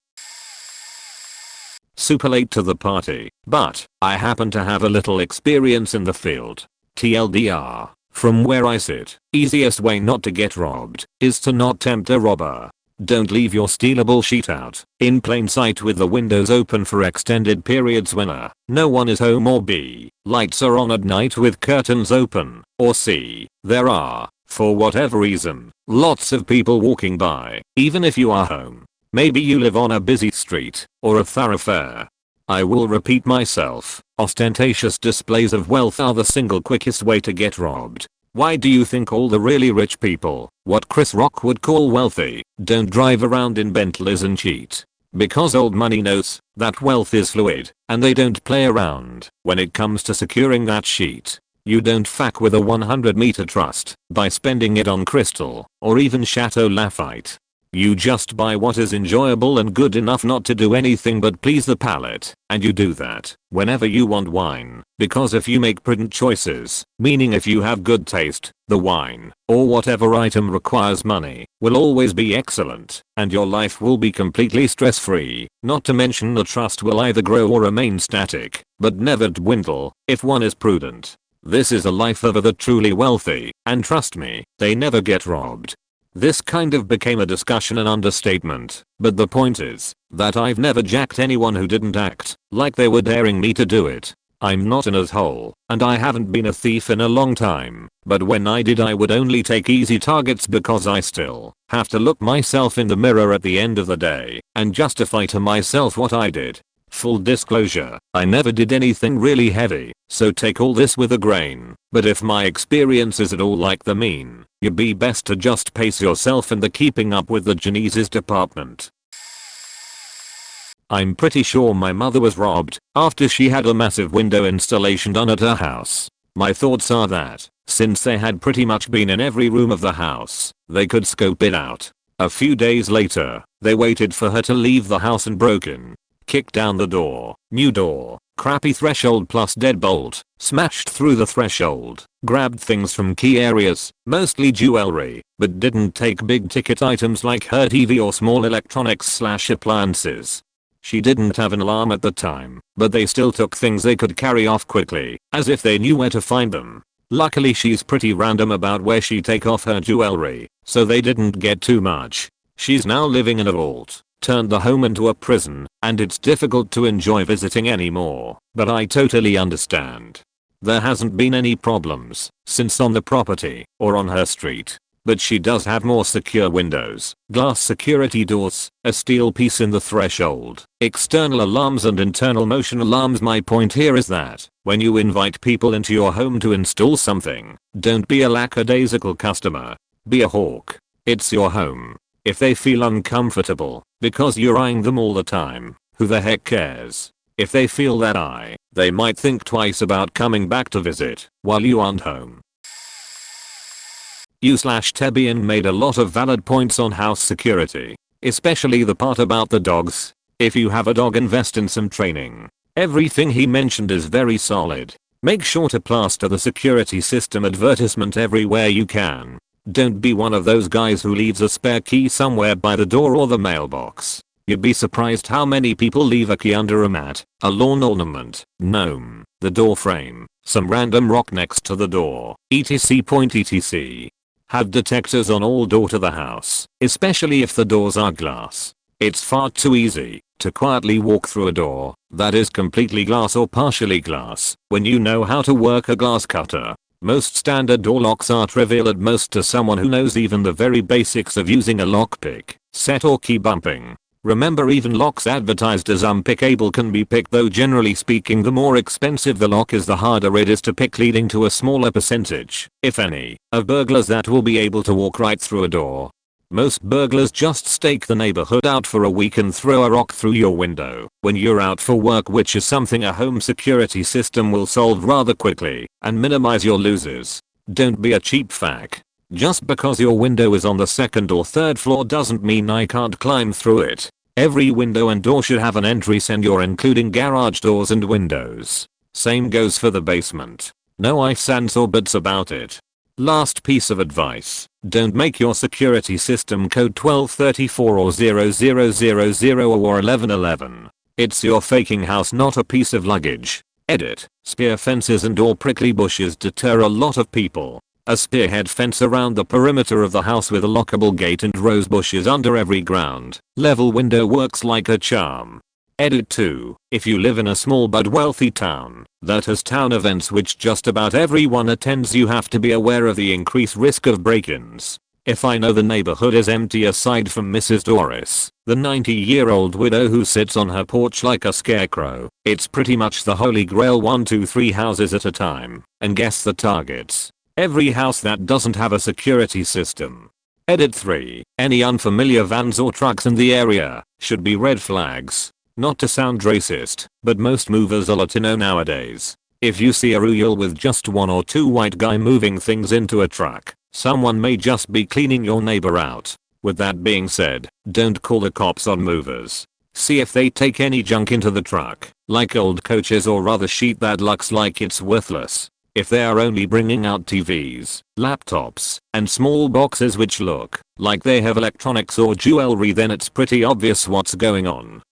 Super late to the party, but I happen to have a little experience in the field. TLDR, from where I sit, easiest way not to get robbed is to not tempt a robber. Don't leave your stealable sheet out in plain sight with the windows open for extended periods when a, no one is home, or b, lights are on at night with curtains open, or c, there are, for whatever reason, lots of people walking by, even if you are home. Maybe you live on a busy street or a thoroughfare. I will repeat myself, ostentatious displays of wealth are the single quickest way to get robbed. Why do you think all the really rich people, what Chris Rock would call wealthy, don't drive around in Bentleys and cheat? Because old money knows that wealth is fluid and they don't play around when it comes to securing that sheet. You don't fuck with a 100-meter trust by spending it on crystal or even Chateau Lafite. You just buy what is enjoyable and good enough not to do anything but please the palate, and you do that whenever you want wine, because if you make prudent choices, meaning if you have good taste, the wine, or whatever item requires money, will always be excellent, and your life will be completely stress-free, not to mention the trust will either grow or remain static, but never dwindle, if one is prudent. This is a life of the truly wealthy, and trust me, they never get robbed. This kind of became a discussion and understatement, but the point is that I've never jacked anyone who didn't act like they were daring me to do it. I'm not an asshole, and I haven't been a thief in a long time, but when I did I would only take easy targets because I still have to look myself in the mirror at the end of the day and justify to myself what I did. Full disclosure, I never did anything really heavy, so take all this with a grain, but if my experience is at all like the mean, you'd be best to just pace yourself in the keeping up with the Genesis department. I'm pretty sure my mother was robbed after she had a massive window installation done at her house. My thoughts are that, since they had pretty much been in every room of the house, they could scope it out. A few days later, they waited for her to leave the house and broke in. Kicked down the door, new door, crappy threshold plus deadbolt, smashed through the threshold, grabbed things from key areas, mostly jewelry, but didn't take big ticket items like her TV or small electronics / appliances. She didn't have an alarm at the time, but they still took things they could carry off quickly, as if they knew where to find them. Luckily she's pretty random about where she take off her jewelry, so they didn't get too much. She's now living in a vault. Turned the home into a prison, and it's difficult to enjoy visiting anymore, but I totally understand. There hasn't been any problems since on the property or on her street, but she does have more secure windows, glass security doors, a steel piece in the threshold, external alarms and internal motion alarms. My point here is that when you invite people into your home to install something, don't be a lackadaisical customer. Be a hawk. It's your home. If they feel uncomfortable because you're eyeing them all the time, who the heck cares? If they feel that they might think twice about coming back to visit while you aren't home. You/Tebian made a lot of valid points on house security, especially the part about the dogs. If you have a dog, invest in some training. Everything he mentioned is very solid. Make sure to plaster the security system advertisement everywhere you can. Don't be one of those guys who leaves a spare key somewhere by the door or the mailbox. You'd be surprised how many people leave a key under a mat, a lawn ornament, gnome, the door frame, some random rock next to the door, etc. Have detectors on all door to the house, especially if the doors are glass. It's far too easy to quietly walk through a door that is completely glass or partially glass when you know how to work a glass cutter. Most standard door locks are trivial at most to someone who knows even the very basics of using a lockpick, set or key bumping. Remember, even locks advertised as unpickable can be picked, though generally speaking the more expensive the lock is the harder it is to pick, leading to a smaller percentage, if any, of burglars that will be able to walk right through a door. Most burglars just stake the neighborhood out for a week and throw a rock through your window when you're out for work, which is something a home security system will solve rather quickly and minimize your losses. Don't be a cheap fuck. Just because your window is on the second or third floor doesn't mean I can't climb through it. Every window and door should have an entry sensor, including garage doors and windows. Same goes for the basement. No ifs, ands or buts about it. Last piece of advice. Don't make your security system code 1234 or 0000 or 1111. It's your faking house, not a piece of luggage. Edit. Spear fences and or prickly bushes deter a lot of people. A spearhead fence around the perimeter of the house with a lockable gate and rose bushes under every ground level window works like a charm. Edit 2. If you live in a small but wealthy town that has town events which just about everyone attends, you have to be aware of the increased risk of break-ins. If I know the neighborhood is empty aside from Mrs. Doris, the 90-year-old widow who sits on her porch like a scarecrow, it's pretty much the holy grail, 1 2 3 houses at a time, and guess the targets. Every house that doesn't have a security system. Edit 3. Any unfamiliar vans or trucks in the area should be red flags. Not to sound racist, but most movers are Latino nowadays. If you see a Royal with just one or two white guy moving things into a truck, someone may just be cleaning your neighbor out. With that being said, don't call the cops on movers. See if they take any junk into the truck, like old coaches or other shit that looks like it's worthless. If they are only bringing out TVs, laptops, and small boxes which look like they have electronics or jewelry, then it's pretty obvious what's going on.